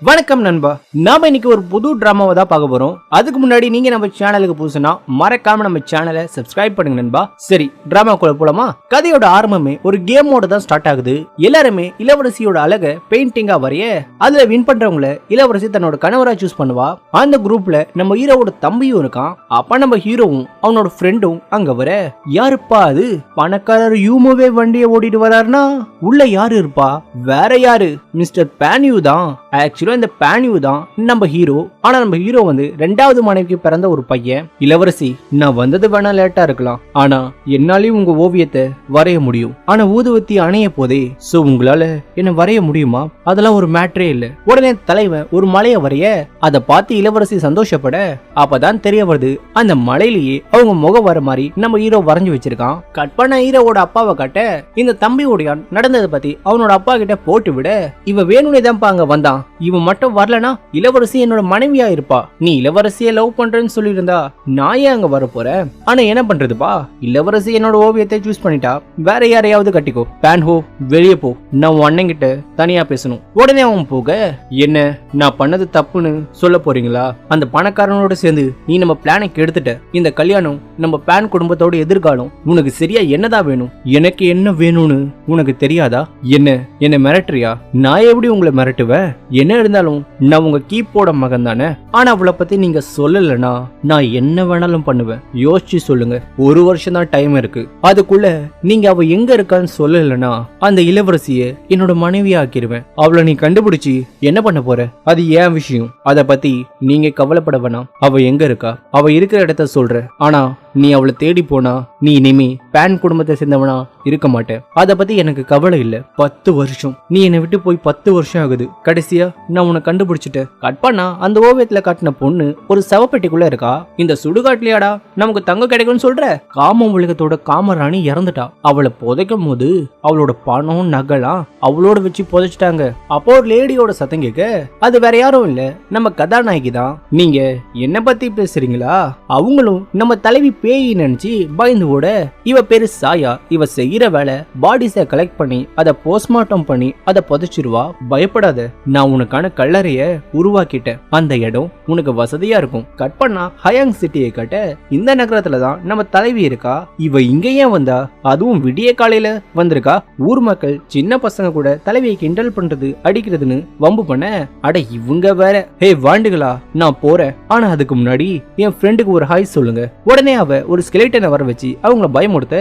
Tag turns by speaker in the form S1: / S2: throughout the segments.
S1: வணக்கம் நண்பா. நாம இன்னைக்கு ஒரு புது டிராமாவை தான் பார்க்க போறோம். அதுக்கு முன்னாடி நீங்க நம்ம சேனலுக்கு புதுசுனா மறக்காம நம்ம சேனலை சப்ஸ்கிரைப் பண்ணுங்க நண்பா. சரி, டிராமாக்குள்ள போலாமா? கதையோட ஆரம்பமே ஒரு கேமோட தான் ஸ்டார்ட் ஆகுது. எல்லாருமே இளவரசியோட அழக பெயிண்டிங்கா வரைய அதுல வின் பண்றவங்கள இளவரசி தன்னோட கணவரா சூஸ் பண்ணுவா. அந்த குரூப்ல நம்ம ஹீரோவோட தம்பியும் இருக்கான். அப்ப நம்ம ஹீரோவும் அவனோட ஃப்ரெண்டும் அங்க வர, யாருப்பா அது? பணக்காரர் யூமோவே வண்டியை ஓடிட்டு வராருன்னா உள்ள யாரு இருப்பா? வேற யாரு? மிஸ்டர் பேனியூ தான். ஆக்சுவலா இந்த பேனியூ தான் நம்ம ஹீரோ. ஆனா நம்ம ஹீரோ வந்து ரெண்டாவது மனைவிக்கு பிறந்த ஒரு பையன். இளவரசி, நான் வந்தது வேணா லேட்டா இருக்கலாம், ஆனா என்னாலையும் உங்க ஓவியத்தை வரைய முடியும். ஆனா ஊதுவத்தி அணைய போதே, சோ உங்களால என்ன வரைய முடியுமா? அதெல்லாம் ஒரு மேட்டரே இல்ல. உடனே தலைவன் ஒரு மலையை வரைய அதை பார்த்து இளவரசி சந்தோஷப்பட, அப்பதான் தெரிய வருது அந்த மலையிலேயே அவங்க முகம் வர மாதிரி நம்ம ஹீரோ வரைஞ்சு வச்சிருக்கான். கட் பண்ண ஹீரோவோட அப்பாவை காட்ட, இந்த தம்பி ஓடியான் நடந்ததை பத்தி அவனோட அப்பா கிட்ட போட்டு விட, இவ வேணும்னே தான் அங்க வந்தான், இவன் மட்டும் வரலனா இளவரசி என்னோட மனைவியா இருப்பா. நீ இளவரசியை லவ் பண்றேன்னு சொல்லியிருந்தா நான் ஏன் அங்க வர போறேன்? ஆனா என்ன பண்றதுப்பா, இளவரசி என்னோட ஓவியத்தை சூஸ் பண்ணிட்டா, வேற யாரையாவது கட்டிக்கோ. பேன்ஹோ, வெளியே போ, நான் உன் அண்ணன் கிட்ட தனியா பேசணும். உடனே அவன் போக, என்ன நான் பண்ணது தப்புன்னு சொல்ல போறீங்களா? அந்த பணக்காரனோட சேர்ந்து நீ நம்ம பிளானை கெடுத்துட்ட. இந்த கல்யாணம் நம்ம பேன் குடும்பத்தோட எதிர்காலம். உனக்கு சரியா என்னதான் வேணும்? எனக்கு என்ன வேணும்னு உனக்கு தெரியாதா? என்ன மிரட்டுறியா? நான் எப்படி உங்களை மிரட்டுவேன்? என்ன இருந்தாலும் நான் உங்க கீப்போட மகன் தானே. ஆனா அவளை பத்தி நீங்க சொல்லலனா நான் என்ன வேணாலும் பண்ணுவேன். யோசிச்சு சொல்லுங்க. ஒரு வருஷம் தான் டைம் இருக்கு. அதுக்குள்ள நீங்க அவ எங்க இருக்கான்னு சொல்லலனா அந்த இளவரசிய என்னோட மனைவியா ஆக்கிடுவேன். அவளை நீ கண்டுபிடிச்சு என்ன பண்ண போற? அது ஏன் விஷயம். அத பத்தி நீங்க கவலைப்பட வேணாம். அவ எங்க இருக்கா? அவ இருக்கிற இடத்த சொல்ற. ஆனா நீ அவளை தேடி போனா நீ இனிமே பேன் குடும்பத்தை சேர்ந்தவனா இருக்க மாட்டேன். அத பத்தி எனக்கு கவலை இல்ல. 10 வருஷம் நீ என்னை விட்டு போய் 10 வருஷம் ஆகுது. கடைசியா நான் உன்னை கண்டுபிடிச்சிட்டேன். கட் பண்ணா அந்த ஓவியத்துல காட்டின பொண்ணு ஒரு சவப்பெட்டிக்குள்ள இருக்கா. இந்த சுடுகாட்லயாடா நமக்கு தங்கம் கிடைக்கும்னு சொல்ற? காம உலகத்தோட காமராணி இறந்துட்டா. அவளை புதைக்கும் போது அவளோட பணம் நகலாம் அவளோட வச்சு புதைச்சிட்டாங்க. அப்போ ஒரு லேடியோட சத்தம் கேட்க, அது வேற யாரும் இல்ல, நம்ம கதாநாயகி தான். நீங்க என்ன பத்தி பேசுறீங்களா? அவங்களும் நம்ம தலைவி பேய் நினைச்சு பயந்து ஓட, இவ பேரு சாயா. இவ செய்யற வேலை பாடிஸை கலெக்ட் பண்ணி அதை போஸ்ட்மார்ட்டம் பண்ணி அதை புதைச்சிருவா. பயப்படாத, நான் உனக்கான கல்லறைய உருவாக்கிட்டேன். அந்த இடம் உனக்கு வசதியா இருக்கும். கட் பண்ணா ஹயாங் சிட்டியை கட்ட, இந்த நகரத்துல தான் நம்ம தலைவி இருக்கா. இவ இங்க ஏன் வந்தா? அதுவும் விடிய காலையில வந்திருக்கா. ஊர் மக்கள் சின்ன பசங்க கூட தலைவியை கிண்டல் பண்றது அடிக்கிறதுன்னு வம்பு பண்ண, அட இவங்க வேற. ஹே வாண்டுகளா, நான் போறேன். ஆனா அதுக்கு முன்னாடி என் ஃப்ரெண்டுக்கு ஒரு ஹாய் சொல்லுங்க. உடனே அவ ஒரு ஸ்கெலிட்டனை வர வச்சு அவங்கள பயமுடுத்த,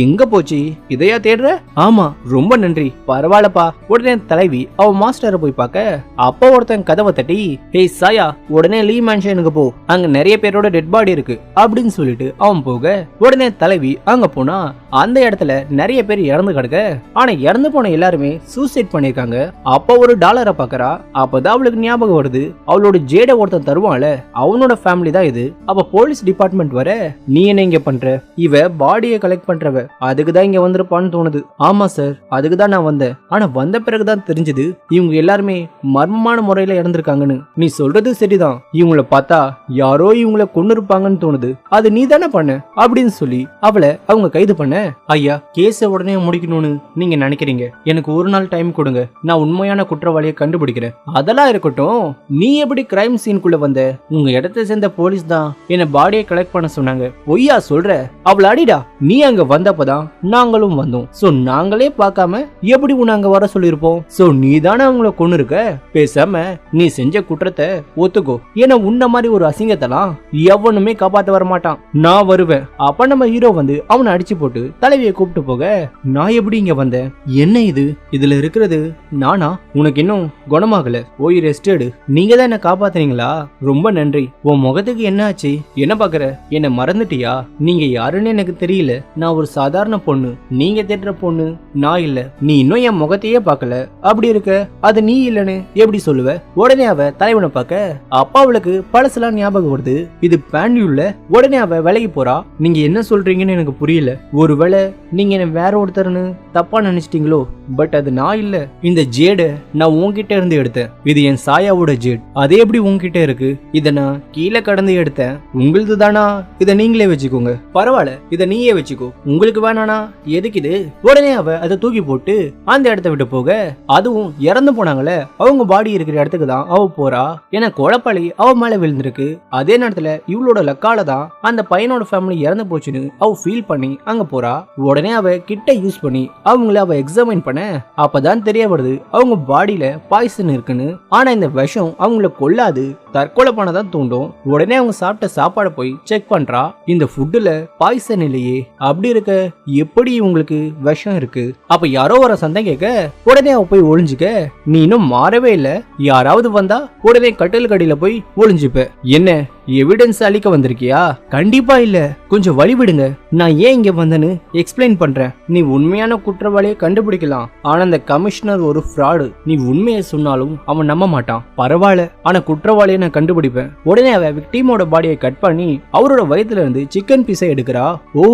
S1: எங்க போச்சு? இதையா தேடுற? ஆமா, ரொம்ப நன்றி. பரவாயில்லப்பா. உடனே தலைவி அவ மாஸ்டரை போய் பார்க்க, அப்ப ஒருத்தன் கதவை தட்டி, ஹே சாயா, உடனே லீ மேன்ஷனுக்கு போ, அங்க நிறைய பேரோட டெட் பாடி இருக்கு அப்படின்னு சொல்லிட்டு அவன் போக, உடனே தலைவி அங்க போனா அந்த இடத்துல நிறைய பேர் இறந்து கிடக்க. ஆனா இறந்து போன எல்லாருமே சூசைட் பண்ணிருக்காங்க. அப்ப ஒரு டாலரை பாக்குறா. அப்பதான் அவளுக்கு ஞாபகம் வருது, அவளோட ஜேட ஒருத்தன் தருவான்ல, அவனோட ஃபேமிலி தான் இது. அப்ப போலீஸ் டிபார்ட்மெண்ட் வர, நீ என்ன இங்க பண்ற? இவ பாடியை கலெக்ட் பண்றவ, அதுக்குதான் இங்க வந்திருப்பான்னு தோணுது. ஆமா சார், அதுக்குதான் நான் வந்தேன். ஆனா வந்த பிறகுதான் தெரிஞ்சது இவங்க எல்லாருமே மர்மமான முறையில இறந்திருக்காங்கன்னு. நீ சொல்றது சரிதான், இவங்கள பார்த்தா யாரோ இவங்கள கொண்டு இருப்பாங்கன்னு தோணுது. அது நீ தானே பண்ண அப்படின்னு சொல்லி அவளை அவங்க கைது பண்ண, ஐயா கேஸ உடனே முடிக்கணும்னு நீங்க நினைக்கிறீங்க, எனக்கு ஒரு நாள் டைம் கொடுங்க, நான் உண்மையான குற்றவாளியை கண்டுபிடிக்கிறேன். அதெல்லாம் இருக்கட்டும், நீ எப்படி கிரைம் சீனுக்குள்ள வந்த? உங்க இடத்தை சேர்ந்த போலீஸ் தான் என்ன பாடியை கலெக்ட் பண்ண சொன்னாங்க. பொய்யா சொல்ற? அவளை அடிடா. நீ அங்க வந்தப்பதான் நாங்களும் வந்தோம். சோ நாங்களே பார்க்காம எப்படி உன்னை அங்க வர சொல்லிருப்போம்? சோ நீ தானே அவங்கள கொண்டு இருக்க. பேசாம நீ செஞ்ச குற்றத்தை ஒத்துக்கோ. ஏன்னா உன்ன மாதிரி ஒரு அசிங்கத்தெல்லாம் எவனுமே காப்பாத்த வர மாட்டான். நான் வருவேன். அப்ப நம்ம ஹீரோ வந்து அவனை அடிச்சு போட்டு தலைவியை கூப்பிட்டு போக, நான் எப்படி இங்க வந்தேன்? என்ன இது? இதுல இருக்கிறது நானா? உனக்கு இன்னும் குணமாகல, போய் ரெஸ்ட் எடு. நீங்க தான் என்ன காப்பாத்துறீங்களா? ரொம்ப நன்றி. உன் முகத்துக்கு என்ன ஆச்சு? என்ன பாக்குற? என்ன மறந்துட்டியா? நீங்க யாருன்னு எனக்கு தெரியல. நான் ஒரு சாதாரண பொண்ணு. நீங்க தேடுற பொண்ணு நான் இல்ல. நீ இன்னும் என் முகத்தையே பார்க்கல. அப்படி இருக்க அது நீ இல்லன்னு எப்படி சொல்லுவ? உடனே அவ தலைவனை பார்க்க, அப்பா அவளுக்கு பழசெல்லாம் ஞாபகம் வருது. இது பேன்யூல்ல. உடனே அவ விலகி போறா. நீங்க என்ன சொல்றீங்கன்னு எனக்கு புரியல. ஒருவேளை நீங்க என்ன வேற ஒருத்தர்னு தப்பா நினைச்சிட்டீங்களோ? பட் அது நான் இல்ல. இந்த ஜேட நான் உன்கிட்ட இருந்து எடுத்தேன். இது என் சாயாவோட ஜேட். அதே எப்படி உன்கிட்ட இருக்கு? இத நான் கீழே கடந்து எடுத்தேன். உங்களது தானா? இத நீங்களே நீங்களே வச்சுக்கோங்க, பரவாயில்ல இத நீயே வச்சுக்கோ, உங்களுக்கு வேணானா எதுக்கு இது. உடனே அவ அதை தூக்கி போட்டு அந்த இடத்த விட்டு போக, அதுவும் இறந்து போனாங்களே அவங்க பாடி இருக்கிற இடத்துக்கு தான் அவ போறா. ஏன்னா கொலைப்பழி அவ மேல விழுந்திருக்கு. அதே நேரத்துல இவளோட லக்கால தான் அந்த பையனோட ஃபேமிலி இறந்து போச்சுன்னு அவ ஃபீல் பண்ணி அங்க போறா. உடனே அவ கிட்ட யூஸ் பண்ணி அவங்கள அவ எக்ஸாமின் பண்ண, அப்பதான் தெரிய வருது அவங்க பாடியில பாய்சன் இருக்குன்னு. ஆனா இந்த விஷம் அவங்கள கொல்லாது, தற்கொலை பண்ணதான் தூண்டும். உடனே அவங்க சாப்பிட்ட சாப்பாடு போய் செக் பண்றா, இந்த ஃபுட்டுல பாய்சன் இல்லையே, அப்படி இருக்க எப்படி உங்களுக்கு விஷம் இருக்கு. அப்ப யாரோ வர சந்தேகம் கேட்க, உடனே அவ போய் ஒளிஞ்சுக்க, நீ இன்னும் மாறவே இல்ல, யாராவது வந்தா உடனே கட்டில் கடியில போய் ஒளிஞ்சுப்ப, என்ன எவிடன்ஸ் அளிக்க வந்திருக்கியா? கண்டிப்பா இல்ல, கொஞ்சம் வழி விடுங்க, நான் ஏன் இங்க வந்தேன்னு எக்ஸ்பிளைன் பண்றேன். நீ உண்மையான குற்றவாளியை கண்டுபிடிக்கலாம், ஆனா அந்த கமிஷனர் ஒரு ஃப்ராடு, நீ உண்மையை சொன்னாலும் அவன் நம்ப மாட்டான். பரவாயில்ல, ஆனா குற்றவாளியை நான் கண்டுபிடிப்பேன். உடனே அவ விக்டிமோட பாடியை கட் பண்ணி அவரோட வயித்துல இருந்து சிக்கன் பீஸை எடுக்கிறா. ஓ,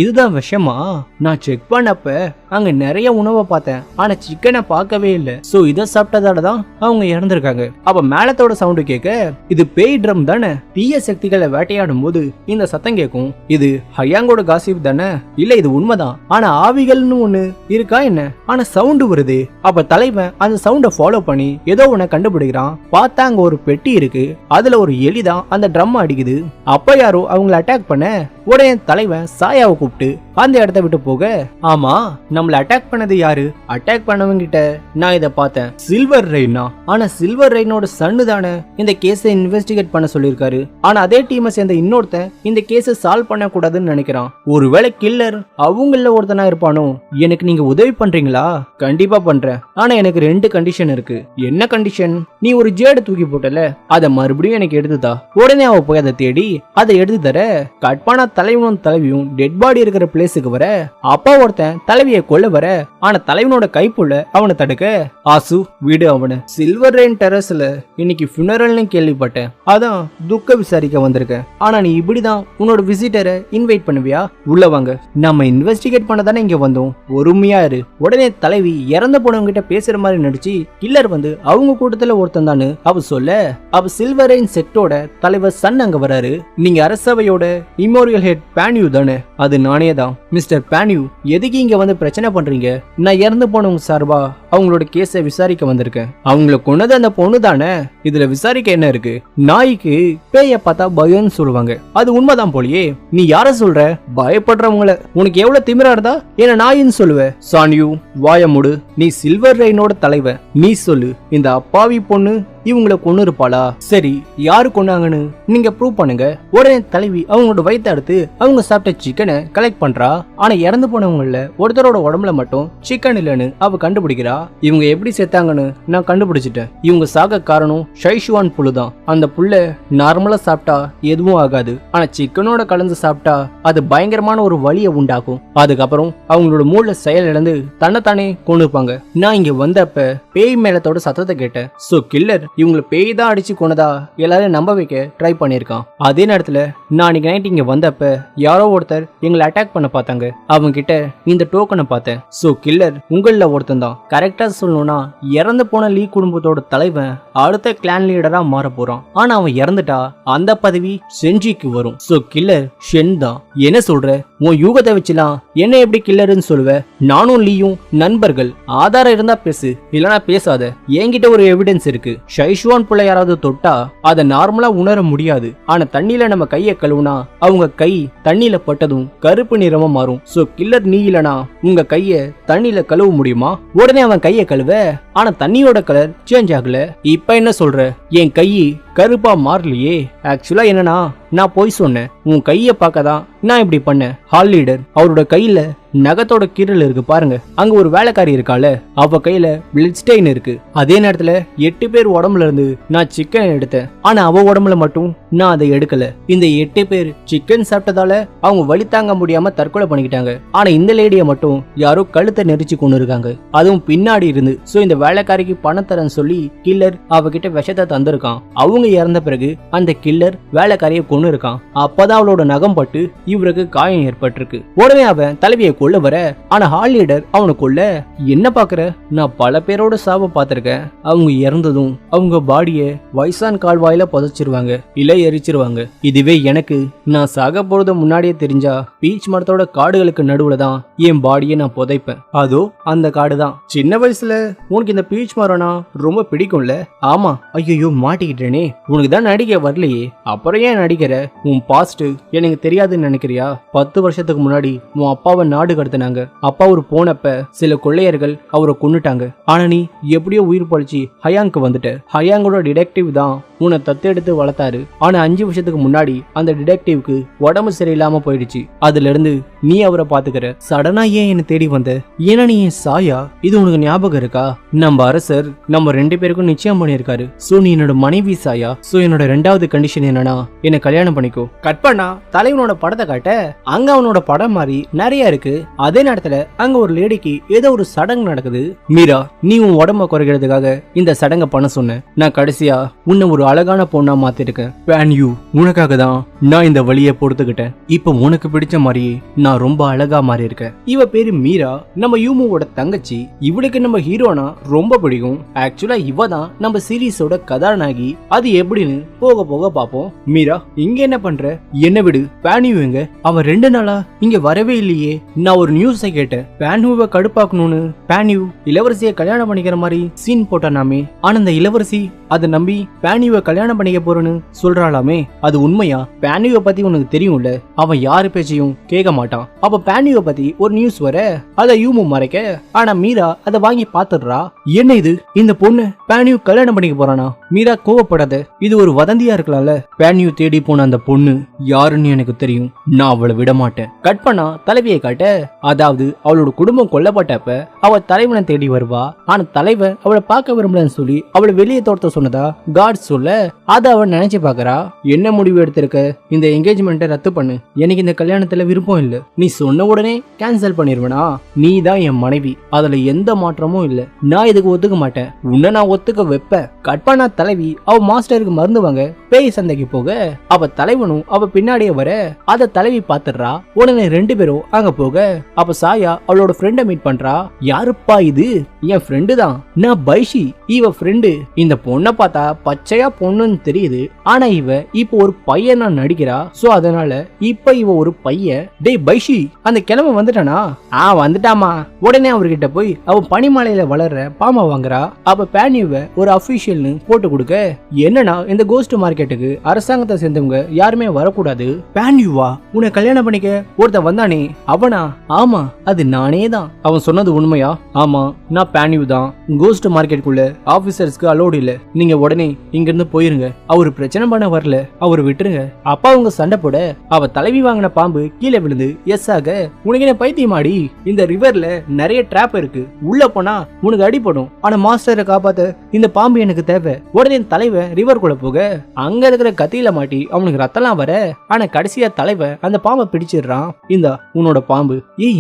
S1: இதுதான் விஷமா? நான் செக் பண்ணப்ப அங்க நிறைய உணவை பார்த்தேன், ஆனா சிக்கனை பார்க்கவே இல்ல. சோ இத சாப்பிட்டதால தான் அவங்க இறந்திருக்காங்க. அப்ப மேலத்தோட சவுண்டு கேட்க, இது பேய் ட்ரம் தானே, தீய சக்திகளை வேட்டையாடும் போது இந்த சத்தம் கேட்கும். இது ஹயாங்கோட காசிப் தானே? இல்ல இது உண்மைதான், ஆனா ஆவிகள்னு ஒண்ணு இருக்கா என்ன? ஆனா சவுண்டு வருது. அப்ப தலைவன் அந்த சவுண்ட ஃபாலோ பண்ணி ஏதோ ஒண்ணு கண்டுபிடிக்கிறான். பார்த்தா அங்க ஒரு பெட்டி இருக்கு, அதுல ஒரு எலிதான் அந்த ட்ரம் அடிக்குது. அப்ப யாரோ அவங்களை அட்டாக் பண்ண, உடனே தலைவன் சாயாவை கூப்பிட்டு அந்த இடத்த விட்டு போக, ஆமா நம்மள அட்டாக் பண்ணது யாரு? அட்டாக் பண்ணவங்க கிட்ட நான் இத பார்த்தேன், சில்வர் ரெய்னா. ஆனா சில்வர் ரெய்னோட சன்னு தானே இந்த கேஸை இன்வெஸ்டிகேட் பண்ண சொல்லிருக்காரு. ஆனா அதே டீமை சேர்ந்த இன்னொருத்தன் இந்த கேஸை சால்வ் பண்ண கூடாதுன்னு நினைக்கிறான். ஒருவேளை கில்லர் அவங்கள ஒருத்தனா இருப்பானோ? எனக்கு நீங்க உதவி பண்றீங்களா? கண்டிப்பா பண்றேன், ஆனா எனக்கு 2 கண்டிஷன் இருக்கு. என்ன கண்டிஷன்? நீ ஒரு ஜேடு தூக்கி போட்டல, அத மறுபடியும் எனக்கு எடுத்துதா. உடனே அவ போய் அதை தேடி அதை எடுத்து தர, கட்பானா தலைவனும் தலைவியும் டெட் பாடி இருக்கிற பிளேஸுக்கு வர, அப்பா ஒருத்தன் தலைவியை கொல்ல வர, ஆனா தலைவனோட கைப்புள்ள அவனை தடுக்க, ஆசு விடு அவனை. சில்வர் ரெயின் டெரஸ்ல இன்னைக்கு ஃபியூனரல்னு கேள்விப்பட்டேன், அதான் துக்க விசாரிக்க வந்திருக்கேன். ஆனா நீ இப்படிதான் உன்னோட விசிட்டரை இன்வைட் பண்ணுவியா? உள்ள வாங்க, நம்ம இன்வெஸ்டிகேட் பண்ண தானே இங்க வந்தோம், பொறுமையா இரு. உடனே தலைவி இறந்து போனவங்க கிட்ட பேசுற மாதிரி நடிச்சு கில்லர் வந்து அவங்க கூட்டத்துல ஒருத்தன் தானு அவ சொல்ல, அவ சில்வர் ரெயின் செக்டோட தலைவர் சன் அங்க வராரு. நீங்க அரசவையோட இம்மோரியல் ஹெட் பேன்யூ தானே? அது நானே தான். மிஸ்டர் பேன்யூ, எதுக்கு இங்க வந்து பிரச்சனை பண்றீங்க? நான் இறந்து போனவங்க சார்பா அவங்களோட கேஸை விசாரிக்க வந்திருக்கேன். அவங்கள கொன்னது அந்த பொண்ணு தானே, இதுல விசாரிக்க என்ன இருக்கு? நாய்க்கு பேய பார்த்தா பயம்னு சொல்லுவாங்க, அது உண்மைதான் போலியே. நீ யார சொல்ற? பயப்படுறவங்கள. உனக்கு எவ்வளவு திமிரா இருந்தா என்ன நாயின்னு சொல்லுவ? சான்யூ வாய மூடு, நீ சில்வர் ரெயினோட தலைவன், நீ சொல்லு, இந்த அப்பாவி பொண்ணு இவங்களை கொன்னு இருப்பாளா? சரி, யாரு கொன்னாங்கன்னு நீங்க ப்ரூவ் பண்ணுங்க. உடனே தலைவி அவங்களோட வயிற்று அடுத்து அவங்க சாப்பிட்ட சிக்கனை கலெக்ட் பண்றா. ஆனா இறந்து போனவங்கள ஒருத்தரோட உடம்புல மட்டும் சிக்கன் இல்லன்னு அவ கண்டுபிடிக்கிறா. இவங்க எப்படி செத்தாங்கன்னு நான் கண்டுபிடிச்சிட்டேன். இவங்க சாக காரணம் ஷைஷுவான் புழு தான். அந்த புல்ல நார்மலா சாப்பிட்டா எதுவும் ஆகாது, ஆனா சிக்கனோட கலந்து சாப்பிட்டா அது பயங்கரமான ஒரு வலியை உண்டாக்கும். அதுக்கப்புறம் அவங்களோட மூளை செயல் இழந்து தன்னைத்தானே கொண்டுப்பாங்க. நான் இங்க வந்தப்ப பேய் மேலத்தோட சத்தத்தை கேட்டேன். சோ கில்லர் இவங்களை பேய் தான் அடிச்சு கொண்டதா எல்லாரும் நம்ப வைக்க ட்ரை பண்ணிருக்கான். அதே நேரத்துல நான் அன்னைக்கு நைட் இங்க வந்தப்ப யாரோ ஒருத்தர் எங்களை அட்டாக் பண்ண பார்த்தாங்க, அவங்க கிட்ட இந்த டோக்கனை பார்த்தேன். சோ கில்லர் உங்கள ஒருத்தன் தான். கரெக்டா சொல்லணும்னா இறந்து போன லீ குடும்பத்தோட தலைவன் அடுத்த கிளான் லீடரா மாற போறான். ஆனா அவன் இறந்துட்டா அந்த பதவி செஞ்சிக்கு வரும். சோ கில்லர் ஷென் தான். என்ன சொல்ற? உன் யூகத்தை வச்சுலாம் என்ன எப்படி கில்லர்னு சொல்லுவ? நானும் லீயும் நண்பர்கள், ஆதாரம் இருந்தா பேசு, இல்லனா பேசாத. என்கிட்ட ஒரு எவிடன்ஸ் இருக்கு. ஷைஷுவான் புள்ள யாராவது தொட்டா அதை நார்மலா உணர முடியாது, ஆனா தண்ணியில நம்ம கையை கழுவுனா அவங்க கை தண்ணியில பட்டதும் கருப்பு நிறமா மாறும். சோ கில்லர் நீ இல்லனா உங்க கைய தண்ணியில கழுவ முடியுமா? உடனே அவன் கைய கழுவ, ஆனா தண்ணியோட கலர் சேஞ்ச் ஆகல. இப்ப என்ன சொல்ற? என் கை கருப்பா மாறலையே. ஆக்சுவலா என்னன்னா நான் போய் சொன்னேன், உன் கைய பார்க்கதான் நான் இப்படி பண்ணேன். ஹால் லீடர் அவரோட கையில நகத்தோட கீரல் இருக்கு பாருங்க, அங்க ஒரு வேலைக்காரி இருக்கால, அவ கையில பிளட் ஸ்டெயின் இருக்கு. அதே நேரத்துல 8 பேர் உடம்புல இருந்து நான் சிக்கன் எடுத்தேன், ஆனா அவ உடம்புல மட்டும் நான் அதை எடுக்கல. இந்த 8 பேர் சிக்கன் சாப்பிட்டதால அவங்க வலி தாங்க முடியாம தற்கொலை பண்ணிக்கிட்டாங்க. ஆனா இந்த லேடிய மட்டும் யாரோ கழுத்தை நெரிச்சு கொண்டு இருக்காங்க, அதுவும் பின்னாடி இருந்து. சோ இந்த வேலைக்காரிக்கு பணம் தரேன்னு சொல்லி கில்லர் அவகிட்ட விஷத்தை தந்திருக்கான். அவங்க இறந்த பிறகு அந்த கில்லர் வேலைக்காரிய கொண்டு இருக்கான். அப்பதான் அவளோட நகம் பட்டு இவருக்கு காயம் ஏற்பட்டிருக்கு. உடனே அவன் தலைவியை கொல்ல வர, ஆனா ஹால் லீடர் அவனை கொல்ல. என்ன பாக்குற, நான் பல பேரோட சாவை பார்த்திருக்கேன். அவங்க இறந்ததும் அவங்க பாடிய வைசான் கால்வாயில புதைச்சிருவாங்க, இல்ல எரிச்சிருவாங்க. இதுவே எனக்கு நான் சாக போறத முன்னாடியே தெரிஞ்சா பீச் மரத்தோட காடுகளுக்கு நடுவுல தான் என் பாடியை நான் புதைப்பேன். அதோ அந்த காடு தான். சின்ன வயசுல உனக்கு இந்த பீச் மரம்னா ரொம்ப பிடிக்கும்ல? ஆமா. ஐயோ மாட்டிக்கிட்டேனே. உனக்கு தான் நடிக்க வரலையே, அப்புறம் ஏன் நடிக்கிற? உன் பாஸ்ட் எனக்கு தெரியாதுன்னு நினைக்கிறியா? 10 வருஷத்துக்கு முன்னாடி உன் அப்பாவை நாடு கடத்தினாங்க. அப்பா ஒரு போனப்ப சில கொள்ளையர்கள் அவரை கொன்னுட்டாங்க. ஆனா நீ எப்படியோ உயிர் பழிச்சு ஹயாங்க்கு வந்துட்ட. ஹயாங்கோட டிடெக்டிவ் தான் உன்னை தத்தெடுத்து வளர்த்தாரு. ஆனா 5 வருஷத்துக்கு முன்னாடி அந்த டிடெக்டிவ்க்கு உடம்பு சரியில்லாம போயிடுச்சு. அதுல இருந்து நீ அவரை பாத்துக்கிற. சடனா ஏன் என்ன தேடி வந்த? ஏன்னா நீ என் சாயா. இது உனக்கு ஞாபகம் இருக்கா? நம்ம அரசர் நம்ம 2 பேருக்கும் நிச்சயம் பண்ணிருக்காரு. சோ நீ என்னோட மனைவி சாயா. சோ என்னோட 2வது கண்டிஷன் என்னன்னா, என்ன கல்யாணம் பண்ணிக்கோ. கட் பண்ணா தலைவனோட படத்தை காட்ட அங்க அவனோட படம் மாதிரி நிறைய இருக்கு. அதே நேரத்துல அங்க ஒரு லேடிக்கு ஏதோ ஒரு சடங்கு நடக்குது. மீரா, நீ உன் உடம்ப குறைக்கிறதுக்காக இந்த சடங்கை பண்ண சொன்ன. நான் கடைசியா உன்னை ஒரு அழகான பொண்ணா மாத்திருக்கேன். பேன்யூ, உனக்காக தான் நான் இந்த வழியை பொறுத்துக்கிட்டேன். இப்ப உனக்கு பிடிச்ச மாதிரியே நான் ரொம்ப அழகா மாறி இருக்கேன். இவ பேரு மீரா, நம்ம யூமுவோட தங்கச்சி. இவளுக்கு நம்ம ஹீரோனா ரொம்ப பிடிக்கும். ஆக்சுவலா இவ தான் நம்ம சீரீஸோட கதாநாயகி. அது எப்படின்னு போக போக பாப்போம். மீரா, இங்க என்ன பண்ற? என்ன விடு. பேன்யூ எங்க? அவன் 2 நாளா இங்க வரவே இல்லையே. நான் ஒரு நியூஸை கேட்டேன். பேன்யூவை கடுப்பாக்கணும்னு பேன்யூ இளவரசியை கல்யாணம் பண்ணிக்கிற மாதிரி சீன் போட்டானாமே. ஆனா அந்த இளவரசி அதை நம்பி பேன்யூவை கல்யாணம் பண்ணிக்க போறேன்னு சொல்றாளாமே. அது உண்மையா? பேன்யூவை பத்தி உனக்கு தெரியும்ல, அவன் யாரு பேச்சையும் கேட்க மாட்டான். அப்ப பேன்யூவை பத்தி ஒரு நியூஸ் வர அதை யூமு மறைக்க, ஆனா மீரா அதை வாங்கி பாத்துடுறா. என்ன இது, இந்த பொண்ணு பேன்யூ கல்யாணம் பண்ணிக்க போறானா? மீரா கோவப்படாத, இது ஒரு வதந்தியா இருக்கலாம்ல. பேன்யூ தேடி போன அந்த பொண்ணு யாருன்னு எனக்கு தெரியும். நான் அவளை விட மாட்டேன். கட் பண்ணா தலைவியை காட்ட, அதாவது அவளோட குடும்பம் கொல்லப்பட்டப்ப அவ தலைவனை தேடி வருவா. ஆனா தலைவன் அவளை பார்க்க விரும்பலன்னு சொல்லி அவளை வெளியே தோர்த்த சொன்னதா காட் சொல்ல, அத அவன் நினைச்சு பாக்குறா. என்ன முடிவு எடுத்திருக்க? இந்த என்கேஜ்மெண்ட்டை ரத்து பண்ணு. எனக்கு இந்த கல்யாணத்துல விருப்பம் இல்ல. நீ சொன்ன உடனே கேன்சல் பண்ணிருவனா? நீ தான் என் மனைவி, அதுல எந்த மாற்றமும் இல்ல. நான் இதுக்கு ஒத்துக்க மாட்டேன். உன்னை நான் ஒத்துக்க வைப்பேன். கட் பண்ணா தலைவி அவ மாஸ்டருக்கு மருந்து வாங்க பேய் சந்தைக்கு போக, அவ தலைவனும் அவ பின்னாடியே வர அத தலைவி பாத்துடுறா. உடனே 2 பேரும் அங்க போக, அப்ப சாயா அவளோட ஃப்ரெண்ட மீட் பண்றா. யாருப்பா இது? என் ஃப்ரெண்டு தான், நான் பைஷி, இவ ஃப்ரெண்டு. இந்த பொண்ணை பார்த்தா பச்சையா பொண்ணுன்னு தெரியுது. ஆனா இவ இப்ப ஒரு பையனா நடிக்கிறா. சோ அதனால இப்ப இவ ஒரு பையன். டேய் பைஷி, அந்த கிழமை வந்துட்டானா? வந்துட்டாமா. உடனே அவர்கிட்ட போய் அவ பனிமலையில வளர்ற பாமா வாங்குறா. அப்ப பேன்யூவை ஒரு அபிஷியல்னு போட்டு கொடுக்க, என்னன்னா இந்த கோஸ்ட் மார்க்கெட்டுக்கு அரசாங்கத்தை சேர்ந்தவங்க யாருமே வரக்கூடாது. பேன்யூவா? உன்னை கல்யாணம் பண்ணிக்க ஒருத்த வந்தானே அவனா? ஆமா, அது நானே தான். அவன் சொன்னது உண்மையா? ஆமா, நான் பேன்யூ தான். கோஸ்ட் மார்க்கெட்டுக்குள்ள ஆபீசர்ஸ்க்கு அலோடு இல்ல. நீங்க உடனே இங்க இருந்து போயிருங்க. அவரு பிரச்சனை பண்ண வரல, அவரு விட்டுருங்க. அப்பா அவங்க சண்டை போட அவ தலைவி வாங்கின பாம்பு கீழே விழுந்து எஸ் ஆக, உனக்கு என்ன பைத்தியமாடி? இந்த ரிவர்ல நிறைய டிராப் இருக்கு, உள்ள போனா உனக்கு அடிபடும். ஆனா மாஸ்டரை காப்பாத்த இந்த பாம்பு எனக்கு தேவை. உடனே தலைவன் ரிவர் குள்ள போக அங்க இருக்கிற கத்தியில மாட்டி அவனுக்கு ரத்தம்லாம் வர, ஆனா கடைசியா தலைவன் அந்த பாம்பை பிடிச்சிடுறான். இந்த உன்னோட பாம்பு.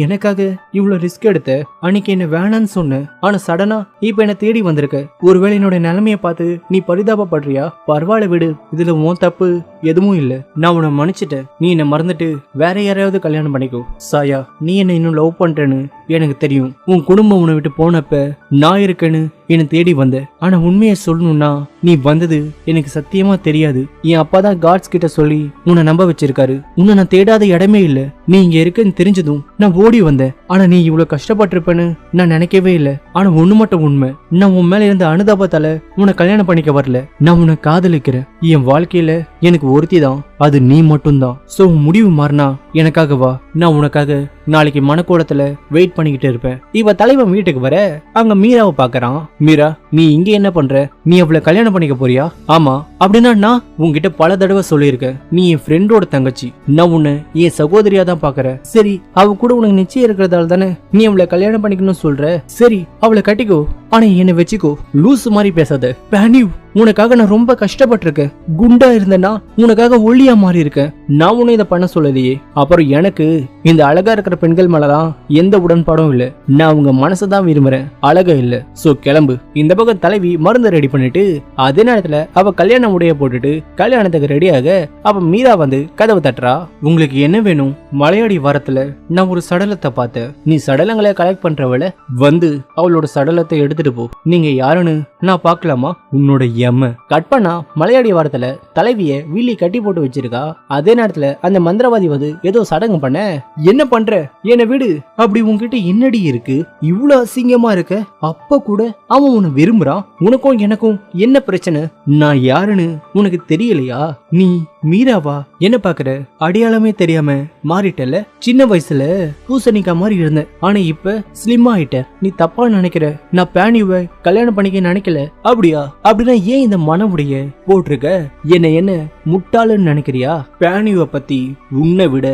S1: எனக்காக இவ்வளவு ரிஸ்க் எடுத்த? அன்னைக்கு என்ன வேணான்னு சொன்ன, ஆனா சடனா இப்ப என்ன தேடி வந்திருக்க. ஒருவேளை என்னோட நிலைமைய பார்த்து நீ பரிதாபப்படுறியா? பரவாயில்ல விடு, இதுல உன் தப்பு எதுவும் இல்ல. நான் உன்னை மன்னிச்சிட்டேன். நீ என்ன மறந்துட்டு வேற யாரையாவது கல்யாணம் பண்ணிக்கோ. சாயா, நீ என்ன இன்னும் லவ் பண்றேன்னு எனக்கு தெரியும். உன் குடும்பம் உன்னை விட்டு போனப்ப நான் இருக்கேன்னு என்னை தேடி வந்த. ஆனா உண்மையை சொல்லணும்னா நீ வந்தது எனக்கு சத்தியமா தெரியாது. என் அப்பா தான் காட்ஸ் கிட்ட சொல்லி உன்னை நம்ப வச்சிருக்காரு. உன்னை நான் தேடாத இடமே இல்ல. நீ இங்க இருக்குன்னு தெரிஞ்சதும் நான் ஓடி வந்தேன். ஆனா நீ இவ்வளவு கஷ்டப்பட்டிருப்பேன்னு நான் நினைக்கவே இல்லை. ஆனா ஒண்ணு மட்டும் உண்மை, நான் உன் மேல இருந்த அனுதாபத்தால உன்னை கல்யாணம் பண்ணிக்க வரல. நான் உன்னை காதலிக்கிறேன். என் வாழ்க்கையில எனக்கு ஒருத்தி தான், அது நீ மட்டும்தான். சோ உன் முடிவு மாறினா எனக்காக வா. நான் உனக்காக நாளைக்கு மனக்கோலத்துல வெயிட் பண்ணிக்கிட்டு இருப்பேன். இவ தலைவன் வீட்டுக்கு வர அங்க மீராவை பாக்குறான். மீரா, நீ இங்க என்ன பண்ற? நீ அவளை கல்யாணம் பண்ணிக்க போறியா? ஆமா. அப்படின்னா நான் உன்கிட்ட பல தடவை சொல்லியிருக்கேன், நீ என் ஃப்ரெண்டோட தங்கச்சி. நான் உன்னை என் சகோதரியா தான் பாக்குறேன். சரி, அவ கூட உனக்கு நிச்சயம் இருக்கிறதால தானே நீ அவளை கல்யாணம் பண்ணிக்கணும்னு சொல்ற. சரி, அவளை கட்டிக்கோ. ஆனா என்ன வச்சுக்கோ, லூசு மாதிரி பேசாத. பானு, உனக்காக நான் ரொம்ப கஷ்டப்பட்டிருக்கேன். குண்டா இருந்தேன்னா உனக்காக ஒல்லியா மாறி இருக்கேன். நான் உன்னை இதை பண்ண சொல்லலையே. அப்புறம் எனக்கு இந்த அழகா இருக்கிற பெண்கள் மேலதான் எந்த உடன்பாடும் இல்ல. நான் உங்க மனசை தான் விரும்புறேன், அழகா இல்ல. சோ கிளம்பு. இந்த பக்கம் தலைவி மருந்து ரெடி பண்ணிட்டு அதே நேரத்துல அவ கல்யாண உடைய போட்டுட்டு கல்யாணத்துக்கு ரெடியாக அப்ப மீரா வந்து கதவு தட்டுறா. உங்களுக்கு என்ன வேணும்? மலையாடி வாரத்துல நான் ஒரு சடலத்தை பார்த்தேன். நீ சடலங்களை கலெக்ட் பண்றவள வந்து அவளோட சடலத்தை எடுத்துட்டு போ. நீங்க யாருன்னு நான் பாக்கலாமா? உன்னோட எம்ம. கட் பண்ணா மலையாடி வாரத்துல தலைவிய வில்லி கட்டி போட்டு வச்சிருக்கா. அதே நேரத்துல அந்த மந்திரவாதி வந்து ஏதோ சடங்கு பண்ண. என்ன பண்ற? என்ன விடு. அப்படி உன்கிட்ட என்னடி இருக்கு? இவ்வளவு அசிங்கமா இருக்க. அப்ப கூட அவன் உன்னை விரும்புறான். உனக்கும் எனக்கும் என்ன பிரச்சனை? நான் யாருன்னு உனக்கு தெரியலையா? நீ மீராவா? என்ன பாக்குற? அடையாளமே தெரியாம மாறிட்டல. சின்ன வயசுல பூசணிக்கா மாதிரி இருந்தேன், ஆனா இப்ப ஸ்லிம் ஆயிட்ட. நீ தப்பா நினைக்கிற. நான் பானுவை கல்யாணம் பண்ணிக்க நினைக்கல. அப்படியா? அப்படின்னா ஏன் இந்த மனவுடைய போட்டிருக்க? என்ன முட்டாளுன்னு நினைக்கிறியா? பானுவை பத்தி உன்னை விட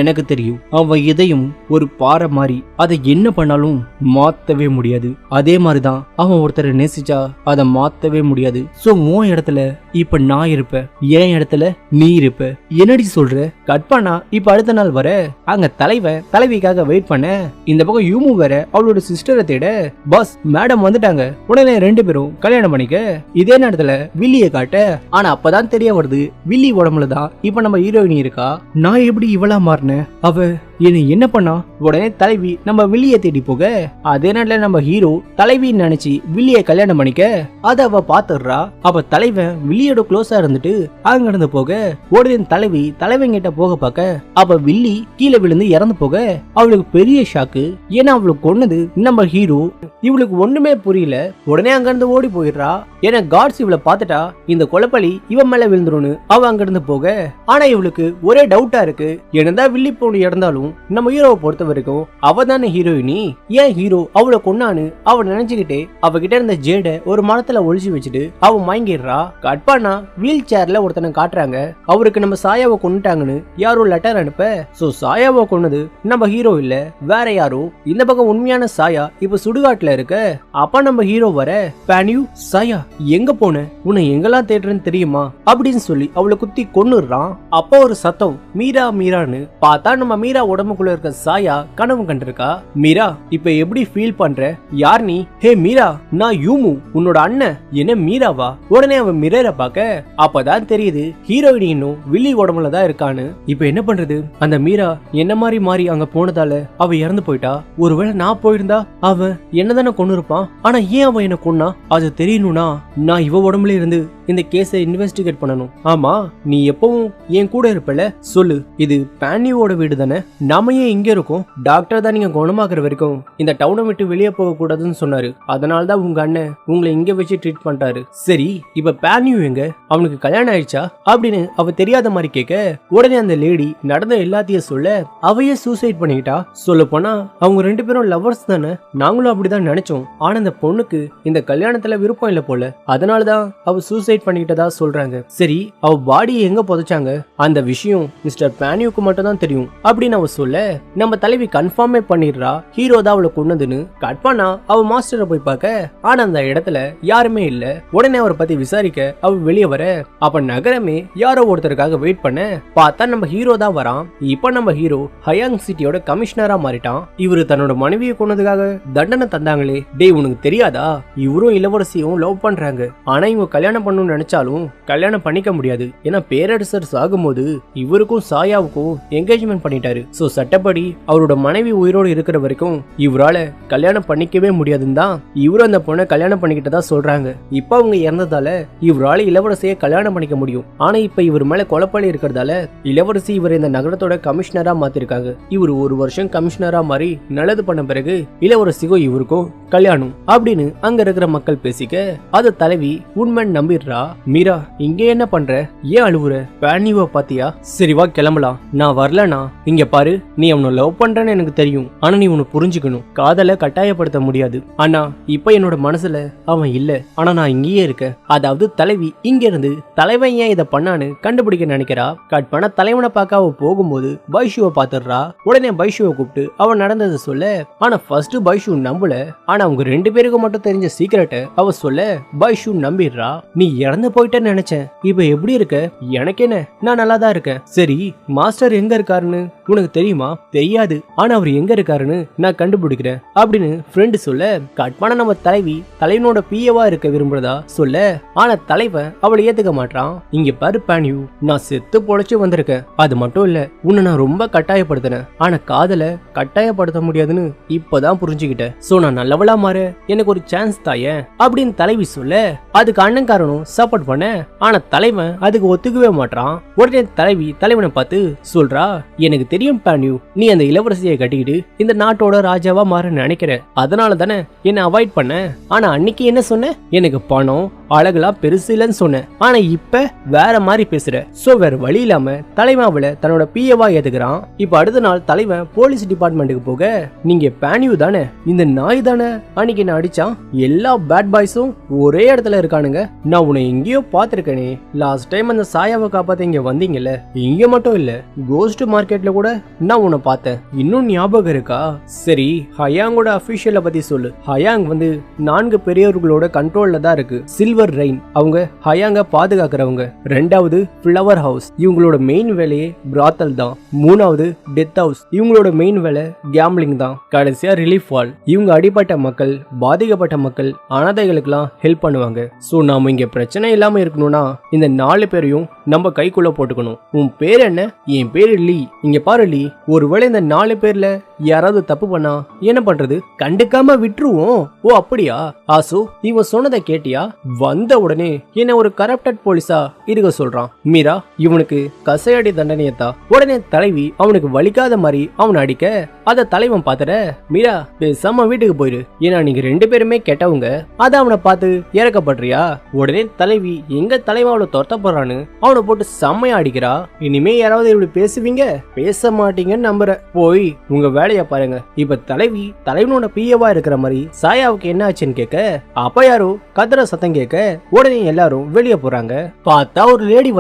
S1: எனக்கு தெரியும். அவன் இதயம் ஒரு பாறை மாதிரி, அதை என்ன பண்ணாலும் மாத்தவே முடியாது. அதே மாதிரிதான் அவன் ஒருத்தரை நேசிச்சா அதை மாத்தவே முடியாது. சோ உன் இடத்துல இப்ப நான் இருப்பேன், என் இடத்துல நீ இருப்ப. என்னடி சொல்ற? கட் பண்ணா இப்ப அடுத்த நாள் வர அங்க தலைவன் தலைவிக்காக வெயிட் பண்ண. இந்த பக்கம் யூமு வேற அவளோட சிஸ்டரை தேட. பாஸ், மேடம் வந்துட்டாங்க, உடனே 2 பேரும் கல்யாணம் பண்ணிக்க. இதே நேரத்துல வில்லிய காட்ட. ஆனா அப்பதான் தெரிய வருது, வில்லி உடம்புலதான் இப்ப நம்ம ஹீரோயினி இருக்கா. நான் எப்படி இவளா மாறினேன்? அவ என்ன பண்ணா? உடனே தலைவி நம்ம வில்லிய தேடி போக, அதே நேரத்துல நம்ம ஹீரோ தலைவின்னு நினைச்சு வில்லிய கல்யாணம் பண்ணிக்க. அத அவ பாத்துடுறா. அப்ப தலைவன் வில்லியோட க்ளோஸா இருந்துட்டு அங்க இருந்து போக, உடனே தலைவி தலைவன் கிட்ட போக பார்க்க, அப்ப வில்லி கீழே விழுந்து இறந்து போக அவளுக்கு பெரிய ஷாக்கு. ஏன்னா அவளுக்கு கொன்னது நம்ம ஹீரோ. இவளுக்கு ஒண்ணுமே புரியல. உடனே அங்க இருந்து ஓடி போயிடுறா. ஏன்னா காட்ஸ் இவளை பாத்துட்டா இந்த கொலைப்பழி இவன் மேல விழுந்துருன்னு அவ அங்க இருந்து போக. ஆனா இவளுக்கு ஒரே டவுட்டா இருக்கு, என்னதான் வில்லி போன இறந்தாலும் நம்ம ஹீரோவை பொறுத்த வரைக்கும் அவ தானே ஹீரோயினி. ஏன் ஹீரோ அவளை கொன்னான்னு அவ நினைச்சுக்கிட்டே அவகிட்ட இருந்த ஜேட ஒரு மரத்துல ஒழிச்சு வச்சுட்டு அவ மயங்கிடுறா. கட் பண்ணா வீல் சேர்ல ஒருத்தனை காட்டுறாங்க. அவருக்கு நம்ம சாயாவை கொண்டுட்டாங்கன்னு யாரோ லெட்டர் அனுப்ப. சோ சாயாவை கொன்னது நம்ம ஹீரோ இல்ல, வேற யாரோ. இந்த பக்கம் உண்மையான சாயா இப்ப சுடுகாட்டுல இருக்க. அப்ப நம்ம ஹீரோ வர, பானு, சாயா எங்க போன? உன்னை எங்கெல்லாம் தேடுறேன்னு தெரியுமா அப்படின்னு சொல்லி அவளை குத்தி கொன்னுடுறான். அப்ப ஒரு சத்தம், மீரா மீரான்னு. பார்த்தா நம்ம மீரா உடம்புக்குள்ள இருக்க சாயா கனவு கண்டிருக்கா. மீரா, இப்ப எப்படி ஃபீல் பண்ற? யார் நீ? ஹே மீரா, நான் யூமு, உன்னோட அண்ணன். என்ன மீராவா? உடனே அவன் மிரரை பார்க்க அப்பதான் தெரியுது ஹீரோயினி இன்னும் வில்லி உடம்புல தான் இருக்கான்னு. இப்ப என்ன பண்றது? அந்த மீரா என்ன மாதிரி மாறி அங்க போனதால அவ இறந்து போயிட்டா. ஒருவேளை நான் போயிருந்தா அவன் என்னதானே கொண்டு இருப்பான். ஆனா ஏன் அவன் என்ன கொன்னா? அது தெரியணும்னா நான் இவ உடம்புல இருந்து இந்த கேஸை இன்வெஸ்டிகேட் பண்ணணும். ஆமா, நீ எப்பவும் என் கூட இருப்பல. சொல்லு, இது பானியோட வீடு தானே? நாம ஏன் இங்க இருக்கோம்? டாக்டர் தான் நீங்க குணமாக்குற வரைக்கும் இந்த டவுனை விட்டு வெளியே போக கூடாதுன்னு சொன்னாரு. அதனாலதான் உங்க அண்ணன் உங்களை இங்க வச்சு ட்ரீட் பண்ணிட்டாரு. சரி, இப்ப பானியூ எங்க? அவனுக்கு கல்யாணம் ஆயிடுச்சா அப்படின்னு அவ தெரியாத மாதிரி கேட்க, உடனே அந்த லேடி நடந்த எல்லாத்தையும் சொல்ல, அவையே சூசைட் பண்ணிக்கிட்டா. சொல்ல போனா அவங்க 2 பேரும் லவர்ஸ் தானே. நாங்களும் அப்படிதான் நினைச்சோம். ஆனா இந்த பொண்ணுக்கு இந்த கல்யாணத்துல விருப்பம் இல்ல போல. அதனாலதான் அவ சூசைட் பண்ணிக்கிட்டதா சொல்றாங்க. சரி, அவ பாடியை எங்க புதைச்சாங்க? அந்த விஷயம் மிஸ்டர் பானியூக்கு மட்டும் தான் தெரியும் அப்படின்னு அவ சொல்ல, நம்ம தலைவி கன்ஃபார்மே பண்ணிடுறா ஹீரோ தான் அவளை கொன்னதுன்னு. கட் பண்ணா அவ மாஸ்டரை போய் பார்க்க, ஆனா அந்த இடத்துல யாருமே இல்ல. உடனே அவரை பத்தி விசாரிக்க அவ வெளியே வர, அப்ப நகரமே யாரோ ஒருத்தருக்காக வெயிட் பண்ண. பார்த்தா நம்ம ஹீரோ தான் வரான். இப்ப நம்ம ஹீரோ ஹயாங் சிட்டியோட கமிஷனரா மாறிட்டான். இவரு தன்னோட மனைவியை கொன்னதுக்காக தண்டனை தந்தாங்களே. டேய், உனக்கு தெரியாதா? இவரும் இளவரசியும் லவ் பண்றாங்க. ஆனா இவங்க கல்யாணம் பண்ணணும்னு நினைச்சாலும் கல்யாணம் பண்ணிக்க முடியாது. ஏன்னா பேரரசர் சாகும்போது இவருக்கும் சாயாவுக்கும் என்கேஜ்மெண்ட் பண்ணிட்டாரு. சோ சட்டப்படி அவரோட மனைவி உயிரோடு இருக்கிற வரைக்கும் இவரால கல்யாணம் பண்ணிக்கவே முடியாதுன்னு தான் இவரு அந்த பொண்ணை கல்யாணம் பண்ணிக்கிட்டதா சொல்றாங்க. இப்ப அவங்க இறந்ததால இவரால இளவரசியை கல்யாணம் பண்ணிக்க முடியும். ஆனா இப்ப இவர் மேல கொலைப்பழி இருக்கிறதால இளவரசி இவர் இந்த நகரத்தோட கமிஷனரா மாத்திருக்காங்க. இவர் 1 வருஷம் கமிஷனரா மாறி நல்லது பண்ண பிறகு இளவரசிக்கும் இவருக்கும் கல்யாணம் அப்படின்னு அங்க இருக்கிற மக்கள் பேசிக்க, அத தலைவி உண்மை நம்பிடுறா. மீரா, இங்க என்ன பண்ற? ஏன் அழுவுற? பேனியூவை பாத்தியா? சரி வா கிளம்பலாம். நான் வரலனா இங்க பாரு, நீ அவனை லவ் பண்றேன்னு எனக்கு தெரியும். ஆனா நீ உன்னை புரிஞ்சுக்கணும். காதலை கட்டாயப்படுத்த முடியாது. ஆனா இப்ப என்னோட மனசுல அவன் இல்ல. ஆனா நான் இங்கேயே இருக்கேன். அதாவது தலைவி இங்க இருந்து தலைவன் ஏன் இதை பண்ணான்னு கண்டுபிடிக்க நினைக்கிறா. கட் பண்ண தலைவனை பார்க்க அவ போகும்போது பைஷுவை பாத்துடுறா. உடனே பைஷுவை கூப்பிட்டு அவன் நடந்ததை சொல்ல. ஆனா ஃபர்ஸ்ட் பைஷு நம்பல. ஆனா அவங்க 2 பேருக்கு மட்டும் தெரிஞ்ச சீக்கிரட்டை அவ சொல்ல பைஷு நம்பிடுறா. நீ இறந்து போயிட்டேன்னு நினைச்சேன். இப்ப எப்படி இருக்க? எனக்கு என்ன, நான் நல்லா தான் இருக்கேன். சரி மாஸ்டர் எங்க இருக்காருன்னு உனக்கு தெரியுமா? தெரியாது. ஆனா அவர் எங்க இருக்காருன்னு நான் கண்டுபிடிக்கிறேன் அப்படின்னு ஃப்ரெண்டு சொல்ல. கட் பண்ண நம்ம தலைவி தலைவனோட பிஏவா இருக்க விரும்புறதா சொல்ல. ஆனா தலைவன் அவளை ஏத்துக்க மாட்டான். இங்க பாரு பேனியூ, நான் செத்து பொழைச்சு வந்திருக்கேன். அது மட்டும் இல்ல, உன்னை நான் ரொம்ப கட்டாயப்படுத்தினேன். ஆனா காதலை கட்டாயப்படுத்த முடியாதுன்னு இப்பதான் புரிஞ்சுக்கிட்டேன். சோ நான் நல்லவளா மாற எனக்கு ஒரு சான்ஸ் தாயேன் அப்படின்னு தலைவி சொல்ல. அதுக்கு அண்ணன்காரனும் சப்போர்ட் பண்ண. ஆனா தலைவன் அதுக்கு ஒத்துக்கவே மாட்டான். உடனே தலைவி தலைவனை பார்த்து சொல்றா, எனக்கு தெரியும் பேனியூ, நீ அந்த இளவரசியை கட்டிக்கிட்டு இந்த நாட்டோட ராஜாவா மாற நினைக்கிற. அதனால தானே என்ன அவாய்ட் பண்ண. ஆனா அன்னைக்கு என்ன சொன்ன? எனக்கு பணம் அழகுலாம் பெருசு இல்லைன்னு சொன்னேன். ஆனா இப்ப வேற மாதிரி பேசுற. சோ வேற வழி இல்லாம தலைவன் அவளை தன்னோட பிஏவா ஏத்துக்கிறான். இப்ப அடுத்த நாள் தலைவன் போலீஸ் டிபார்ட்மெண்ட்டுக்கு போக, நீங்க பேனியூ தானே, இந்த நாய் தானே அன்னைக்கு நான் அடிச்சான்? எல்லா பேட் பாய்ஸும் ஒரே இடத்துல இருக்கானுங்க. நான் உன்னை எங்கேயோ பாத்திருக்கேனே. லாஸ்ட் டைம் அந்த சாயாவை காப்பாத்த இங்க வந்தீங்கல்ல, இங்க மட்டும் இல்ல கோஸ்ட் மார்க்கெட்ல கூட நான் உன்னை பார்த்தேன். இன்னும் ஞாபகம் இருக்கா? சரி ஹயாங்கோட அபிஷியலை பத்தி சொல்லு. ஹயாங் 4 பெரியவர்களோட கண்ட்ரோல்ல தான் இருக்கு. சில்வர் ரெயின் அவங்க ஹயாங்க பாதுகாக்கிறவங்க. 2வது ஃப்ளவர் ஹவுஸ், இவங்களோட மெயின் வேலையே பிராத்தல் தான். 3வது டெத் ஹவுஸ், இவங்களோட மெயின் வேலை கேம்பிளிங் தான். கடைசியா ரிலீஃப் வால், இவங்க அடிப்பட்ட மக்கள், பாதிக்கப்பட்ட மக்கள், அனாதைகளுக்கெல்லாம் ஹெல்ப் பண்ணுவாங்க. சோ நாம இங்க பிரச்சனை இல்லாம இருக்கணும்னா இந்த 4 பேரையும் நம்ம கைக்குள்ள போட்டுக்கணும். உன் பேர் என்ன? என் பேரு லீ. இங்க பாரு லீ, ஒருவேளை இந்த 4 பேர்ல யாராவது தப்பு பண்ணா என்ன பண்றது? கண்டுக்காம விட்டுருவோம். ஓ அப்படியா? ஆசு இவன் சொன்னதை கேட்டியா? வந்த உடனே என்ன ஒரு கரப்டட் போலீஸா இருக்க சொல்றான். மீரா இவனுக்கு கசையடி தண்டனையத்தா. உடனே தலைவி அவனுக்கு வலிக்காத மாதிரி அவனை அடிக்க, அத தலைவன் பாத்துற. மீரா பேசாம வீட்டுக்கு போயிரு, ஏன்னா நீங்க 2 பேருமே கெட்டவங்க. அத அவனை பார்த்து இறக்கப்படுறியா? உடனே தலைவி எங்க தலைவன் அவளை துரத்த போறான்னு அவனை போட்டு செம்மையா அடிக்கிறா. இனிமே யாராவது இப்படி பேசுவீங்க? பேச மாட்டீங்கன்னு நம்புற. போய் உங்க வேலைய பாருங்க. இப்ப தலைவி தலைவனோட பிஏவா இருக்கிற மாதிரி சாயாவுக்கு என்ன ஆச்சுன்னு கேட்க, அப்ப யாரோ கதற சத்தம் கேட்க, உடனே எல்லாரும் வெளியே போறாங்க. பார்த்தா ஒரு லேடி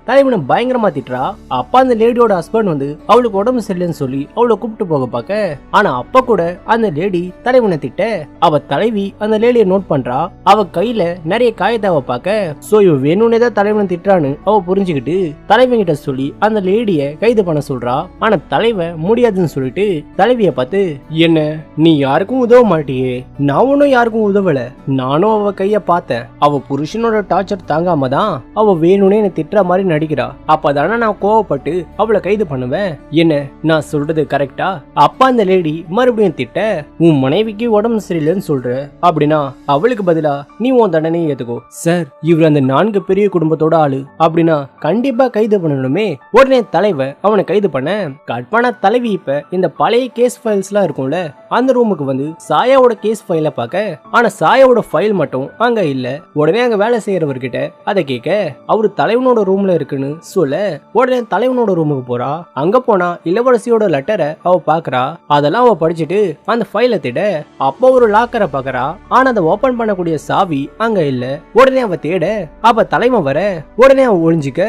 S1: தலைவனை பயங்கரமா திட்டுறா. அப்ப அந்த லேடியோட ஹஸ்பண்ட் அவளுக்கு உடம்பு சரியில்லைன்னு சொல்லி அவளை கூப்பிட்டு போக பாக்க, ஆனா அப்ப கூட அந்த லேடி தலைவனை திட்ட. அவ தலைவி அந்த லேடியை நோட் பண்றா. அவ கையில நிறைய காயத்தாவ பாக்க, சோ இவ வேணும்னே தான் தலைவனை திட்டுறான்னு அவ புரிஞ்சுக்கிட்டு தலைவன் கிட்ட சொல்லி அந்த லேடிய கைது பண்ண சொல்றா. ஆனா தலைவன் முடியாதுன்னு சொல்லிட்டு தலைவிய பார்த்து, என்ன நீ யாருக்கும் உதவ மாட்டியே? நான் ஒன்னும் யாருக்கும் உதவல. நானும் அவ கைய பார்த்தேன். அவ புருஷனோட டார்ச்சர் தாங்காம தான் அவ வேணும்னே என்ன திட்டுற மாதிரி நடிக்கிறா. அப்பதானே நான் கோவப்பட்டு அவளை கைது பண்ணுவேன். என்ன நான் சொல்றது கரெக்டா? அப்பா அந்த லேடி மறுபடியும் திட்ட, உன் மனைவிக்கு உடம்பு சரியில்லைன்னு சொல்ற, அப்படின்னா அவளுக்கு பதிலா நீ உன் தண்டனையை ஏத்துக்கோ. சார் இவர் அந்த 4 பெரிய குடும்பத்தோட ஆளு, அப்படின்னா கண்டிப்பா கைது பண்ணணுமே. உடனே தலைவன் அவனை கைது பண்ண. கட் பண்ண தலைவி இப்ப இந்த பழைய கேஸ் ஃபைல்ஸ் எல்லாம் இருக்கும்ல, அந்த ரூமுக்கு சாயாவோட கேஸ் ஃபைல பார்க்க, ஆனா சாயாவோட ஃபைல் மட்டும் அங்க இல்ல. உடனே அங்க வேலை செய்யறவர்கிட்ட அதை கேட்க, அவரு தலைவனோட ரூம்ல இருக்குன்னு சொல்ல, உடனே தலைவனோட ரூமுக்கு போறா. அங்க போனா இளவரசியோட லெட்டரை அவ பாக்குறா. அதெல்லாம் அவ படிச்சுட்டு அந்த ஃபைலை தேட, அப்ப ஒரு லாக்கரை பாக்குறா. ஆனா அதை ஓபன் பண்ணக்கூடிய சாவி அங்க இல்ல. உடனே அவ தேட, அப்ப தலைவன் வர, உடனே அவ ஒளிஞ்சிக்க.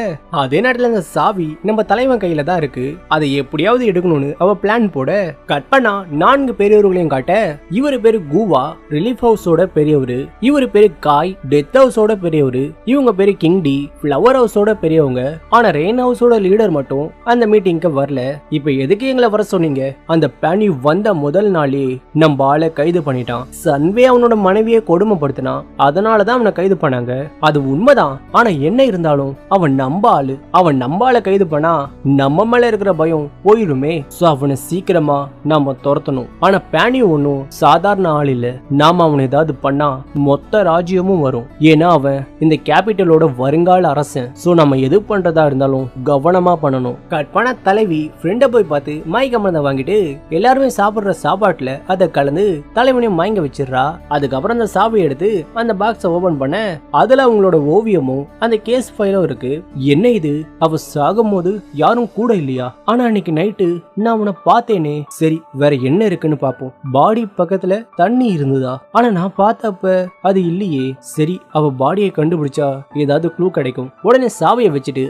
S1: அதே நேரத்துல அந்த சாவி நம்ம தலைவன் கையில தான் இருக்கு. அதை எப்படியாவது எடுக்கணும்னு அவ பிளான் போட, கட் பண்ணா 4 பெரியவர்களையும் காட்ட. இவரு பேரு கூவா, ரிலீஃப் ஹவுஸோட பெரியவரு. இவரு பேரு காய், டெத் ஹவுஸோட பெரியவரு. இவங்க பேரு கிங்டி, ஃப்ளவர் ஹவுஸோட பெரியவங்க. ஆனா ரெயின் ஹவுஸோட லீடர் மட்டும் அந்த மீட்டிங்க்கு வரல. இப்ப எதுக்கு எங்களை வர சொன்னீங்க? அந்த பேனி வந்த முதல் நாளே நம்ம ஆளை கைது பண்ணிட்டான். சன்வே அவனோட மனைவியை கொடுமைப்படுத்தினான். அதனாலதான் அவனை கைது பண்ணாங்க. அது உண்மைதான். ஆனா என்ன இருந்தாலும் அவன் நம்ப ஆளு. அவன் நம்ப ஆளை கைது பண்ணா நம்ம மேல இருக்கிற பயம் போயிடுமே. சோ அவனை சீக்கிரமா நாம துரத்தணும். ஆனா பேனி ஒன்னும் சாதாரண ஆள் இல்ல. நாம அவனை ஏதாவது பண்ணா மொத்த ராஜ்யமும் வரும். ஏன்னா அவன் இந்த கேபிட்டலோட வருங்கால அரசன். சோ நம்ம எது பண்றதா இருந்தாலும் கவனமா பண்ணணும். கட் பண்ண தலைவி ஃப்ரெண்ட போய் பார்த்து மயக்க மருந்தை வாங்கிட்டு எல்லாருமே சாப்பிடுற சாப்பாட்டுல அதை கலந்து தலைவனையும் மயங்க வச்சிடறா. அதுக்கப்புறம் அந்த சாவியை எடுத்து அந்த பாக்ஸை ஓபன் பண்ண, அதுல அவங்களோட ஓவியமும் அந்த கேஸ் ஃபைலும் இருக்கு. என்ன இது, அவ சாகும்போது யாரும் கூட இல்லையா? ஆனா அன்னைக்கு நைட்டு நான் உன்னை பார்த்தேனே. சரி, வேற என்ன இருக்குன்னு பாப்போம். பாடி பக்கத்துல தண்ணி இருந்ததா? ஆனா நான் பார்த்தப்ப அது இல்லையே. சரி, அவ பாடியை கண்டுபிடிச்சா ஏதாவது க்ளூ கிடைக்கும். உடனே சாவியை வச்சுட்டு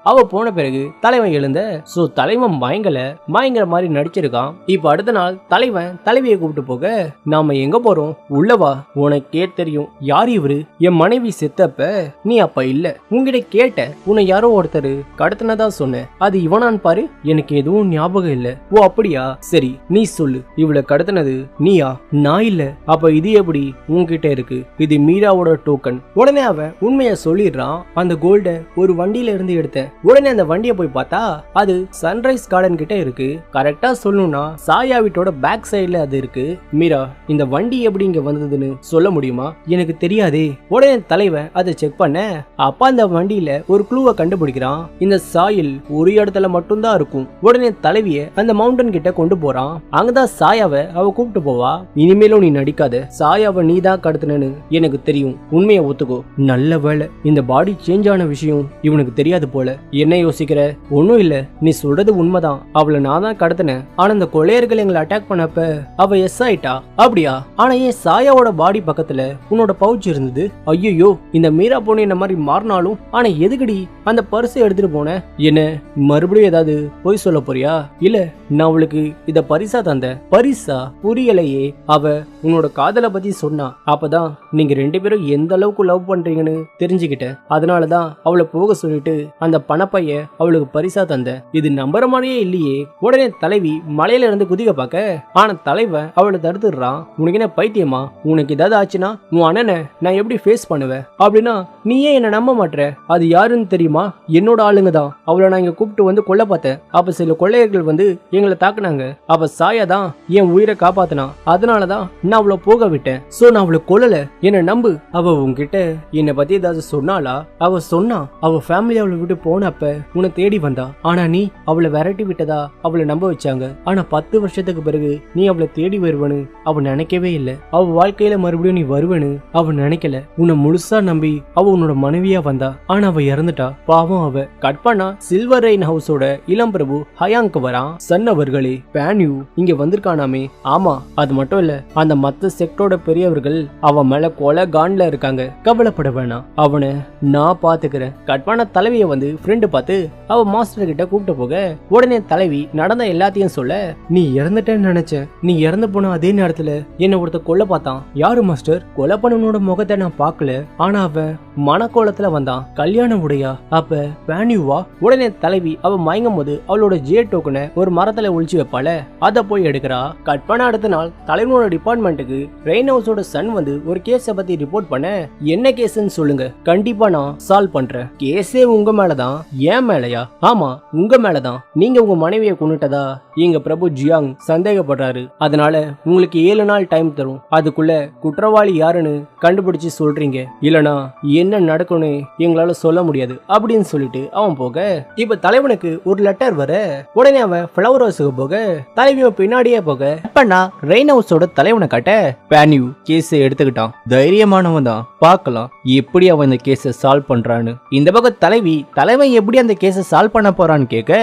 S1: அவ போன பிறகு தலைவன் எழுந்த. சோ தலைவன் மயங்கற மாதிரி நடிச்சிருக்கான். இப்ப அடுத்த நாள் தலைவன் தலைவியை கூப்பிட்டு போக, நாம எங்க போறோம், உள்ளவா, உனக்கே தெரியும் யார் இவரு, என் மனைவி செத்தப்ப நீ அப்ப இல்ல, உன்கிட்ட கேட்ட, உன்னை யாரோ ஒருத்தர் கடத்தினதா சொன்ன, அது இவனான் பாரு, எனக்கு எதுவும் ஞாபகம் இல்ல. ஓ அப்படியா, சரி நீ சொல்லு, இவளை கடத்தினது நீயா? நான் இல்ல. அப்ப இது எப்படி உன்கிட்ட இருக்கு? இது மீராவோட டோக்கன். உடனே அவன் உண்மைய சொல்லிடுறான். அந்த கோல்ட ஒரு வண்டியில இருந்து எடுத்தேன். உடனே அந்த வண்டியை போய் பார்த்தா அது சன்ரைஸ் கார்டன் கிட்ட இருக்கு. கரெக்டா சொல்லணும்னா சாயா வீட்டோட பேக் சைடுல அது இருக்கு. மீரா, இந்த வண்டி எப்படி இங்க வந்ததுன்னு சொல்ல முடியுமா? எனக்கு தெரியாதே. உடனே தலைவன் அதை செக் பண்ண, அப்பா அந்த வண்டியில ஒரு க்ளூவை கண்டுபிடிக்கிறான். இந்த சாயில் ஒரு இடத்துல மட்டும்தான் இருக்கும். உடனே தலைவிய அந்த மவுண்டன் கிட்ட கொண்டு போறான். அங்கதான் சாயாவை அவ கூப்பிட்டு போவா. இனிமேலும் நீ நடிக்காத, சாயாவை நீ தான் கடத்தினு எனக்கு தெரியும், உண்மையை ஒத்துக்கோ. நல்ல வேலை, இந்த பாடி சேஞ்ச் ஆன விஷயம் இவனுக்கு தெரியாது போல. என்ன யோசிக்கிற? ஒன்னும் இல்ல, நீ சொல்றது உண்மைதான், அவளை நான் தான் கடத்தினேன். ஆனா இந்த கொள்ளையர்கள் எங்களை அட்டாக் பண்ணப்ப அவ எஸ் ஆயிட்டா. அப்படியா? ஆனா ஏன் சாயாவோட பாடி பக்கத்துல உன்னோட பவுச் இருந்தது? ஐயோ, இந்த மீரா பொண்ணு என்ன மாதிரி மாறினாலும், ஆனா எதுக்கடி அந்த பர்ஸை எடுத்துட்டு போன? என்ன மறுபடியும் ஏதாவது போய் சொல்ல போறியா? இல்ல, நான் அவளுக்கு இத பரிசா தந்த. பரிசா? புரியலையே. அவ உன்னோட காதலை பத்தி சொன்னா. அப்பதான் நீங்க ரெண்டு பேரும் எந்த அளவுக்கு லவ் பண்றீங்கன்னு தெரிஞ்சுக்கிட்டேன். அதனாலதான் அவளை போக சொல்லிட்டு அந்த பணப்பைய அவளுக்கு பரிசா தந்த. இது நம்புற மாதிரியே இல்லையே. உடனே தலைவி மலையில இருந்து குதிக்க பார்க்க, ஆனா தலைவன் அவளை தடுத்துடுறான். உனக்கு என்ன பைத்தியமா? உனக்கு ஏதாவது ஆச்சுன்னா உன் அண்ணனை நான் எப்படி ஃபேஸ் பண்ணுவேன்? அப்படின்னா நீ ஏன் என்ன நம்ப மாட்டற? அது யாருன்னு தெரியுமா? என்னோட ஆளுங்க தான். அவளை நான் இங்க கூப்பிட்டு வந்து கொல்ல பார்த்தேன். அப்ப சில கொள்ளையர்கள் வந்து எங்களை தாக்குனாங்க. அப்ப சாயா தான் என் உயிரை காப்பாத்தினா. அதனாலதான் நான் அவளை போக விட்டேன். சோ நான் அவளை கொல்லல, என்ன நம்பு. அவ உன்கிட்ட என்னை பத்தி ஏதாவது சொன்னாளா? அவ சொன்னா அவ ஃபேமிலி அவளை விட்டு போனப்ப உன்னை தேடி வந்தா. ஆனா நீ அவளை விரட்டி விட்டதா அவளை நம்ப வச்சாங்க. ஆனா 10 வருஷத்துக்கு பிறகு நீ அவளை தேடி வருவனு அவ நினைக்கவே இல்லை. அவ வாழ்க்கையில மறுபடியும் நீ வருவனு அவ நினைக்கல. உன்னை முழுசா நம்பி அவ உன்னோட மனைவியா வந்தா. ஆனா அவ இறந்துட்டா. பாவம் அவ. கட் பண்ணா சில்வர் ரெயின் ஹவுஸோட இளம் பிரபு ஹயாங்க்கு வரான். சன் அவர்களே, பேன்யூ இங்க வந்திருக்கானாமே. ஆமா, அது மட்டும் இல்ல, அந்த மத்த செக்டோட பெரியவர்கள் அவன் மேல கொலை காண்ல இருக்காங்க. கவலைப்பட வேணாம், அவனை நான் பாத்துக்கிறேன். கட் பண்ண தலைவிய வந்து ஃப்ரெண்டு பார்த்து அவ மாஸ்டர் கிட்ட கூப்பிட்டு போக, உடனே தலைவி நடந்த எல்லாத்தையும் சொல்ல, நீ இறந்துட்டேன்னு நினைச்சேன். நீ இறந்து போன அதே நேரத்துல என்ன ஒருத்த கொல்ல பார்த்தான். யாரு மாஸ்டர்? கொலை பண்ணவனோட முகத்தை நான் பார்க்கல, ஆனா அவன் மனக்கோலத்துல வந்தான். கல்யாண உடையா? அப்ப பேன்யூவா? உடனே தலைவி அவ மயங்கும் போது அவளோட ஜே டோக்கனை ஒரு மரத்துல ஒழிச்சு வைப்பால, அத போய் எடுக்கிறா. கட் பண்ண அடுத்த நாள் தலைவனோட டிபார்ட்மெண்ட்டுக்கு ரெயின் ஹவுஸோட சன் வந்து ஒரு கேஸ பத்தி ரிப்போர்ட் பண்ண, என்ன கேஸ்ன்னு சொல்லுங்க, கண்டிப்பா நான் சால்வ் பண்றேன். கேஸே உங்க மேலதான். ஏன் மேலையா? ஆமா, உங்க மேலதான். நீங்க உங்க மனைவியை கொண்டுட்டதா எங்க பிரபு ஜியாங் சந்தேகப்படுறாரு. அதனால உங்களுக்கு 7 நாள் டைம் தரும். அதுக்குள்ள குற்றவாளி யாருன்னு கண்டுபிடிச்சு சொல்றீங்க, இல்லனா என்ன நடக்கும்னு எங்களால சொல்ல முடியாது அப்படின்னு சொல்லிட்டு அவன் போக, இப்ப தலைவனுக்கு ஒரு லெட்டர் வர, உடனே அவன் ஃப்ளவர் ஹவுஸுக்கு போக தலைவியும் பின்னாடியே போக, அப்பனா ரெயின் ஹவுஸோட தலைவனை காட்ட, பேன்யூ கேஸை எடுத்துக்கிட்டான். தைரியமானவன் தான், பார்க்கலாம் எப்படி அவன் இந்த கேஸை சால்வ் பண்றான்னு. இந்த பக்கம் தலைவன் எப்படி அந்த கேஸை சால்வ் பண்ண போறான்னு கேட்க,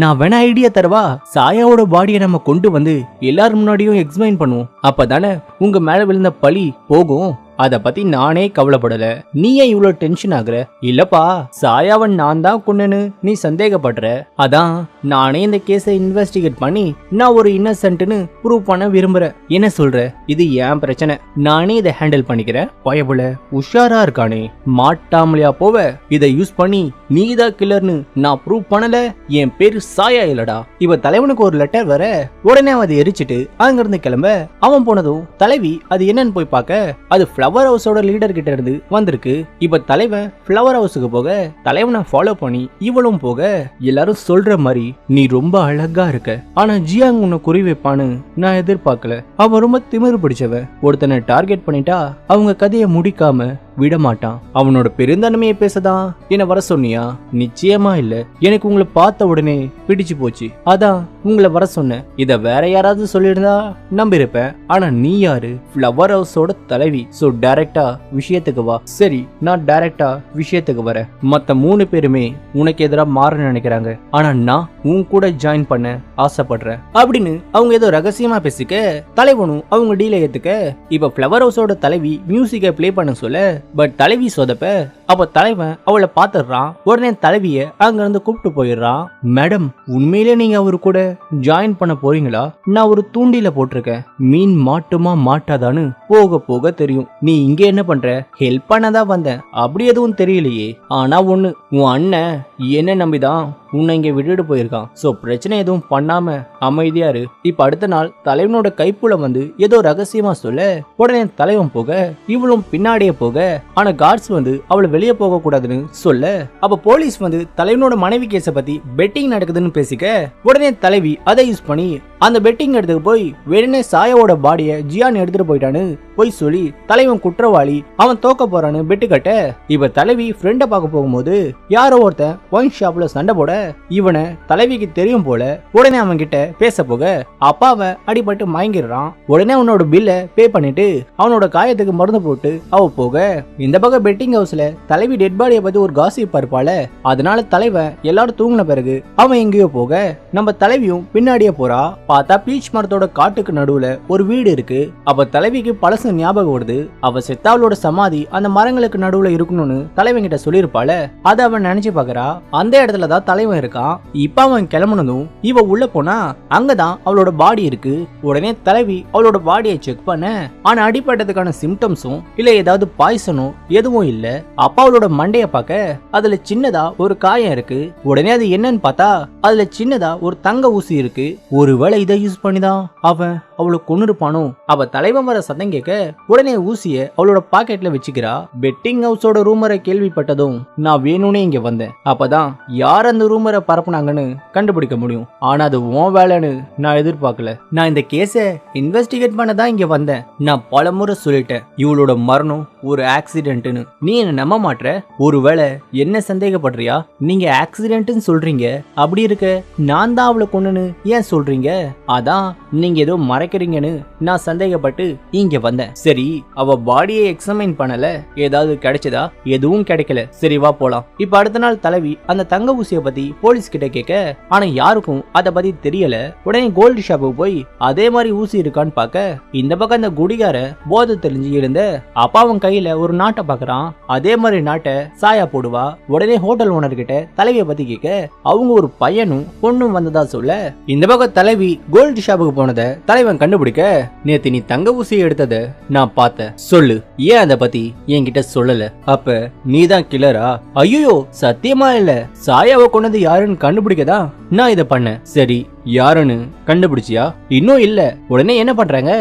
S1: நான் வேணா ஐடியா தருவா, சாயாவோட பாடியை நம்ம கொண்டு வந்து எல்லாரும் முன்னாடியும் எக்ஸ்பிளைன் பண்ணுவோம். அப்பதானே உங்க மேல விழுந்த பழி போகும். அத பத்தி நானே கவலைப்படல. நீ ஏன் இவ்வளவு டென்ஷன் ஆகுற? இல்லப்பா, சாயாவன் நான் தான் கொன்னேன்னு நீ சந்தேகப்படுற. அதான் நானே இந்த கேஸை இன்வெஸ்டிகேட் பண்ணி நான் ஒரு இன்னசென்ட்னு ப்ரூவ் பண்ண விரும்புறேன். என்ன சொல்ற? இது ஏன் பிரச்சனை, நானே இதை ஹேண்டில் பண்ணிக்கிறேன். பயபுல உஷாரா இருக்கானே, மாட்டாமலையா போவ? இதை யூஸ் பண்ணி நீதான் கில்லர்னு நான் ப்ரூவ் பண்ணல. என் பேரு சாயா இல்லடா. இவ தலைவனுக்கு ஒரு லெட்டர் வர, உடனே அதை எரிச்சிட்டு அங்கிருந்து கிளம்ப அவன் போனதும் தலைவி அது என்னன்னு போய் பார்க்க, அது ஃப்ளவர் ஹவுஸோட லீடர் கிட்ட இருந்து வந்திருக்கு. இப்ப தலைவன் ஃப்ளவர் ஹவுஸுக்கு போக தலைவனை ஃபாலோ பண்ணி இவளும் போக, எல்லாரும் சொல்ற மாதிரி நீ ரொம்ப அழகா இருக்க, ஆனா ஜியாங் உன்னை குறி வைப்பான்னு நான் எதிர்பார்க்கல. அவன் ரொம்ப திமிரு பிடிச்சவன். ஒருத்தனை டார்கெட் பண்ணிட்டா அவங்க கதையை முடிக்காம விட மாட்டான். அவனோட பெருந்தன்மையை பேசதான் என்ன வர சொன்னியா? நிச்சயமா இல்ல, எனக்கு உங்களை பார்த்த உடனே பிடிச்சு போச்சு, அதான் உங்களை வர சொன்னேன். இத வேற யாராவது சொல்லியிருந்தா நம்பியிருப்பேன். ஆனா நீ யாரு? ஃப்ளவர் ஹவுஸோட தலைவி. சோ டைரக்டா விஷயத்துக்கு வா. சரி, நான் டைரக்டா விஷயத்துக்கு வரேன். மத்த 3 பேருமே உனக்கு எதிரா மாற நினைக்கிறாங்க, ஆனா நான் உன் கூட ஜாயின் பண்ண ஆசைப்படுறேன் அப்படின்னு அவங்க ஏதோ ரகசியமா பேசிக்க தலைவனும் அவங்க டீலை ஏத்துக்க. இப்ப ஃப்ளவர் ஹவுஸோட தலைவி மியூசிக்கை பிளே பண்ண சொல்ல, பட் தலைவி சொதப்ப. அப்ப தலைவன் அவளை பாத்துறான். உடனே தலைவிய அங்க இருந்து கூப்பிட்டு போயிடுறான். மேடம், உண்மையிலே நீங்க அவரு கூட ஜாயின் பண்ண போறீங்களா? நான் ஒரு தூண்டில போட்டிருக்கேன், மீன் மாட்டுமா மாட்டாதான்னு போக போக தெரியும். நீ இங்க என்ன பண்ற? ஹெல்ப் பண்ணதான் வந்தேன், அப்படி எதுவும் தெரியலையே. ஆனா ஒண்ணு, உன் அண்ணன் என்ன நம்பிதான் உன்னை இங்க விட்டுட்டு போயிருக்கான். சோ பிரச்சனை எதுவும் பண்ணாம அமைதியா இரு. இப்ப அடுத்த நாள் தலைவனோட கைப்புல வந்து ஏதோ ரகசியமா சொல்ல, உடனே தலைவன் போக இவளும் பின்னாடியே போக, ஆனா கார்ட்ஸ் வந்து அவளை வெளியே போக கூடாதுன்னு சொல்ல, அப்ப போலீஸ் வந்து தலைவனோட மனைவி கேஸ பத்தி பெட்டிங் நடக்குதுன்னு பேசிக்க, உடனே தலைவி அதை யூஸ் பண்ணி அந்த பெட்டிங் இடத்துக்கு போய் வேணுனே சாயாவோட பாடிய ஜியான் எடுத்துட்டு போயிட்டான்னு போய் சொல்லி தலைவன் குற்றவாளி, அவன் தோக்க போறான்னு பெட்டு கட்ட. இப்ப தலைவி ஃப்ரெண்ட பார்க்க போகும்போது யாரோ ஒருத்தன் ஒயின் ஷாப்ல சண்டை போட, இவனை தலைவிக்கு தெரியும் போல. உடனே அவன் கிட்ட பேச போக அப்பாவை அடிபட்டு மயங்கிடுறான். உடனே அவனோட பில்ல பே பண்ணிட்டு அவனோட காயத்துக்கு மருந்து போட்டு அவ போக, இந்த பக்கம் பெட்டிங் ஹவுஸ்ல தலைவி டெட் பாடியை பத்தி ஒரு காசிப் இருப்பால, அதனால தலைவன் எல்லாரும் தூங்கின பிறகு அவன் எங்கேயோ போக நம்ம தலைவியும் பின்னாடியே போறா. பார்த்தா பீச் மரத்தோட காட்டுக்கு நடுவுல ஒரு வீடு இருக்கு. அப்ப தலைவிக்கு பழசு ஞாபகம் வருது. அவ செத்தாவளோட சமாதி அந்த மரங்களுக்கு நடுவுல இருக்கணும்னு தலைவன் கிட்ட சொல்லிருப்பாள, அதை அவன் நினைச்சு பாக்குறா. அந்த இடத்துல தான் தலைவன் இருக்கான். இப்ப அவன் கிளம்புனதும் இவ உள்ள போனா அங்கதான் அவளோட பாடி இருக்கு. உடனே தலைவி அவளோட பாடியை செக் பண்ண, ஆனா அடிப்பட்டதுக்கான சிம்டம்ஸும் இல்ல ஏதாவது பாய்சனும் எதுவும் இல்ல. அப்பா அவளோட மண்டைய பார்க்க அதுல சின்னதா ஒரு காயம் இருக்கு. உடனே அது என்னன்னு பார்த்தா அதுல சின்னதா ஒரு தங்க ஊசி இருக்கு. ஒருவேளை இதை யூஸ் பண்ணிதான் அவன் அவளை கொன்னுருப்பானோ. அவ தலைவன் வர சத்தம் கேட்க உடனே ஊசிய அவளோட பாக்கெட்ல வச்சுக்கிறா. பெட்டிங் ஹவுஸோட ரூமரை கேள்விப்பட்டதும் நான் வேணும்னே இங்க வந்தேன். அப்பதான் யார் அந்த ரூமரை பரப்புனாங்கன்னு கண்டுபிடிக்க முடியும். ஆனா அது உன் வேலைன்னு நான் எதிர்பார்க்கல. நான் இந்த கேஸ இன்வெஸ்டிகேட் பண்ண தான் இங்க வந்தேன். நான் பல முறை சொல்லிட்டேன், இவளோட மரணம் ஒரு ஆக்சிடென்ட்னு. நீ என்ன நம்ப மாட்ற? ஒருவேளை என்ன சந்தேகப்படுறியா? நீங்க ஆக்சிடென்ட்னு சொல்றீங்க, அப்படி இருக்க நான் தான் அவளை கொன்னுன்னு ஏன் சொல்றீங்க? அதான் நீங்க ஏதோ மறைக்கிறீங்கன்னு நான் சந்தேகப்பட்டு இங்க வந்தேன். சரி, அவ பாடியை எக்ஸாமின் பண்ணல, ஏதாவது கிடைச்சதா? எதுவும் கிடைக்கல. சரி வா போலாம். இப்ப அடுத்த நாள் தலைவி அந்த தங்க ஊசிய பத்தி போலீஸ் கிட்ட கேட்க, ஆனா யாருக்கும் அத பத்தி தெரியல. உடனே கோல்டு ஷாப்புக்கு போய் அதே மாதிரி ஊசி இருக்கான்னு பாக்க, இந்த பக்கம் அந்த குடிகார போதை தெரிஞ்சு இருந்த அப்பா அவன் கையில ஒரு நாட்டை பாக்குறான். அதே மாதிரி நாட்டை சாயா போடுவா. உடனே ஹோட்டல் ஓனர் கிட்ட தலைவிய பத்தி கேட்க, அவங்க ஒரு பையனும் பொண்ணும் வந்ததா சொல்ல, இந்த பக்கம் தலைவி கோல்டு ஷாப்புக்கு போனத தலைவன் கண்டுபிடிக்க, நேத்து நீ தங்க ஊசியை எடுத்தத நான் பார்த்தேன், சொல்லு ஏன் அத பத்தி என்கிட்ட சொல்லல? அப்ப நீதான் கில்லரா? ஐயோ சத்தியமா இல்ல, சாயாவை கொண்டது யாருன்னு கண்டுபிடிக்கதா நான் இத பண்ணேன். சரி, யாருன்னு கண்டுபிடிச்சியா? இன்னும் இல்ல. உடனே என்ன பண்றாங்க,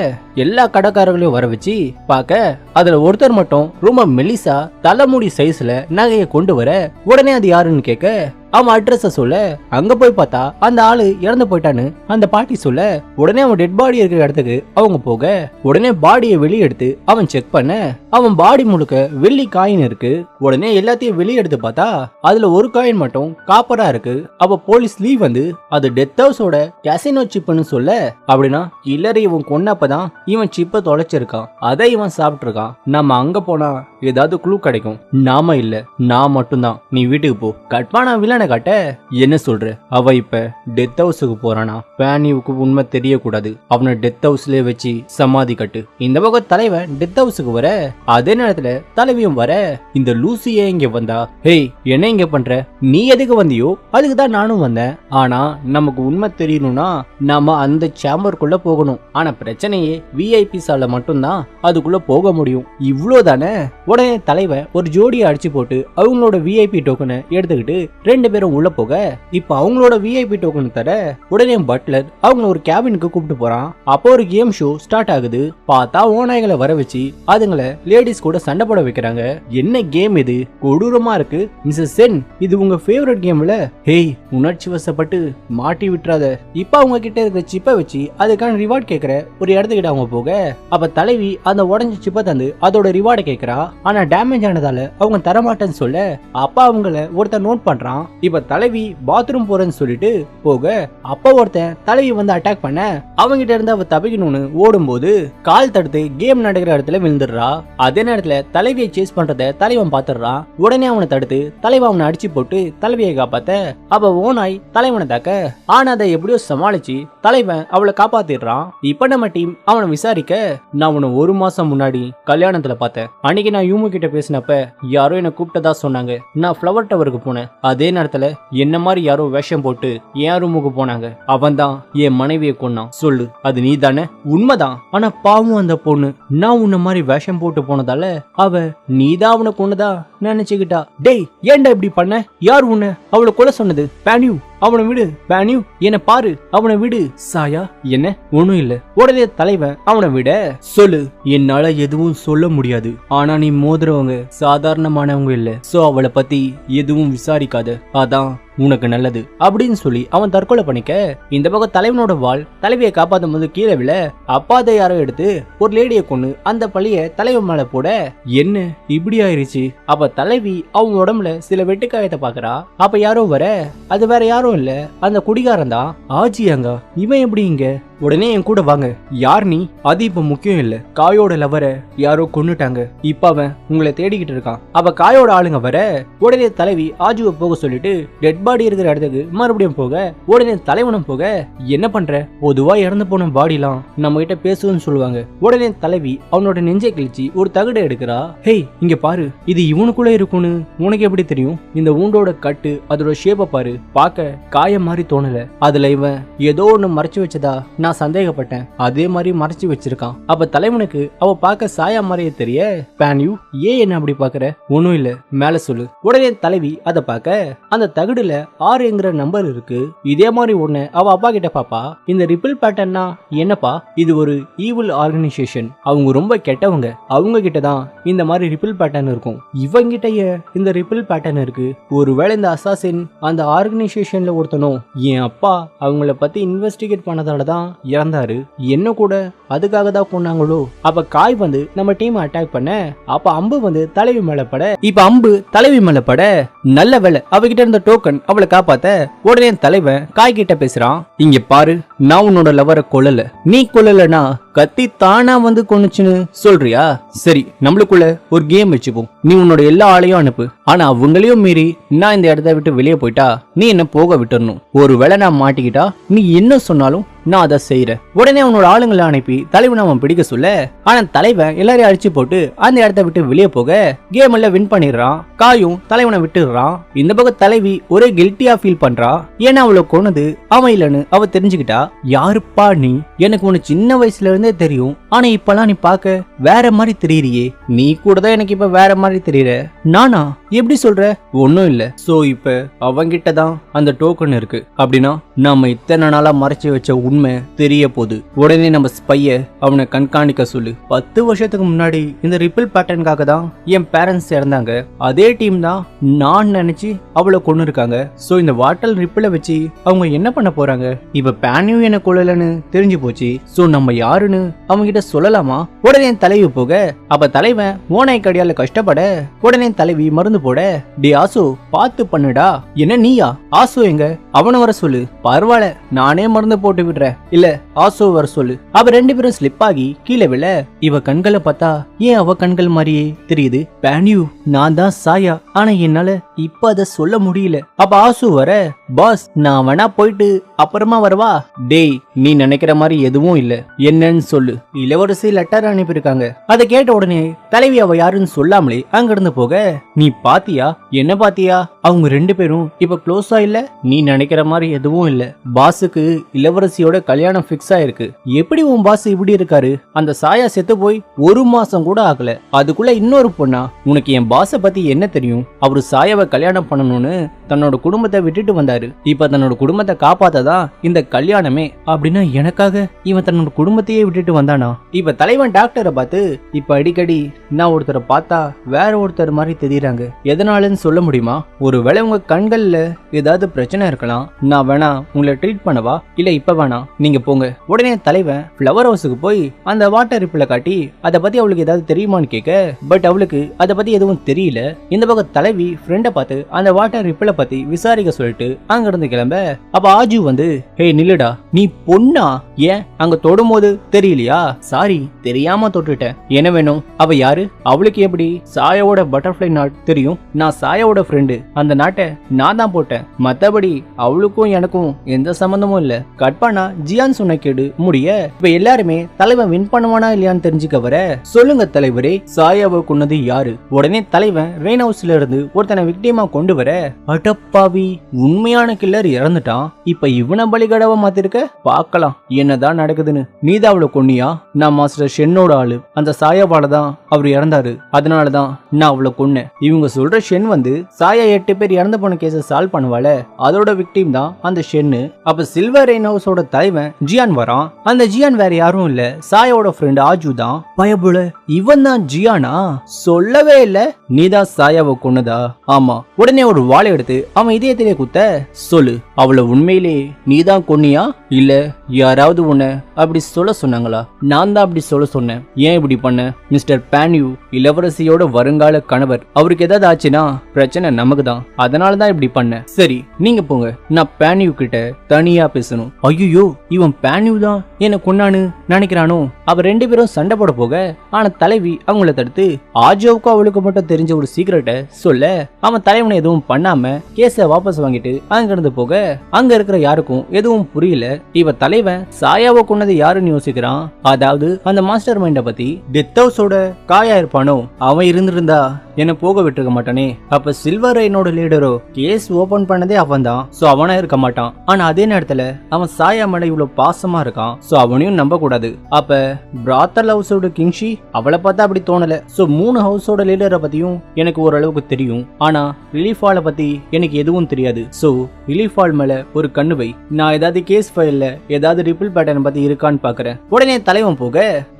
S1: எல்லா கடைக்காரர்களையும் வர வச்சு பாக்க, அதுல ஒருத்தர் மட்டும் ரொம்ப மெலிசா தலைமுடி சைஸ்ல நகையை கொண்டு வர, உடனே அது யாருன்னு கேட்க அவன் அட்ரஸ சொல்ல, அங்க போய் பார்த்தா அந்த ஆளு இறந்து போயிட்டான்னு அந்த பாட்டி சொல்ல, உடனே அவன் டெட் பாடி இருக்கிற இடத்துக்கு அவங்க போக, உடனே பாடியை வெளியே எடுத்து அவன் செக் பண்ண, அவன் பாடி முழுக்க வெள்ளி காயின் இருக்கு. உடனே எல்லாத்தையும் வெளியே எடுத்து பார்த்தா அதுல ஒரு காயின் மட்டும் காப்பரா இருக்கு. அப்ப போலீஸ் லீவ் வந்து அது டெத் ஹவுஸோட கேசினோ சிப்னு சொல்ல, அப்படின்னா இல்லற இவன் கொன்னப்பதான் இவன் சிப்பை தொலைச்சிருக்கான், அதை இவன் சாப்பிட்டு இருக்கான். நம்ம அங்க போனா ஏதாவது க்ளூ கிடைக்கும். நாம இல்ல, நான் மட்டும்தான். நீ வீட்டுக்கு போ. கட்பானா வில்லனை காட்ட, என்ன சொல்ற? அவ இப்ப டெத் ஹவுஸுக்கு போறானா? பேனிவுக்கு உண்மை தெரியக்கூடாது, அவனை டெத் ஹவுஸ்லயே வச்சு சமாதி கட்டு. இந்த பக்கம் தலைவன் டெத் ஹவுஸுக்கு வர, அதே நேரத்துல தலைவியும் வர, இந்த லூசியே இங்க வந்தா, ஹேய் என்ன இங்க பண்ற? நீ எதுக்கு வந்தியோ அதுக்குதான் நானும் வந்தேன். ஆனா நமக்கு உண்மை தெரியணும்னா நாம அந்த சேம்பருக்குள்ள போகணும். ஆனா பிரச்சனையே விஐபி சால மட்டும்தான் அதுக்குள்ள போக முடியும். இவ்வளவுதானே. உடனே தலைவன் ஒரு ஜோடியை அடிச்சு போட்டு அவங்களோட விஐபி டோக்கனை எடுத்துக்கிட்டு 2 பேரும் உள்ள போக, இப்ப அவங்களோட விஐபி டோக்கன் தர உடனே பட்லர் அவங்கள ஒரு கேபினுக்கு கூப்பிட்டு போறான். அப்போ ஒரு கேம் ஷோ ஸ்டார்ட் ஆகுது. பார்த்தா ஓநாய்களை வர வச்சு அதுங்களை லேடிஸ் கூட சண்டை போட வைக்கிறாங்க. என்ன கேம் இது? கொடூரமா இருக்கு. மிஸ்ஸஸ் சென், இது உங்க ஃபேவரட் கேம்ல? ஹேய், உணர்ச்சி வசப்பட்டு மாட்டி விட்டுறாத. இப்ப அவங்க கிட்ட இருக்க சிப்பை வச்சு அதுக்கான ரிவார்ட் கேட்கிற ஒரு இடத்துக்கிட்ட அவங்க போக, அப்ப தலைவி அந்த உடஞ்ச சிப்பை தந்து அதோட ரிவார்டை கேட்கிறா. ஆனா டேமேஜ் ஆனதால அவங்க தரமாட்டேன்னு சொல்ல அப்பா அவங்கள ஒருத்தன் நோட் பண்றான். இப்ப தலைவி பாத்ரூம் போறேன்னு சொல்லிட்டு போக அப்பா ஒருத்தன் தலைவி வந்து அட்டாக் பண்ண அவங்கிட்ட இருந்து அவ தப்பிக்கணும்னு ஓடும்போது கால் தடுத்து கேம் நடக்கிற இடத்துல விழுந்துடுறா. அதே நேரத்துல தலைவியை சேஸ் பண்றத தலைவன் பாத்துறான். உடனே அவனை தடுத்து தலைவன் அவனை அடிச்சு போட்டு தலைவியை காப்பாத்த அவ ஓனாய் தலைவனை தாக்க ஆனா அதை எப்படியோ சமாளிச்சு தலைவன் அவளை காப்பாத்திடுறான். இப்ப நம்ம டீம் அவனை விசாரிக்க நான் உன்னை 1 மாசம் முன்னாடி கல்யாணத்துல பார்த்தேன். அன்னைக்கு நான் யூமு கிட்ட பேசினப்ப யாரோ என்ன கூப்பிட்டதா சொன்னாங்க. நான் ஃப்ளவர் டவருக்கு போனேன். அதே நேரத்துல என்ன மாதிரி யாரோ வேஷம் போட்டு என் ரூமுக்கு போனாங்க. அவன் தான் என் மனைவியை கொன்னான். சொல்லு, அது நீ தானே? உண்மைதான். ஆனா பாவம் அந்த பொண்ணு நான் உன்ன மாதிரி வேஷம் போட்டு போனதால அவ நீதான் அவனை கொன்னதா நினைச்சுக்கிட்டா. டேய், ஏன்டா இப்படி பண்ண? யார் உன்னை அவளை கொலை சொன்னது? பேனியூ, அவனை விடு. பேனியூ, என்ன பாரு, அவனை விடு. சாயா, என்ன? ஒண்ணும் இல்ல. உடனே தலைவன் அவனை விட சொல்லு, என்னால எதுவும் சொல்ல முடியாது. ஆனா நீ மோதுறவங்க சாதாரணமானவங்க இல்ல. சோ அவளை பத்தி எதுவும் விசாரிக்காத, அதான் உனக்கு நல்லது அப்படின்னு சொல்லி அவன் தற்கொலை பண்ணிக்க. இந்த பக்கம் தலைவனோட வாள் தலைவியை காப்பாத்தும் போது கீழே விழ அப்பாதை யாரோ எடுத்து ஒரு லேடியை கொண்டு அந்த பழிய தலைவன் மேல போட என்ன இப்படி ஆயிருச்சு. அப்ப தலைவி அவங்க உடம்புல சில வெட்டுக்காயத்தை பாக்குறா. அப்ப யாரோ வர, அது வேற யாரும் இல்ல, அந்த குடிகாரன் தான். ஆஜியாங்க, இவன் எப்படி இங்க? உடனே என் கூட வாங்க. யார் நீ? அது இப்ப முக்கியம் இல்ல. காயோட லவர யாரோ கொன்னுட்டாங்க. இப்ப அவன் உங்களை தேடிக்கிட்டு இருக்கான். அப்ப காயோட ஆளுங்க வர உடனே தலைவி ஆஜுவை போக சொல்லிட்டு டெட் பாடி இருக்கிற இடத்துக்கு மறுபடியும் போக உடனே தலைவனும் போக என்ன பண்ற? பொதுவா இறந்து போன பாடிலாம் நம்ம கிட்ட பேசுன்னு சொல்லுவாங்க. உடனே தலைவி அவனோட நெஞ்சை கிழிச்சு ஒரு தகடை எடுக்கிறா. ஹேய், இங்க பாரு, இது இவனுக்குள்ள இருக்குன்னு உனக்கு எப்படி தெரியும்? இந்த ஊண்டோட கட்டு அதோட ஷேப்ப பாரு, பார்க்க காயம் மாதிரி தோணல. அதுல இவன் ஏதோ ஒண்ணு மறைச்சு வச்சதா நான் சந்தேகப்பட்டேன். அதே மாதிரி மறைச்சு வச்சிருக்கான். அப்ப தலைவனுக்கு அவ பார்க்க சாயா மாதிரியே தெரிய, பேனியூ, ஏன் என்ன அப்படி பாக்குற? ஒண்ணும் இல்ல, மேல சொல்லு. உடனே தலைவி அதை பார்க்க அந்த தகடுல 6ங்கிற நம்பர் இருக்கு. இதே மாதிரி ஒண்ணு அவ அப்பா கிட்ட பாப்பா. இந்த ரிப்பிள் பேட்டர்னா என்னப்பா? இது ஒரு ஈவில் ஆர்கனைசேஷன். அவங்க ரொம்ப கெட்டவங்க. அவங்க கிட்ட தான் இந்த மாதிரி ரிப்பிள் பேட்டர்ன் இருக்கும். இவங்கிட்டயே இந்த ரிப்பிள் பேட்டர்ன் இருக்கு. ஒருவேளை இந்த அசாசின் அந்த ஆர்கனைசேஷன்ல ஒருத்தனும் என் அப்பா அவங்கள பத்தி இன்வெஸ்டிகேட் பண்ணதால தான் இறந்தாரு. என்ன கூட அதுக்காக தான் கொண்டாங்களோ. அப்ப காய் வந்து நம்ம டீம் அட்டாக் பண்ண அப்ப அம்பு வந்து தலைவி மேல பட இப்ப அம்பு தலைவி மேல பட நல்ல வேலை அவகிட்ட இருந்த டோக்கன் அவளை காப்பாத்த உடனே தலைவன் காய் கிட்ட பேசுறான். இங்க பாரு, நான் உன்னோட லவரை கொல்லல. நீ கொல்லலனா கத்தி தானா வந்து கொன்னுச்சுன்னு சொல்றியா? சரி, நம்மளுக்குள்ள ஒரு கேம் வச்சுப்போம். நீ உன்னோட எல்லா ஆளையும் அனுப்பு. ஆனா அவங்களையும் மீறி நான் இந்த இடத்த விட்டு வெளியே போயிட்டா நீ என்ன போக விட்டுறணும். ஒருவேளை நான் மாட்டிக்கிட்டா நீ என்ன சொன்னாலும் நான் அதை செய்யறேன். உடனே அவனோட ஆளுங்களை அனுப்பி தலைவனை அவன் பிடிக்க சொல்ல ஆனா தலைவன் எல்லாரையும் அடிச்சு போட்டு அந்த இடத்த விட்டு வெளியே போக கேம் எல்லாம் வின் பண்ணிடுறான். காயும் தலைவனை விட்டுடுறான். இந்த பக்கம் தலைவி ஒரே கில்ட்டியா ஃபீல் பண்றா. ஏன்னா அவளை கொன்னது அவன் இல்லன்னு அவ தெரிஞ்சுக்கிட்டா. யாருப்பா நீ? எனக்கு உன்னை சின்ன வயசுல இருந்தே தெரியும். ஆனா இப்பெல்லாம் நீ பார்க்க வேற மாதிரி தெரியறியே. நீ கூட தான் எனக்கு இப்ப வேற மாதிரி தெரியற. நானா? எப்படி சொல்ற? ஒன்னும் இல்ல. சோ இப்ப அவங்கிட்ட தான் அந்த டோக்கன் இருக்கு. அப்படின்னா நாம இத்தனை நாளா மறைச்சு வச்ச உண்மை தெரிய போகுது. உடனே நம்ம ஸ்பைய அவனை கண்காணிக்க சொல்லு. 10 வருஷத்துக்கு முன்னாடி இந்த ரிப்பிள் பேட்டர்னுக்காக தான் என் பேரண்ட்ஸ் இறந்தாங்க. அதே டீம் தான் நான் நினைச்சு அவளை கொண்டு இருக்காங்க. சோ இந்த வாட்டல் ரிப்பிளை வச்சு அவங்க என்ன பண்ண போறாங்க? இப்ப பேனியூ என்ன கொள்ளலன்னு தெரிஞ்சு போச்சு. சோ நம்ம யாருன்னு அவங்க கிட்ட சொல்லலாமா? உடனே தலைவி போக அப்ப தலைவன் ஓனாய் கடியால கஷ்டப்பட உடனே தலைவி மருந்து போட டி ஆசு பார்த்து பண்ணுடா. என்ன நீயா? ஆசு எங்க? அவனை வர சொல்லு. பரவாயில்ல, நானே மருந்து போட்டு விடுறேன். இல்ல, ஆசு வர சொல்லு. அவ 2 பேரும் ஸ்லிப் ஆகி கீழே விழ இவ கண்களை பார்த்தா ஏன் அவ கண்கள் மாதிரியே தெரியுது. பேனியூ, நான் தான் சாயா. ஆனா என்னால இப்ப அதை சொல்ல முடியல. அப்ப ஆசு வர பாஸ், நான் வேணா போயிட்டு அப்புறமா வரவா? டேய், நீ நினைக்கிற மாதிரி எதுவும் இல்ல. என்னன்னு சொல்லு. இளவரசி லெட்டர் அனுப்பியிருக்காங்க. அதை கேட்ட உடனே தலைவி அவ யாருன்னு சொல்லாமலே அங்கிருந்து போக நீ பாத்தியா? என்ன பாத்தியா? அவங்க 2 பேரும் இப்ப க்ளோஸா இல்ல. நீ நினைக்கிற மாதிரி எதுவும் இல்ல. பாஸுக்கு இளவரசியோட கல்யாணம் பிக்ஸ் ஆயிருக்கு. எப்படி உன் பாஸ் இப்படி இருக்காரு? அந்த சாயா செத்து போய் 1 மாசம் கூட ஆகல. அதுக்குள்ள இன்னொரு பொண்ணா? உனக்கு என் பாஸ பத்தி என்ன தெரியும்? அவரு சாயாவை கல்யாணம் பண்ணணும்னு தன்னோட குடும்பத்தை விட்டுட்டு வந்தாரு. இப்ப தன்னோட குடும்பத்தை காப்பாத்ததான் இந்த கல்யாணமே. அப்படின்னா எனக்காக இவன் தன்னோட குடும்பத்தையே விட்டுட்டு வந்தானா? இப்ப தலைவன் டாக்டரை பார்த்து, இப்ப அடிக்கடி நான் ஒருத்தரை பார்த்தா வேற ஒருத்தர் மாதிரி தெரியுறாங்க, எதனாலன்னு சொல்ல முடியுமா? ஒருவேளை உங்க கண்கள்ல ஏதாவது பிரச்சனை இருக்கலாம். நான் வேணா உங்களை ட்ரீட் பண்ணவா? இல்ல இப்ப வேணாம், நீங்க போங்க. உடனே தலைவன் ஃப்ளவர் ஹவுஸுக்கு போய் அந்த வாட்டர் ரிப்பிள காட்டி அதை பத்தி அவளுக்கு ஏதாவது தெரியுமான்னு கேட்க, பட் அவளுக்கு அதை பத்தி எதுவும் தெரியல. இந்த பக்கம் தலைவி ஃப்ரெண்டை பார்த்து அந்த வாட்டர் ரிப்பிள பத்தி விசாரிக்க சொல்லிட்டு அங்க இருந்து கிளம்ப, அப்ப ஆஜு வந்து, ஹே நில்லுடா, நீ பொண்ணா? ஏன் அங்க தொடும்போது தெரியலையா? சாரி, தெரியாம தொட்டுட்டேன். என்ன வேணும்? அவ யாரு? அவளுக்கு எப்படி சாயாவோட பட்டர்ஃப்ளை நாட் தெரியும்? நான் சாயாவோட ஃப்ரெண்டு. அந்த நாட்டை நான் தான் போட்டேன். மத்தபடி அவளுக்கும் எனக்கும் எந்த சம்பந்தமும் இல்ல. கட் பண்ணா ஜியான் சொன்ன கேடு முடிய. இப்ப எல்லாருமே தலைவன் வின் பண்ணுவானா இல்லையான்னு தெரிஞ்சுக்க வர, சொல்லுங்க தலைவரே, சாயாவை கொன்னது யாரு? உடனே தலைவன் ரெயின் ஹவுஸ்ல இருந்து ஒருத்தனை விக்டிமா கொண்டு வர, அடப்பாவி, உண்மையான கில்லர் இறந்துட்டான். இப்ப இவனை பலிகடவ மாத்திருக்க, பாக்கலாம் என்னதான் நடக்குதுன்னு. நீதான் அவளை கொன்னியா? நான் மாஸ்டர் ஷென்னோட ஆளு. அந்த சாயாவால தான் அவர் இறந்தாரு. அதனாலதான் நான் அவளை கொன்னேன். இவங்க சொல்ற ஷென் வந்து சாயா 8 பேர் இறந்து போன கேஸ சால்வ் பண்ணுவால, அதோட விக்டிம் தான் அந்த ஷென்னு. அப்ப சில்வர் ரெயின் ஹவுஸோட தலைவன் ஜியான் வரான். அந்த ஜியான் வேற யாரும் இல்ல, சாயாவோட ஃப்ரெண்ட் ஆஜு தான். பயபுல, இவன் தான் ஜியானா? சொல்லவே இல்ல. நீதான் சாயாவை கொன்னதா? ஆமா. உடனே ஒரு வாளை எடுத்து அவன் இதயத்திலே குத்த, சொல்லு, அவளை உண்மையிலே நீதான் கொன்னியா இல்ல யாராவது உன்னை அப்படி சொல்ல சொன்னாங்களா? நான் தான் அப்படி சொல்ல சொன்னேன். ஏன் இப்படி பண்ண? மிஸ்டர் பான்யூ இளவரசியோட வருங்கால கணவர். அவருக்கு ஏதாவது ஆச்சுன்னா பிரச்சனை நமக்கு தான். அதனாலதான் இப்படி பண்ண. சரி நீங்க போங்க, நான் பான்யூ கிட்ட தனியா பேசணும். ஐயோ, இவன் பான்யூ தான் என்ன கொன்னானு நினைக்கிறானோ? அவ 2 பேரும் சண்டை போட போக, ஆனா தலைவி அவங்கள தடுத்து, ஆஜோவுக்கு அவளுக்கு மட்டும் தெரிஞ்ச ஒரு சீக்கிரட்டை சொல்ல, அவன் தலைவனை எதுவும் பண்ணாம கேஸ வாபஸ் வாங்கிட்டு அங்க இருந்து போக, அங்க இருக்கிற யாருக்கும் எதுவும் புரியல. இவ தலைவன் சாயாவை கொன்னது யாருன்னு யோசிக்கிறான். அதாவது அந்த மாஸ்டர் மைண்ட பத்தி. டெத் ஹவுஸோட காயா இருப்பானோ, அவன் இருந்திருந்தா என்ன போக விட்டுருக்க மாட்டானே. அப்ப சில்வர் ரெயினோட லீடரோ கேஸ் ஓபன் பண்ணதே அவன் தான். சோ அவனா இருக்க மாட்டான். ஆனா அதே நேரத்துல அவன் சாயா மேல இவ்வளவு பாசமா இருக்கான். சோ அவனையும் நம்ப கூடாது. அப்ப பிராத்தல் ஹவுஸோட கிங்ஷி, அவளை பார்த்தா அப்படி தோணல. சோ 3 ஹவுஸோட லீடரை பத்தியும் எனக்கு ஓரளவுக்கு தெரியும். ஆனா ரிலீஃப் ஹாலை பத்தி எனக்கு எதுவும் தெரியாது. சோ ரிலீஃப் ஹால் மேல ஒரு கண்ணு வை. நான் ஏதாவது கேஸ் ஃபைல்ல ஏதாவது ரிப்பிள் பேட்டர்ன் பத்தி இருக்கான்னு பாக்குறேன். உடனே தலைவன் போக,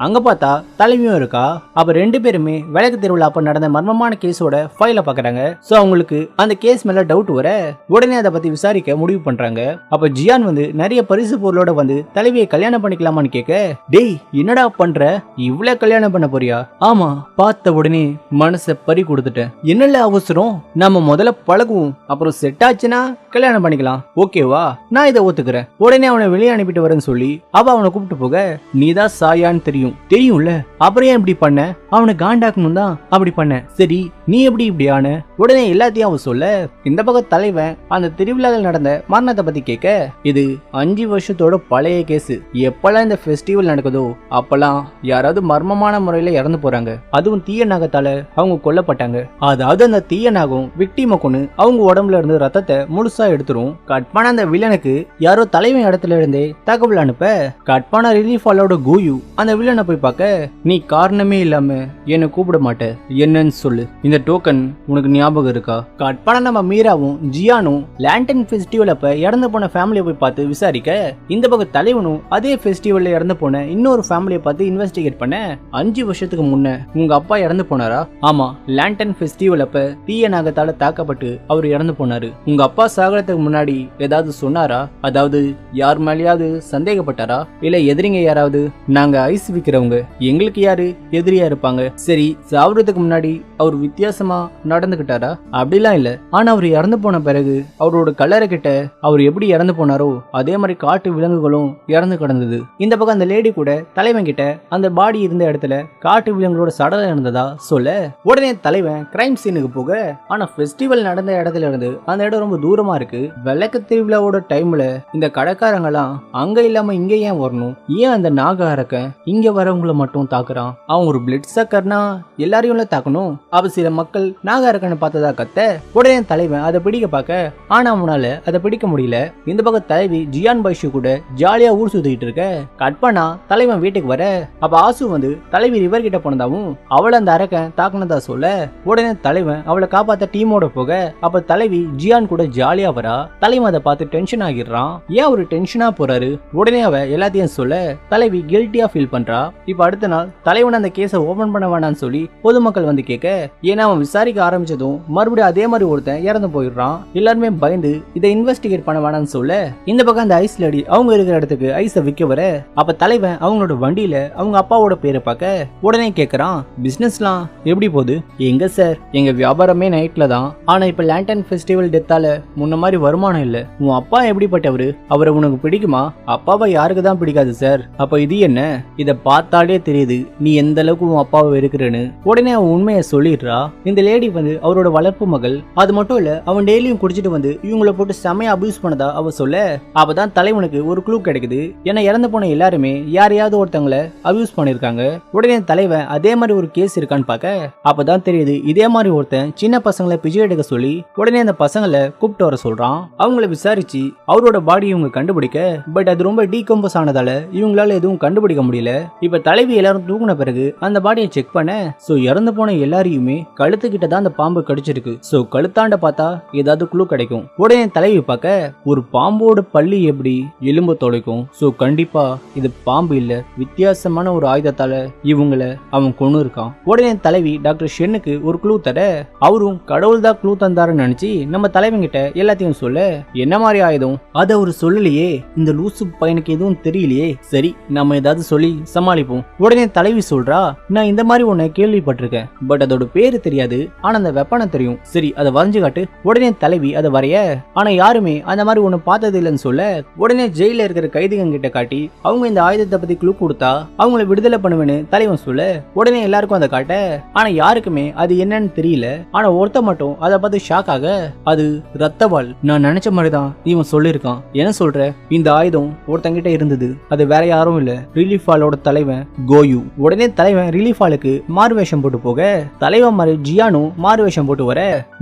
S1: அங்க பார்த்தா தலைவியும் இருக்கா. அப்ப 2 பேருமே விளக்கு திருவிழா அப்ப நடந்த மர்மமான கேஸோட ஃபைல பாக்குறாங்க. சோ அவங்களுக்கு அந்த கேஸ் மேல டவுட் வர, உடனே அதை பத்தி விசாரிக்க முடிவு பண்றாங்க. அப்ப ஜியான் வந்து நிறைய பரிசு பொருளோட வந்து தலைவியை கல்யாணம் பண்ணிக்கலாமான்னு கேட்க, டேய் என்னடா பண்ற, இவ்ளோ கல்யாணம் பண்ண போறியா? ஆமா, பார்த்த உடனே மனசை பறி கொடுத்துட்டேன். என்னல அவசரம், நம்ம முதல்ல பழகுவோம், அப்புறம் செட் ஆச்சுன்னா கல்யாணம் பண்ணிக்கலாம், ஓகேவா? நான் இதை ஒத்துக்கிறேன். உடனே அவனை வெளியே அனுப்பிட்டு வரேன்னு சொல்லி அவ அவனை கூப்பிட்டு போக, நீதான் சாயான்னு தெரியும்ல, அப்புறம் ஏன் இப்படி பண்ண? அவனை காண்டாக்கணும் தான் அப்படி பண்ண. சரி நீ எப்படி இப்படி ஆன? உடனே எல்லாத்தையும் அவன் சொல்ல, இந்த பக்கம் தலைவன் அந்த திருவிழாவில் நடந்த மரணத்தை பத்தி கேட்க, இது 5 வருஷத்தோட பழைய கேஸ். எப்பெல்லாம் இந்த ஃபெஸ்டிவல் நடக்குதோ அப்பெல்லாம் யாராவது மர்மமான முறையில இறந்து போறாங்க. அதுவும் தீய நாகத்தால அவங்க கொல்லப்பட்டாங்க. அதாவது அந்த தீய நாகம் விக்டிம கொண்டு அவங்க உடம்புல இருந்து ரத்தத்தை முழுசா எடுத்துரும். கட்பான அந்த வில்லனுக்கு யாரோ தலைவன் இடத்துல இருந்தே தகவல் அனுப்ப, கட்பான ரிலீஃப் ஹாலோட கூயு அந்த வில்லனை போய் பார்க்க, நீ காரணமே இல்லாம என்ன கூப்பிட மாட்ட, என்னன்னு சொல்லு. இந்த டோக்கன் உனக்கு ஞாபகம் இருக்கா? கட்பான நம்ம மீராவும் ஜியானும் லேண்டன் ஃபெஸ்டிவல் அப்ப இறந்து போன ஃபேமிலியை போய் பார்த்து விசாரிக்க, இந்த பக்கம் தலைவனும் அதே ஃபெஸ்டிவல்ல இறந்து போன இன்னொரு ஃபேமிலியை பார்த்து இன்வெஸ்டிகேட் பண்ண, 5 வருஷத்துக்கு முன்ன உங்க அப்பா இறந்து போனாரா? ஆமா, லேண்டன் ஃபெஸ்டிவல் அப்ப தீய நாகத்தால தாக்கப்பட்டு அவர் இறந்து போனாரு. உங்க அப்பா சாகறதுக்கு முன்னாடி ஏதாவது சொன்னாரா? அதாவது யார் மேலேயாவது சந்தேகப்பட்டாரா? இல்ல எதிரிங்க யாராவது? நாங்க ஐஸ் விக்கிறவங்க, எங்களுக்கு யாரு எதிரியா இருப்பாங்க. சரி, சாவறதுக்கு முன்னாடி அவர் வித்தியாசமா நடந்துகிட்டாரா? அப்படிலாம் இல்ல. ஆனா அவர் இறந்து போன பிறகு அவரோட கல்லறை கிட்ட அவர் எப்படி இறந்து போனாரோ அதே மாதிரி காட்டு விலங்குகளும் இறந்து கிடந்தது. இந்த பக்கம் அந்த லேடி கூட தலைவன் கிட்ட அந்த பாடி இருந்த இடத்துல காட்டு விலங்குகளோட சடலம் இருந்ததா சொல்ல, உடனே தலைவன் கிரைம் சீனுக்கு போக, ஆனா ஃபெஸ்டிவல் நடந்த இடத்துல இருந்து அந்த இடம் ரொம்ப தூரமா இருக்கு. விளக்கு திருவிழாவோட டைம்ல இந்த கடைக்காரங்கெல்லாம் அங்க இல்லாம இங்க ஏன் வரணும்? ஏன் அந்த நாக அரக்கன் இங்க வரவங்களை மட்டும் தாக்குறான்? அவன் ஒரு பிளட் சக்கர்னா எல்லாரையும் தாக்கணும். அப்ப சில மக்கள் நாகரக்கனை பார்த்ததா கத்த உடனே தலைவன் அதை பிடிக்க பார்க்க ஆனா அவனால அதை பிடிக்க முடியல. இந்த பக்கம் தலைவி ஜியான் பைஷு கூட ஜாலியா ஊர் சுத்திட்டு இருக்க கட் பண்ணா தலைவன் வீட்டுக்கு வர அப்ப ஆசு வந்து தலைவி ரிவர் கிட்ட போனதாவும் அவளை அந்த அரக்கன் தாக்குனதா சொல்ல உடனே தலைவன் அவளை காப்பாத்த டீமோட போக அப்ப தலைவி ஜியான் கூட ஜாலியா வரா. தலைவன் அதை பார்த்து டென்ஷன் ஆகிடுறான். ஏன் அவரு டென்ஷனா போறாரு? உடனே அவ எல்லாத்தையும் சொல்ல தலைவி கில்ட்டியா ஃபீல் பண்றா. இப்ப அடுத்த நாள் தலைவன் அந்த கேஸை ஓபன் பண்ண வேணாம்னு சொல்லி பொதுமக்கள் வந்து கேட்க ஏன்னா அவன் விசாரிக்க ஆரம்பிச்சதும் மறுபடியும் அதே மாதிரி ஒருத்தன் இறந்து போயிடுறான். எல்லாருமே பயந்து இதை இன்வெஸ்டிகேட் பண்ண வேணாம்னு சொல்ல இந்த பக்கம் அந்த ஐஸ் லேடி அவங்க இருக்கிற இடத்துக்கு ஐஸை விற்க வர அப்ப தலைவன் அவங்களோட வண்டியில அவங்க அப்பாவோட பேரை பார்க்க உடனே கேக்குறான் பிசினஸ்லாம் எப்படி போகுது? எங்க சார் எங்க வியாபாரமே நைட்ல தான். ஆனா இப்ப லேண்டன் ஃபெஸ்டிவல் டெத்தால முன்ன மாதிரி வருமானம் இல்ல. உன் அப்பா எப்படிப்பட்டவரு? அவரை உனக்கு பிடிக்குமா? அப்பாவை யாருக்கு தான் பிடிக்காது சார். அப்ப இது என்ன? இத பார்த்தாலே தெரியுது நீ எந்த அளவுக்கு உன் அப்பாவை இருக்கிறன்னு. உடனே அவன் உண்மையை சொல்லிடுறா. இந்த லேடி வந்து அவரோட வளர்ப்பு மகள். அது மட்டும் இல்ல அவன் டெய்லியும் குடிச்சிட்டு வந்து இவங்களை போட்டு செமையா அபியூஸ் பண்ணதா அவ சொல்ல அப்பதான் தலைவனுக்கு ஒரு க்ளூ கிடைக்குது. ஏன்னா இறந்து போன எல்லாருமே யாரையாவது ஒருத்தவங்களை அபியூஸ் பண்ணிருக்காங்க. உடனே தலைவன் அதே மாதிரி ஒரு கேஸ் இருக்கான்னு பார்க்க அப்பதான் தெரியுது இதே மாதிரி ஒருத்தன் சின்ன பசங்களை பிஜை எடுக்க சொல்லி உடனே அந்த பசங்களை கூப்பிட்டு வர சொல்றான். அவங்கள விசாரிச்சு அவரோட பாடி இவங்க கண்டுபிடிக்க பட் அது ரொம்ப டீகம்போஸ் ஆனதால இவங்களால எதுவும் கண்டுபிடிக்க முடியல. இப்ப தலைவி எல்லாரும் தூங்கின பிறகு அந்த பாடியை செக் பண்ண சோ இறந்து போன எல்லாரையுமே கழுத்து கிட்ட தான் அந்த பாம்பு கடிச்சிருக்கு. சோ கழுத்தாண்ட பார்த்தா ஏதாவது குழு கிடைக்கும். உடனே தலைவி பார்க்க ஒரு பாம்போட பள்ளி எப்படி எலும்பு தொலைக்கும்? சோ கண்டிப்பா இது பாம்பு இல்ல, வித்தியாசமான ஒரு ஆயுதத்தால இவங்கள அவன் கொண்டு இருக்கான். உடனே தலைவி டாக்டர் ஷென்னுக்கு ஒரு க்ளூ தர அவரும் கடவுள் தான் க்ளூ தந்தாருன்னு நினைச்சு நம்ம தலைவங்கிட்ட எல்லாத்தையும் சொல்ல என்ன மாதிரி ஆயுதம் அது அவரு சொல்லலையே, இந்த லூசு பையனுக்கு எதுவும் தெரியலையே, சரி நம்ம ஏதாவது சொல்லி சமாளிப்போம். உடனே தலைவி சொல்றா நான் இந்த மாதிரி ஒன்ன கேள்விப்பட்டிருக்கேன் பட் அதோட பேரு தெரியாது, ஆனா அந்த வெப்பனை தெரியும், சரி அதை வரைஞ்சு காட்டு. உடனே தலைவி அதை வரைய ஆனா யாருமே அந்த மாதிரி ஒண்ணு பார்த்தது இல்லைன்னு சொல்ல உடனே ஜெயில இருக்கிற கைதிகள் கிட்ட காட்டி அவங்க இந்த ஆயுதத்தை பத்தி க்ளூ கொடுத்தா அவங்களை விடுதலை பண்ணுவேன்னு தலைவன் சொல்ல உடனே எல்லாருக்கும் அதை காட்ட ஆனா யாருக்குமே அது என்னன்னு தெரியல. ஆனா ஒருத்த மட்டும் அதை பார்த்து ஷாக் ஆக அது ரத்தவாள். நான் நினைச்ச மாதிரிதான் இவன் சொல்லிருக்கான். என்ன சொல்ற? இந்த ஆயுதம் ஒருத்தங்கிட்ட இருந்தது, அது வேற யாரும் இல்ல, ரிலீஃப் ஆலோட தலைவன் கோயு. உடனே தலைவன் ரிலீஃப் ஆலுக்கு மாறு வேஷம் போட்டு போக தலைவன் மாதிரி ஜியானும் மாறு வேஷம் போட்டு வர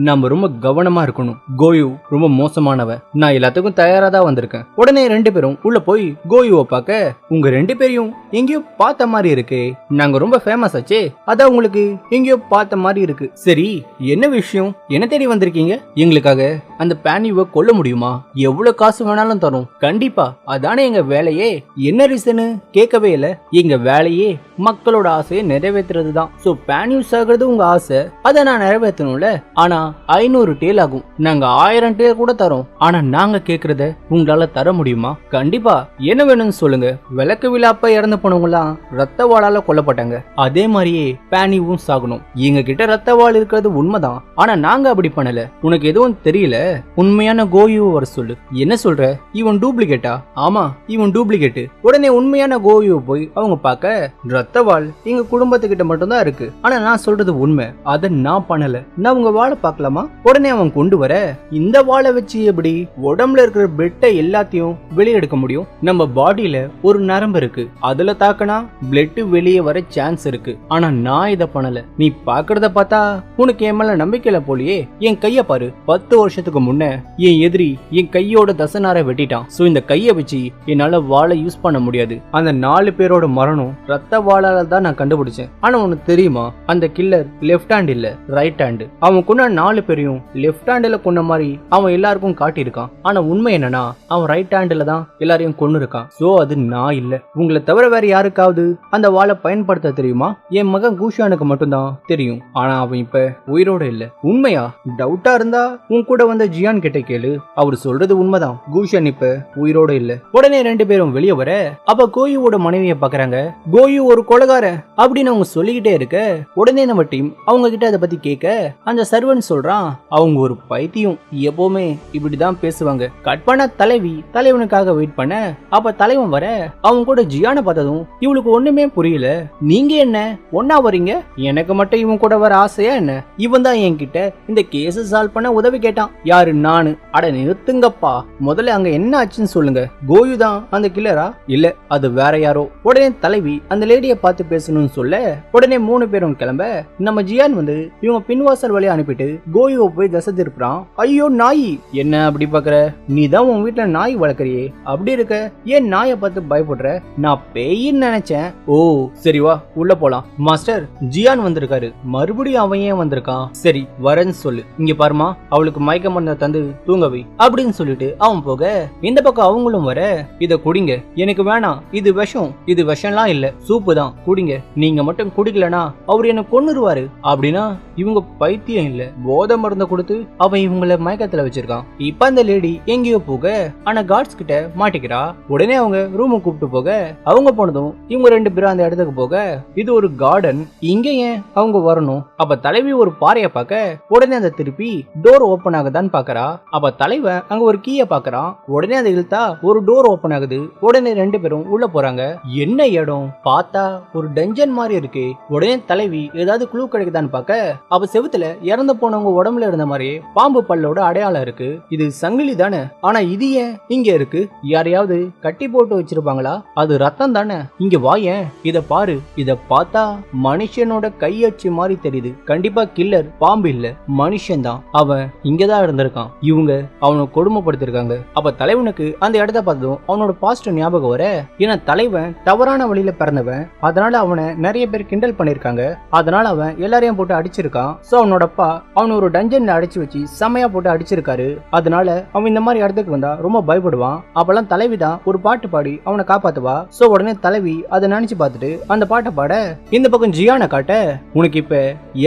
S1: நம்ம ரொம்ப கவனமா இருக்கணும், கோயு ரொம்ப மோசமானவ, நான் எல்லாத்துக்கும் தயாரா தான் வந்திருக்கேன். உடனே ரெண்டு பேரும் உள்ள போய் கோயுவை பார்க்க உங்க ரெண்டு பேரையும் எங்கேயோ பார்த்த மாதிரி இருக்கு, நாங்க ரொம்ப ஃபேமஸ் ஆச்சே, அதான் உங்களுக்கு எங்கேயோ பார்த்த மாதிரி இருக்கு. சரி என்ன விஷயம், என்ன தேடி வந்திருக்கீங்க? எங்களுக்காக அந்த பேனிவை கொல்ல முடியுமா? எவ்வளவு காசு வேணாலும் தரும். கண்டிப்பா, அதானே எங்க வேலையே. என்ன ரீசனு கேட்கவே இல்ல. எங்க வேலையே மக்களோட ஆசையை நிறைவேற்றுறது தான். சோ பேனியூஸ் ஆகுறது உங்க ஆசை, அதை நான் நிறைவேற்றணும்ல. ஆனா 500 டேல் ஆகும், நாங்க 1000 டேல் கூட தரோம். ஆனா நாங்க கேக்குறத உங்களால தர முடியுமா? கண்டிப்பா, என்ன வேணும்னு சொல்லுங்க. விளக்கு விழாப்ப இறந்து போனவங்களாம் ரத்த வாளால கொல்லப்பட்டாங்க, அதே மாதிரியே பேனியும் சாகணும். எங்க கிட்ட ரத்த வாள் இருக்கிறது உண்மைதான், ஆனா நாங்க அப்படி பண்ணல. உனக்கு எதுவும் தெரியல, உண்மையான கோயுவை வர சொல்லு. என்ன சொல்ற? இவன் டூப்ளிகேட்டா? ஆமா இவன் டூப்ளிகேட். உடனே உண்மையான கோயுவை போய் அவங்க பார்க்க ரத்த வாள் எங்க குடும்பத்துக்கிட்ட மட்டும் தான் இருக்கு, ஆனா நான் சொல்றது உண்மை, அதை நான் பண்ணல. நான் உங்க வாழை பார்க்கலாமா? உடனே அவன் கொண்டு வர இந்த வாழை வச்சு எப்படி உடம்புல இருக்கிற பிளட்டை எல்லாத்தையும் வெளியே எடுக்க முடியும்? நம்ம பாடியில ஒரு நரம்பு இருக்கு, அதுல தாக்கனா பிளட் வெளியே வர சான்ஸ் இருக்கு, ஆனா நான் இதை பண்ணல. நீ பாக்குறத பார்த்தா உனக்கு என் மேல நம்பிக்கையில போலியே. என் கைய பாரு, 10 வருஷத்துக்கு முன்ன என் எதிரி என் கையோட தசனாரை வெட்டிட்டான். சோ இந்த கைய வச்சு என்னால வாழை யூஸ் பண்ண முடியாது. அந்த 4 பேரோட மரணம் ரத்த வாழால தான் நான் கண்டுபிடிச்சேன். ஆனா உனக்கு தெரியுமா, அந்த கில்லர் லெஃப்ட் ஹேண்ட் இல்ல ரைட் ஹேண்ட். அவன் கொன்ன 4 பேரையும் லெஃப்ட் ஹேண்ட்ல கொன்ன மாதிரி அவன் எல்லாருக்கும் காட்டியிருக்கான். ஆனா உண்மை என்னன்னா அவன் ரைட் ஹேண்ட்ல தான் எல்லாரையும் கொன்னு இருக்கான். சோ அது நான் இல்ல. உங்களை தவிர வேற யாருக்காவது அந்த வாளை பயன்படுத்த தெரியுமா? என் மகன் கூஷானுக்கு மட்டும்தான் தெரியும், ஆனா அவன் இப்ப உயிரோட இல்ல. உண்மையா? டவுட்டா இருந்தா உன் கூட வந்த ஜியான் கிட்ட கேளு, அவர் சொல்றது உண்மைதான். கூஷன் இப்ப உயிரோட இல்ல. உடனே 2 பேரும் வெளியே வர அப்ப கோயுவோட மனைவியை பாக்குறாங்க. கோயு ஒரு கொலைகாரன் அப்படின்னு அவங்க சொல்லிக்கிட்டே இருக்க உடனே நம்ம டீம் அவங்க கிட்ட அதை பத்தி கேட்க அந்த சர்வன் சொல்றான் அவங்க ஒரு பைத்தியம், எப்பவுமே இப்படிதான் பேசுவாங்க. கட் பண்ண தலைவனுக்காக வெயிட் பண்ண அப்ப தலைவன் வர அவங்க கூட ஜியான பார்த்ததும் இவளுக்கு ஒண்ணுமே புரியல. நீங்க என்ன ஒன்னா வரீங்க? எனக்கு மட்டும் இவன் கூட வர ஆசையா என்ன? இவன் தான் என்கிட்ட இந்த கேஸ் சால்வ் பண்ண உதவி கேட்டான். யாரு? நானு. அட நிறுத்துங்கப்பா, முதல்ல அங்க என்ன ஆச்சுன்னு சொல்லுங்க. கோயு தான் அந்த கில்லரா? இல்ல, அது வேற யாரோ. உடனே தலைவி அந்த லேடியை பார்த்து பேசணும்னு சொல்ல உடனே 3 பேரும் கிளம்ப நம்ம ஜியான் வந்து இவங்க பின்வாசல் வழியா அனுப்பிட்டு கோயோ போய் தசை திருப்புறான். ஐயோ நாயி, என்ன அப்படி பாக்குற? நீ தான் உன் வீட்டுல நாய் வளர்க்கறியே, அப்படி இருக்க ஏன் நாயை பார்த்து பயப்படுற? நான் பேயின்னு நினைச்சேன். ஓ சரி வா உள்ள போலாம். மாஸ்டர் ஜியான் வந்திருக்காரு. மறுபடியும் அவன் ஏன் வந்திருக்கான்? சரி வரேன்னு சொல்லு. இங்க பாருமா, அவளுக்கு மயக்க மருந்த தந்து தூங்கவை அப்படின்னு சொல்லிட்டு அவன் போக இந்த பக்கம் அவங்களும் வர, இத குடிங்க. எனக்கு வேணாம், இது விஷம். இது விஷம்லாம் இல்ல, சூப்பு தான், குடிங்க. நீங்க மட்டும் குடிக்கலனா அவர் என்ன கொன்னுருவாரு. அப்படின்னா இவங்க பைத்தியம் இல்ல, போதை மருந்த கொடுத்து அவன் இவங்கள மயக்கத்துல வச்சிருக்கான். இப்ப அந்த லேடி எங்கேயோ போக ஆனா கார்ட்ஸ் கிட்ட மாட்டிக்கிறா. உடனே அவங்க ரூமுக்கு கூப்பிட்டு போக அவங்க போனதும் இவங்க ரெண்டு பேரும் அந்த இடத்துக்கு போக இது ஒரு கார்டன், இங்க ஏன் அவங்க வரணும்? அப்ப தலைவி ஒரு பாறைய பார்க்க உடனே அந்த திருப்பி டோர் ஓபன் ஆகுதான்னு பாக்குறா. அப்ப தலைவன் அங்க ஒரு கீய பாக்குறான். உடனே அதை இழுத்தா ஒரு டோர் ஓபன் ஆகுது. உடனே ரெண்டு பேரும் உள்ள போறாங்க. என்ன இடம் பார்த்தா ஒரு டஞ்சன் மாதிரி இருக்கு. உடனே தலைவி ஏதாவது க்ளூ கிடைக்குதான்னு பார்க்க அப்ப செவுத்துல இறந்து போனவங்க உடம்புல இருந்த மாதிரி பாம்பு பல்லோட அடையாளம் இருக்கு. இது சங்கிலி தானே, ஆனா இது ஏன் இங்க இருக்கு? யாரையாவது கட்டி போட்டு வச்சிருப்பாங்களா? அது ரத்தம் தானே. இங்க வாயேன், இத பாரு. இத பார்த்தா மனுஷனோட கையச்சு மாதிரி தெரியுது. கண்டிப்பா கில்லர் பாம்பு இல்ல, மனுஷன் தான். அவன் இங்கதான் இருந்திருக்கான். இவங்க அவனை கொடுமைப்படுத்திருக்காங்க. அப்ப தலைவனுக்கு அந்த இடத்த பார்த்ததும் அவனோட பாஸ்ட் ஞாபகம் வர, ஏன்னா தலைவன் தவறான வழியில பிறந்தவன், அதனால அவனை நிறைய பேர் கிண்டல் பண்ணிருக்காங்க. அதனால அவன் எல்லாரையும் போட்டு அடிச்சிருக்கான். சோ அவனோட அப்பா அவனை ஒரு டஞ்சன்ல அடைச்சு வச்சு செமையா போட்டு அடிச்சிருக்காரு. அதனால அவன் இந்த மாதிரி இடத்துக்கு வந்தா ரொம்ப பயப்படுவான். அப்பெல்லாம் தலைவிதான் ஒரு பாட்டு பாடி அவனை காப்பாத்துவா. சோ உடனே தலைவி அதை நினைச்சு பார்த்துட்டு அந்த பாட்டை பாட இந்த பக்கம் ஜியானை காட்ட, உனக்கு இப்ப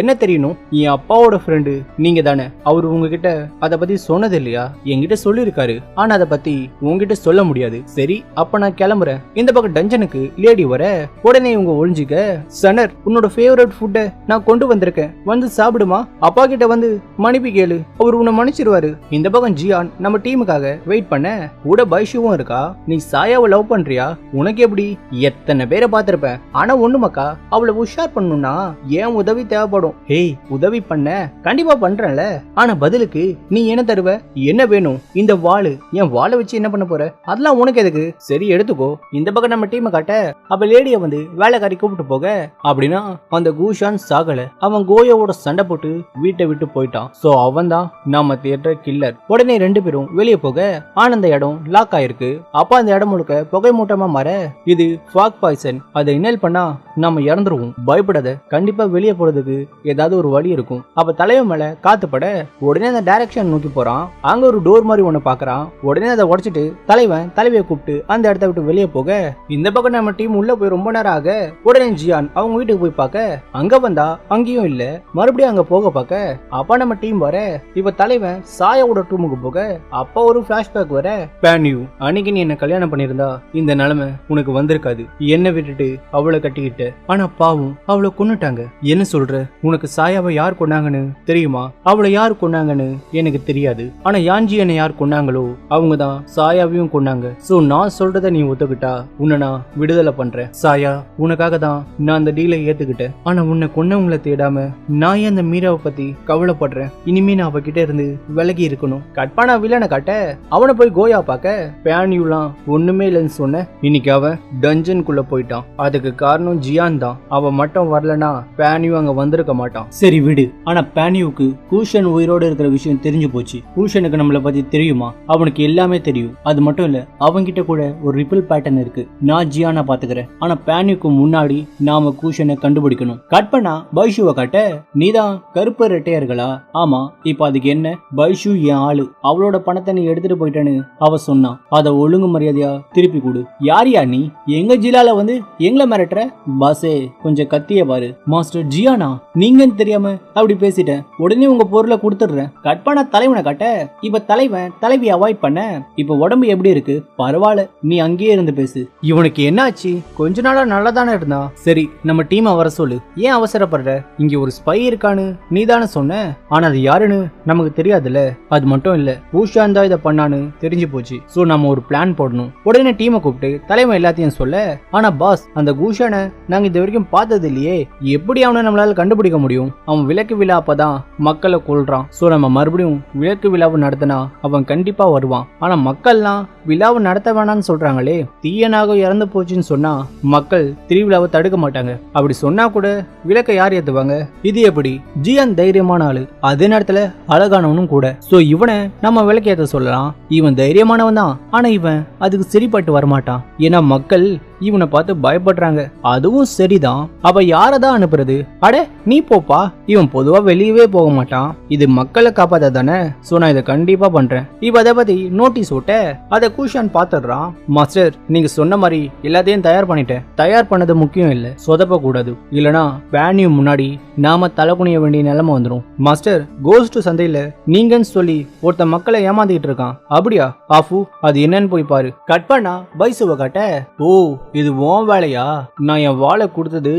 S1: என்ன தெரியணும்? என் அப்பாவோட ஃப்ரெண்டு நீங்க தானே. அவரு உங்ககிட்ட அதை பத்தி சொன்னது இல்லையா? என்கிட்ட சொல்லிருக்காரு, ஆனா அதை பத்தி உங்ககிட்ட சொல்ல முடியாது. சரி அப்ப நான் கிளம்புறேன். இந்த பக்கம் டஞ்சனுக்கு லேடி வர உடனே இவங்க ஒழிஞ்சுக்க, சனர் உன்னோட ஃபேவரட் ஃபுட்டை நான் கொண்டு வந்திருக்கேன், வந்து சாப்பிடுமா. அப்பா கிட்ட வந்து மன்னிப்பு கேளு, அவர் உன்னை மன்னிச்சிருவாரு. இந்த பக்கம் ஜியான் நம்ம டீமுக்காக வெயிட் பண்ண கூட பைஷுவும் இருக்கா. நீ சாயாவை லவ் பண்றியா? உனக்கு எப்படி? எத்தனை பேரை பார்த்திருப்பேன், ஆனா ஒண்ணுமாக்கா அவளை உஷார் பண்ணணும்னா ஏன் உதவி தேவைப்படும். ஹேய் உதவி பண்ண கண்டிப்பா பண்றேன்ல, ஆனா பதிலுக்கு நீ என்ன தருவ? என்ன வேணும்? இந்த வாளு. என் வாளை வச்சு என்ன பண்ண போற? அதெல்லாம் உனக்கு எதுக்கு? சரி எடுத்துக்கோ. இந்த பக்கம் நம்ம டீமை காட்ட அப்ப லேடிய வந்து வேலைக்காரி கூப்பிட்டு போக, அப்படின்னா அந்த கூஷான் சாகல, அவன் கோயோவோட சண்டை போட்டு வீட்டை விட்டு போயிட்டான். சோ அவன் தான் நாம தேடுற கில்லர். உடனே ரெண்டு பேரும் வெளியே போக ஆனந்த இடம் லாக் ஆயிருக்கு. அப்ப அந்த இடம் முழுக்க புகை மூட்டமா மாற, இது ஃபாக் பாய்சன். அதை இன்னல் பண்ணா நாம இறந்துருவோம். பயப்படாத, கண்டிப்பா வெளியே போறதுக்கு ஏதாவது ஒரு வழி இருக்கும். அப்ப தலைவன் மேல காத்து பட உடனே அந்த டைரக்ஷன் நோக்கி போறான். அங்க ஒரு டோர் மாதிரி ஒண்ணு பாக்குறான். உடனே அதை உடைச்சிட்டு தலைவன் தலைவியை கூப்பிட்டு அந்த இடத்த விட்டு வெளியே போக, இந்த பக்கம் நம்ம டீம் உள்ள போய் ரொம்ப நேரம் ஆக உடனே ஜியான் அவங்க வீட்டுக்கு போய் பார்க்க அங்க வந்தா அங்கேயும் இல்ல. மறுபடியும் அங்க போக பார்க்க அப்ப நம்ம டீம் வர, இப்ப தலைவன் சாயாவோட டூமுக்கு போக அப்ப ஒரு பிளாஷ்பேக் வர, பேன்யூ அன்னைக்கு நீ என்ன கல்யாணம் பண்ணிருந்தா இந்த நிலைமை உனக்கு வந்திருக்காது. என்ன விட்டுட்டு அவளை கட்டிக்கிட்ட, ஆனா பாவம் அவளை கொன்னுட்டாங்க. என்ன சொல்ற? உனக்கு சாயாவை யார் கொண்டாங்கன்னு தெரியுமா? அவளை யார் கொண்டாங்கன்னு எனக்கு தெரியாது, ஆனா யான்ஜி என்ன யார் கொண்டாங்களோ அவங்க தான் சாயாவையும் கொண்டாங்க. சோ நான் சொல்றத நீ ஒத்துக்கிட்டா உன்னை நான் விடுதலை பண்றேன். சாயா உனக்காக தான் நான் அந்த டீலை ஏத்துக்கிட்டேன், ஆனா உன்னை கொன்னவங்களை தேடாம நான் ஏன் அந்த மீராவை பத்தி கவலைப்படுறேன். இனிமே நான் அவகிட்ட இருந்து விலகி இருக்கணும். கட்பானா வில்லனை காட்ட அவனை போய் கோயா பார்க்க, பேன்யூலாம் ஒண்ணுமே இல்லைன்னு சொன்ன. இன்னைக்கு அவன் டஞ்சனுக்குள்ள போயிட்டான். அதுக்கு காரணம் ஜியான் தான். அவன் மட்டும் வரலனா பேன்யூ அங்க வந்திருக்க மாட்டான். சரி விடு, ஆனா பேன்யூக்கு கூஷன் உயிரோடு இருக்கிற விஷயம் தெரிஞ்சு போச்சு. கூஷனுக்கு நம்மளை பத்தி தெரியுமா? அவனுக்கு எல்லாமே தெரியும். அது மட்டும் இல்ல, அவன்கிட்ட கூட ஒரு ரிப்பிள் பேட்டர்ன் இருக்கு. நான் ஜியானா பாத்துக்கிறேன், ஆனா பேன்யூக்கு முன்னாடி நாம கூஷனை கண்டுபிடிக்கணும். கட் பண்ணா பைஷுவை காட்ட, நீதான் கருப்பு ரெட்டையர்களா? ஆமா. இப்ப அதுக்கு என்ன? பைஷு என் ஆளு, அவளோட பணத்தை நீ எடுத்துட்டு போயிட்டேன்னு அவ சொன்னான். அதை ஒழுங்கு மரியாதையா திருப்பி கொடு. யாரியா நீ? எங்க ஜிலால வந்து எங்களை மிரட்டுற? பாசே கொஞ்சம் கத்திய பாரு. மாஸ்டர் ஜியானா நீங்கன்னு தெரியாம அப்படி பேசிட்டேன், உடனே உங்க பொருளை கொடுத்துடுறேன். கட் பண்ண தலைவனை காட்ட, இப்ப தலைவன் தலைவி அவாய்ட் பண்ண, இப்ப உடம்பு எப்படி இருக்கு? பரவாயில்ல, நீ அங்கேயே இருந்து பேசு. இவனுக்கு என்ன ஆச்சு? கொஞ்ச நாளா நல்லா தானே இருந்தா. சரி நம்ம டீமை வர சொல்லு. ஏன் அவசரப்படுற? இங்க ஒரு ஸ்பை இருக்கான்னு நீ தானே சொன்ன, ஆனா அது யாருன்னு நமக்கு தெரியாதுல்ல. அது மட்டும் இல்ல, பூஷான் தான் இதை பண்ணான்னு தெரிஞ்சு போச்சு. சோ நம்ம ஒரு பிளான் போடணும். உடனே டீமை கூப்பிட்டு தலைவன் எல்லாத்தையும் சொல்ல, ஆனா பாஸ் அந்த கூஷானை நாங்க இது வரைக்கும் பார்த்தது இல்லையே, எப்படி அவனை நம்மளால கண்டுபிடிக்க முடியும்? அவன் விளக்கு விழா அப்பதான் மக்களை கொல்றான். சோ நம்ம மறுபடியும் விளக்கு விழாவை நடத்தினா அவன் கண்டிப்பா வருவான். ஆனா மக்கள்லாம் விழாவை நடத்த வேணாம்னு சொல்றாங்களே. தீயனாக இறந்து போச்சுன்னு சொன்னா மக்கள் திருவிழாவை தடுக்க மாட்டாங்க. அப்படி சொன்னா கூட விளக்கை யார் ஏத்துவாங்க? இது எப்படி? ஜியான் தைரியமான ஆளு, அதே நேரத்துல அழகானவனும் கூட. சோ இவனை நம்ம விளக்கேத்த சொல்லலாம். இவன் தைரியமானவன் தான், ஆனா இவன் அதுக்கு சரிப்பட்டு வரமாட்டான். ஏன்னா மக்கள் இவனை பார்த்து பயப்படுறாங்க. அதுவும் சரிதான். அப்ப யாரதான் அனுப்புறது? அட நீ போப்பா. இவன் பொதுவா வெளியவே போக மாட்டான். இது மக்களை காப்பாத்த தானே. சோ நான் இதை கண்டிப்பா பண்றேன். இப்ப அதை பத்தி நோட்டீஸ் ஓட்ட அதை கூஷான் பாத்துடுறான். மாஸ்டர், நீங்க சொன்ன மாதிரி எல்லாத்தையும் தயார் பண்ணிட்டேன். தயார் பண்ணது முக்கியம் இல்ல, சொதப்ப கூடாது. இல்லனா பேனியும் முன்னாடி நாம தலை குனிய வேண்டிய நிலைமை வந்துடும். மாஸ்டர், கோஸ்ட் சந்தையில நீங்கன்னு சொல்லி ஒருத்த மக்களை ஏமாத்திட்டு இருக்கான். அப்படியா? ஆஃபு, அது என்னன்னு போய் பாரு. கட் பண்ணா பைசுவ காட்ட, ஓ இது உன் வேலையா? நான் என் வாழை கொடுத்தது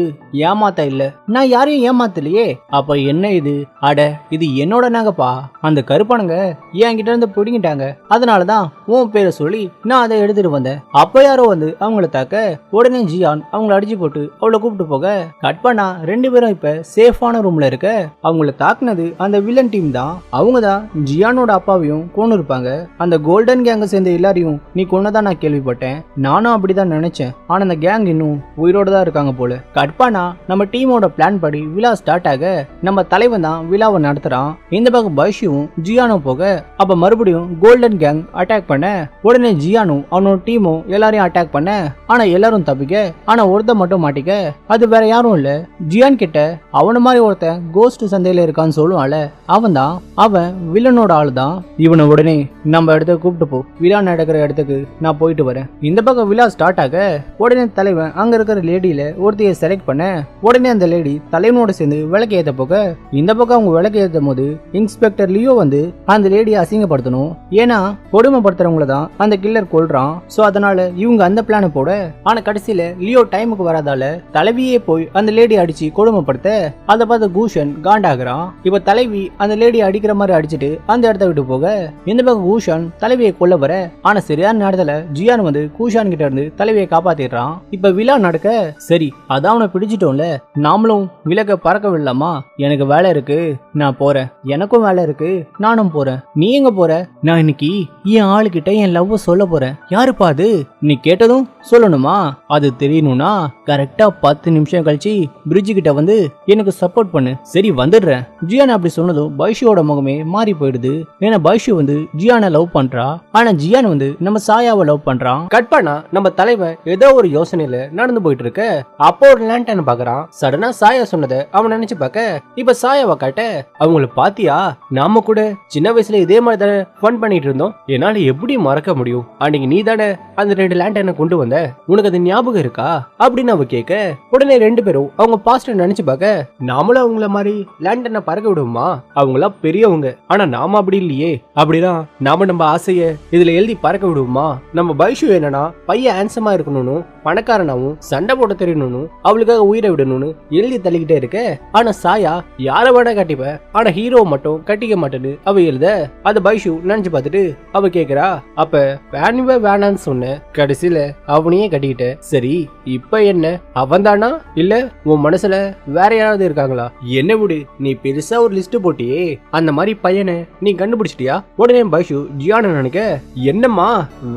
S1: ஏமாத்த இல்ல, நான் யாரையும் ஏமாத்தலையே. அப்ப என்ன இது? அட இது என்னோட நகைப்பா. அந்த கருப்பானுங்க என்கிட்ட இருந்து பிடிங்கிட்டாங்க. அதனாலதான் உன் பேரை சொல்லி நான் அதை எடுத்துட்டு வந்தேன். அப்ப யாரோ வந்து அவங்கள தாக்க உடனே ஜியான் அவங்கள அடிச்சு போட்டு அவளை கூப்பிட்டு போக கட் பண்ணா ரெண்டு பேரும் இப்ப சேஃபான ரூம்ல இருக்க. அவங்கள தாக்குனது அந்த வில்லன் டீம் தான். அவங்க தான் ஜியானோட அப்பாவையும் கொண்டு இருப்பாங்க. அந்த கோல்டன் கேங்க சேர்ந்த எல்லாரையும் நீ கொன்னதான் நான் கேள்விப்பட்டேன். நானும் அப்படிதான் நினைச்சேன். ஆனா அந்த கேங் இன்னும் உயிரோட தான் இருக்காங்க போல. கட் பண்ணா நம்ம டீமோட பிளான் படி விழா ஸ்டார்ட் ஆக நம்ம தலைவன் தான் விழாவை நடத்துறான். இந்த பக்கம் பைஷுவும் ஜியானும் போக அப்ப மறுபடியும் கோல்டன் கேங் அட்டாக் பண்ண உடனே ஜியானும் அவனோட டீமும் எல்லாரையும் அட்டாக் பண்ண. ஆனா எல்லாரும் தப்பிக்க, ஆனா ஒருத்த மட்டும் மாட்டிக்க. அது வேற யாரும் இல்ல, ஜியான் கிட்ட அவன மாதிரி ஒருத்தன் கோஸ்ட் சந்தையில இருக்கான்னு சொல்லுவான்ல, அவன் தான். அவன் வில்லனோட ஆளு தான். இவனை உடனே நம்ம இடத்துக்கு கூப்பிட்டு போ, விழா நடக்கிற இடத்துக்கு நான் போயிட்டு வரேன். இந்த பக்கம் விழா ஸ்டார்ட் ஆக உடனே தலைவன் அங்க இருக்கிற லேடியில ஒருத்தைய செலக்ட் பண்ண உடனே அந்த லேடி தலைவனோட சேர்ந்து விளக்கு ஏத்த போக இந்த பக்கம் அவங்க விளக்கு ஏற்றும் போது இன்ஸ்பெக்டர் லியோ வந்து அந்த லேடியை அசிங்கப்படுத்தணும். ஏன்னா கொடுமைப்படுத்துறவங்கள தான் அந்த கில்லர் கொல்றான். சோ அதனால இவங்க அந்த பிளான போட, ஆனா கடைசியில லியோ டைமுக்கு வராதால தலைவியே போய் அந்த லேடி அடிச்சு கொடுமைப்படுத்த அதை பார்த்து கூஷன் காண்டாகிறான். இப்ப தலைவி அந்த லேடி அடிக்கிற மாதிரி அடிச்சுட்டு அந்த இடத்த விட்டு போக இந்த பக்கம் கூஷன் தலைவியை கொல்ல வர, ஆனா சரியான நேரத்துல ஜியான் வந்து கூஷான் கிட்ட இருந்து தலைவியை காப்பாத்திடுறான். இப்ப விழா நடக்க சரி அதான் அவனை பிடிச்சிட்டோம்ல, நாமளும் விளக்க பறக்க விடலாமா? எனக்கு வேலை இருக்கு, நான் போறேன். எனக்கும் வேலை இருக்கு, நானும் போறேன். நீ எங்க போற? நான் இன்னைக்கு என் ஆளுகிட்ட என் லவ் சொல்ல போறேன். யாருப்பா அது? நீ கேட்டதும் சொல்லணுமா? அது தெரியணும்னா கரெக்டா 10 நிமிஷம் கழிச்சு பிரிட்ஜ் கிட்ட வந்து எனக்கு சப்போர்ட் பண்ணு. சரி வந்துடுறேன். ஜியான் அப்படி சொன்னதும் பைஷுவோட முகமே மாறி போயிடுது. ஏன்னா பைஷு வந்து ஜியானை லவ் பண்றா, ஆனா ஜியான் வந்து நம்ம சாயாவை லவ் பண்றான். கட் பண்ணா நம்ம தலைவன் ஏதோ ஒரு யோசனையில நடந்து போயிட்டு இருக்க அப்போ ஒரு லேண்டன் பாக்குறான். சடனா சாயா சொன்னதை அவன் நினைச்சு பார்க்க இப்ப சாயாவை காட்ட, அவங்கள பாத்தியா? நாம கூட சின்ன வயசுல இதே மாதிரி தானே ஃபன் பண்ணிட்டு இருந்தோம். என்னால எப்படி மறக்க முடியும்? அன்னைக்கு நீ தானே அந்த 2 லேண்டனை கொண்டு வந்த, உனக்கு அது ஞாபகம் இருக்கா அப்படின்னு அவ கேட்க உடனே 2 பேரும் அவங்க பாஸ்ட நினைச்சு பார்க்க, நாமளும் அவங்கள மாதிரி லேண்டனை பறக்க விடுவோமா? அவங்களா பெரியவங்க, ஆனா நாம அப்படி இல்லையே. அப்படின்னா நாம நம்ம ஆசைய இதுல எழுதி பறக்க விடுவோமா? நம்ம பைஷு என்னன்னா பையன் ஹேண்ட்ஸமா இருக்கணும்னு பணக்காரனாவும் சண்டை போட தெரியணும்னு அவளுக்காக உயிரை விடணும்னு எழுதி தள்ளிக்கிட்டே இருக்க, ஆனா சாயா யார வேணா கட்டிப்ப, ஆனா ஹீரோ மட்டும் கட்டிக்க மாட்டேன்னு அவ எழுத அத பைஷு நினைச்சு பார்த்துட்டு அவ கேக்குறா, அப்ப வேணுவே வேணான்னு சொன்ன, கடைசியில அவனையே கட்டிக்கிட்ட. சரி இப்ப என்ன, அவன் தானா இல்ல உன் மனசுல வேற யாராவது இருக்காங்களா? என்ன விடு, நீ பெருசா ஒரு லிஸ்ட் போட்டியே, அந்த மாதிரி பையனை நீ கண்டுபிடிச்சிட்டியா? உடனே பைஷு ஜியான நினைக்க, என்னம்மா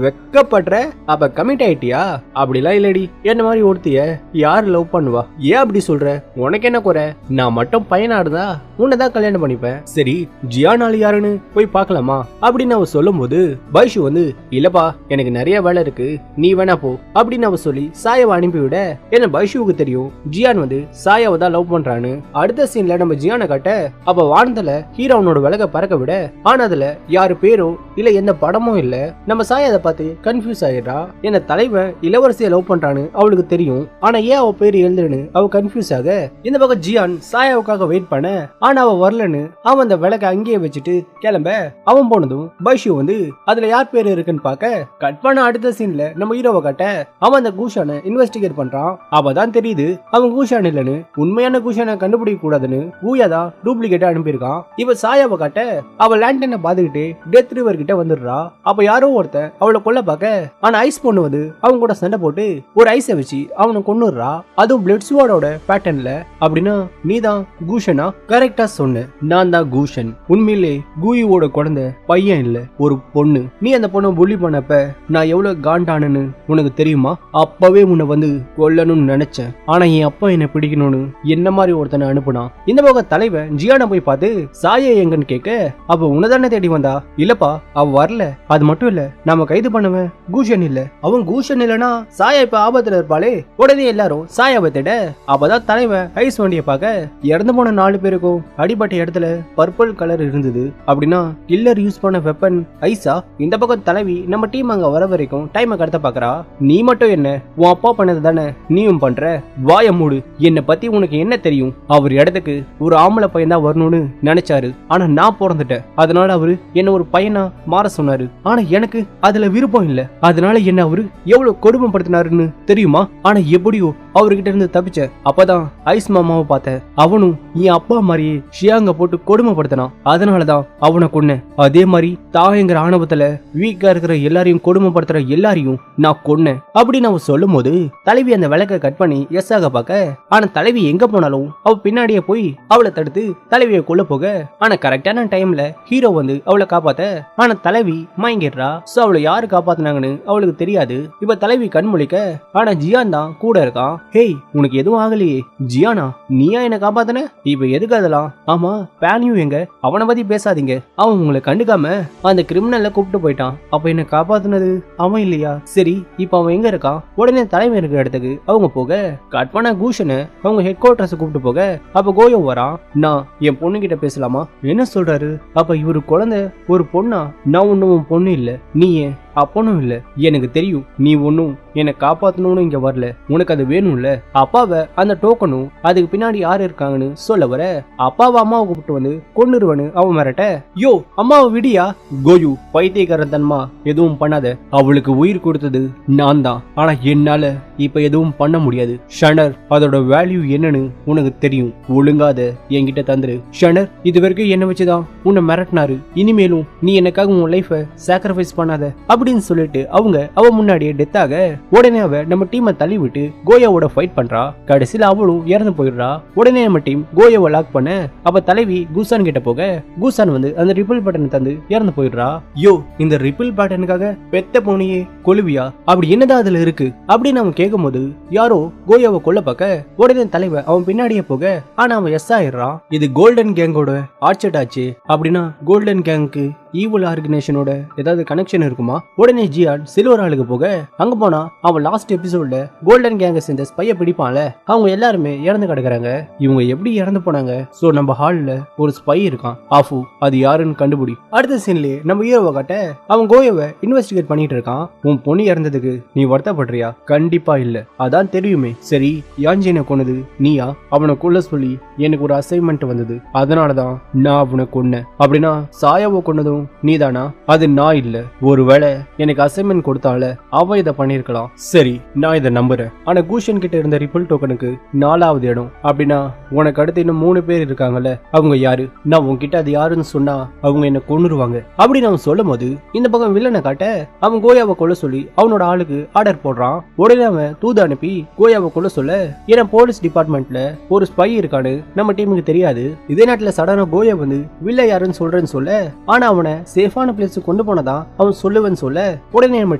S1: வெக்கப்படுற? அப்ப கமிட் ஆயிட்டியா? அப்படிலாம் இல்லடி, என்ன மாதிரி ஒருத்திய யாரு லவ் பண்ணுவா? ஏன் அப்படி சொல்ற? உனக்கு என்ன குறை? நான் மட்டும் பையனா இருந்தா உன்னதான் கல்யாணம் பண்ணிப்பேன். சரி ஜியானாலு யாருன்னு போய் பார்க்கலாமா அப்படின்னு அவ சொல்லும் போது பைஷு வந்து, இல்லப்பா எனக்கு நிறைய வேலை இருக்கு, நீ வேணா போ அப்படின்னு அவ சொல்லி சாயாவை அனுப்பிவிட, ஏன்னா பைஷுவுக்கு தெரியும் ஜியான் வந்து சாயாவை தான் லவ் பண்றான்னு. அடுத்த சீன்ல நம்ம ஜியானை காட்ட அப்ப வானத்துல ஹீரோனோட விலக பறக்க விட, ஆனா அதுல யாரு பேரும் இல்ல எந்த படமும் இல்ல. நம்ம சாயா அதை பார்த்து கன்ஃபியூஸ் ஆயிடுறா. என்ன தலைவன் இளவரசியை லவ் பண்றான்னு அவளுக்கு தெரியும், ஆனா ஏன் அவ பேரு எழுதுன்னு அவ கன்ஃபியூஸ் ஆக இந்த பக்கம் ஜியான் சாயாவுக்காக வெயிட் பண்ண, ஆனா அவ வரலன்னு அவன் அந்த விளக்க அங்கேயே வச்சுட்டு கிளம்ப அவன் போனதும் பைஷு வந்து அதுல யார் பேரு இருக்குன்னு பாக்க கட் பண்ண அடுத்த சீன்ல நம்ம ஹீரோவை காட்ட அவன் அந்த கூஷானை இன்வெஸ்டிகேட் பண்றான். அவதான் தெரியுது அவன் கூஷான் இல்லன்னு, உண்மையான கூஷானை கண்டுபிடிக்க கூடாதுன்னு ஊயா தான் டூப்ளிகேட்டா அனுப்பியிருக்கான். இவ சாயாவை காட்ட அவ லேண்டனை பாத்துக்கிட்டு டெத் ரிவர் கிட்ட வந்துடுறா. அப்ப யாரோ ஒருத்தன் அவளை கொல்ல பாக்க, ஆனா ஐஸ் பொண்ணு வந்து அவங்க கூட சண்டை போட்டு போட்டு ஒரு ஐஸை வச்சு அவனை கொன்னுடுறா. அதுவும் பிளட் ஸ்வாடோட பேட்டர்ன்ல. அப்படின்னா நீதான் கூஷனா? கரெக்டா சொன்ன, நான் தான் கூஷன். உண்மையிலே கூயுவோட குழந்தை பையன் இல்ல, ஒரு பொண்ணு. நீ அந்த பொண்ணை புள்ளி பண்ணப்ப நான் எவ்வளவு காண்டானு உனக்கு தெரியுமா? அப்பவே உன்னை வந்து கொல்லணும்னு நினைச்சேன். ஆனா என் அப்பா என்ன பிடிக்கணும்னு என்ன மாதிரி ஒருத்தனை அனுப்புனான். இந்த பக்கம் தலைவன் ஜியானா போய் பார்த்து சாயை எங்கன்னு கேட்க, அப்ப உன்னதானே தேடி வந்தா? இல்லப்பா, அவ வரல. அது மட்டும் இல்ல, நாம கைது பண்ணவன் கூஷன் இல்ல. அவன் கூஷன் இல்லனா சாயா இப்ப ஆபத்துல இருப்பாளே. உடனே எல்லாரும் சாயாவை தேட. அப்பதான் தலைவன் ஐஸ் வண்டியை பார்க்க இறந்து போன 4 பேருக்கும் அடிபட்ட இடத்துல பர்பிள் கலர் இருந்தது. அப்படின்னா கில்லர் யூஸ் பண்ண வெப்பன் ஐஸா? இந்த பக்கம் தலைவி நம்ம டீம் அங்க வர வரைக்கும் டைமை கடத்த பாக்குறா. நீ மட்டும் என்ன, உன் அப்பா பண்ணது தானே நீயும் பண்ற? வாய மூடு. என்ன பத்தி உனக்கு என்ன தெரியும்? அவர் இடத்துக்கு ஒரு ஆம்பளை பையன் தான் வரணும்னு நினைச்சாரு. ஆனா நான் பிறந்துட்டேன். அதனால அவரு என்ன ஒரு பையனா மாற சொன்னாரு. ஆனா எனக்கு அதுல விருப்பம் இல்ல. அதனால என்ன அவரு எவ்வளவு கொடுமைப்படுத்தினாருன்னு தெரியுமா? ஆனா எப்படியோ அவர்கிட்ட இருந்து தப்பிச்ச. அப்பதான் ஐஸ் மாமாவை பார்த்தேன். அவனும் என் அப்பா மாதிரியே ஷியாங்க போட்டு கொடுமைப்படுத்தினான். அதனாலதான் அவனை கொன்னேன். அதே மாதிரி தாயங்கிற ஆணவத்துல வீக்கா இருக்கிற எல்லாரையும் கொடுமைப்படுத்துற எல்லாரையும் நான் கொன்னேன் அப்படின்னு அவன் சொல்லும் போது தலைவி அந்த விளக்க கட் பண்ணி எஸ் ஆக பார்க்க, ஆனா தலைவி எங்க போனாலும் அவ பின்னாடியே போய் அவளை தடுத்து தலைவியை கொல்ல போக, ஆனா கரெக்டான டைம்ல ஹீரோ வந்து அவளை காப்பாத்த. ஆனா தலைவி மயங்கிடுறா. சோ அவளை யாரு காப்பாத்தினாங்கன்னு அவளுக்கு தெரியாது. இப்ப தலைவி கண் முழிக்க, ஆனா ஜியான் தான் கூட இருக்கான். ஹேய், உனக்கு எதுவும் ஆகலையே? ஜியானா, நீயா என்ன காப்பாத்தன? இப்ப எதுக்கு அதெல்லாம்? ஆமா, பேனியும் எங்க? அவனை பத்தி பேசாதீங்க. அவன் உங்களை கண்டுக்காம அந்த கிரிமினல்ல கூப்பிட்டு போயிட்டான். அப்ப என்ன காப்பாத்துனது அவன் இல்லையா? சரி, இப்ப அவன் எங்க இருக்கான்? உடனே தலைமை இருக்கிற இடத்துக்கு அவங்க போக, கட்பான கூஷனை அவங்க ஹெட் குவார்டர்ஸ் கூப்பிட்டு போக, அப்ப கோயோ வரான். நான் என் பொண்ணு கிட்ட பேசலாமா? என்ன சொல்றாரு? அப்ப இவரு குழந்தை ஒரு பொண்ணா? நான் ஒண்ணும் பொண்ணு இல்ல. நீ ஏன் அப்பனும் இல்ல. எனக்கு தெரியும் நீ ஒன்னும் என்னை காப்பாத்தணும்னு இங்க வரல. உனக்கு அது வேணும்ல. அப்பாவை அந்த டோக்கனும் அதுக்கு பின்னாடி யாரு இருக்காங்கன்னு சொல்ல வர, அப்பாவை அம்மாவை கூப்பிட்டு வந்து கொன்னுருவனு அவன் மிரட்ட. யோ, அம்மாவை விடியா? கோயு, பைத்தியக்காரன் தன்மா எதுவும் பண்ணாத. அவளுக்கு உயிர் கொடுத்தது நான் தான். ஆனா என்னால இப்ப எதுவும் பண்ண முடியாது. ஷனர், அதோட வேல்யூ என்னன்னு உனக்கு தெரியும். ஒழுங்காத என்கிட்ட தந்துரு. ஷனர் இது வரைக்கும் என்ன வச்சுதான் உன்னை மிரட்டினாரு. இனிமேலும் நீ எனக்காக உன் லைஃபை சாக்ரிஃபைஸ் பண்ணாத அப்படின்னு சொல்லிட்டு அவங்க அவ முன்னாடியே டெத் ஆக, உடனே அவ நம்ம டீமை தள்ளி விட்டு கோயாவோட ஃபைட் பண்றா. கடைசியில அவளும் இறந்து போயிடுறா. உடனே நம்ம டீம் கோயாவை லாக் பண்ண, அப்ப தலைவி கூசான் கிட்ட போக, கூசான் வந்து அந்த ரிப்பிள் பட்டனை தந்து இறந்து போயிடுறா. யோ, இந்த ரிப்பிள் பட்டனுக்காக பெத்த போனியே கொலுவியா? அப்படி என்னதான் அதுல இருக்கு அப்படின்னு அவன் கேட்கும் போது யாரோ கோயாவை கொல்ல பார்க்க, உடனே தலைவன் அவன் பின்னாடியே போக, ஆனா அவன் எஸ் ஆயிடுறான். இது கோல்டன் கேங்கோட ஆட்செட் ஆச்சு. அப்படின்னா கோல்டன் கேங்க்கு ஈவில் ஆர்கனைசேஷனோட ஏதாவது கனெக்ஷன் இருக்குமா? உடனே ஜியான் சில்வர் ஆளுக்கு போக, அங்க போனா அவன் லாஸ்ட் எபிசோட்ல கோல்டன் கேங்க சேர்ந்த ஸ்பைய பிடிப்பான்ல, அவங்க எல்லாருமே இறந்து கிடக்குறாங்க. இவங்க எப்படி இறந்து போனாங்க? சோ நம்ம ஹால்ல ஒரு ஸ்பை இருக்கான், ஆஃபு. அது யாருன்னு கண்டுபிடி. அடுத்த சீன்லயே நம்ம ஹீரோவை காட்ட, அவன் கோயாவை இன்வெஸ்டிகேட் பண்ணிட்டு இருக்கான். உன் பொண்ணு இறந்ததுக்கு நீ வருத்தப்படுறியா? கண்டிப்பா இல்ல, அதான் தெரியுமே. சரி, யாஞ்சினை கொன்னது நீயா? அவனை கொல்ல சொல்லி எனக்கு ஒரு அசைன்மெண்ட் வந்தது, அதனாலதான் நான் அவனை கொன்னேன். அப்படின்னா சாயாவை கொன்னதும் நீதானா? அது நான் இல்ல. ஒருவேளை எனக்கு அசைன்மெண்ட் கொடுத்தால அவ இதை பண்ணிருக்கலாம். சரி, நான் இதை நம்புறேன். ஆனா கூஷன் கிட்ட இருந்த ரிப்பிள் டோக்கனுக்கு 4வது இடம். அப்படின்னா உனக்கு அடுத்து இன்னும் 3 பேர் இருக்காங்கல்ல, அவங்க யாரு? நான் உன்கிட்ட அது யாருன்னு சொன்னா அவங்க என்ன கொன்னுருவாங்க அப்படின்னு அவன் சொல்லும் போது, இந்த பக்கம் வில்லனை காட்ட அவன் கோயாவை கொல்ல சொல்லி அவனோட ஆளுக்கு ஆர்டர் போடுறான். உடனே அவன் தூது அனுப்பி கோயாவை கொல்ல சொல்ல, ஏன்னா போலீஸ் டிபார்ட்மெண்ட்ல ஒரு ஸ்பை இருக்கான்னு நம்ம டீமுக்கு தெரியாது. இதே நேரத்துல சடனா கோயா வந்து வில்ல யாருன்னு சொல்றேன்னு சொல்ல, ஆனா அவனை சேஃபான பிளேஸ் கொண்டு போனதா அவன் சொல்லுவேன்னு சொல்ல, உடனே நம்ம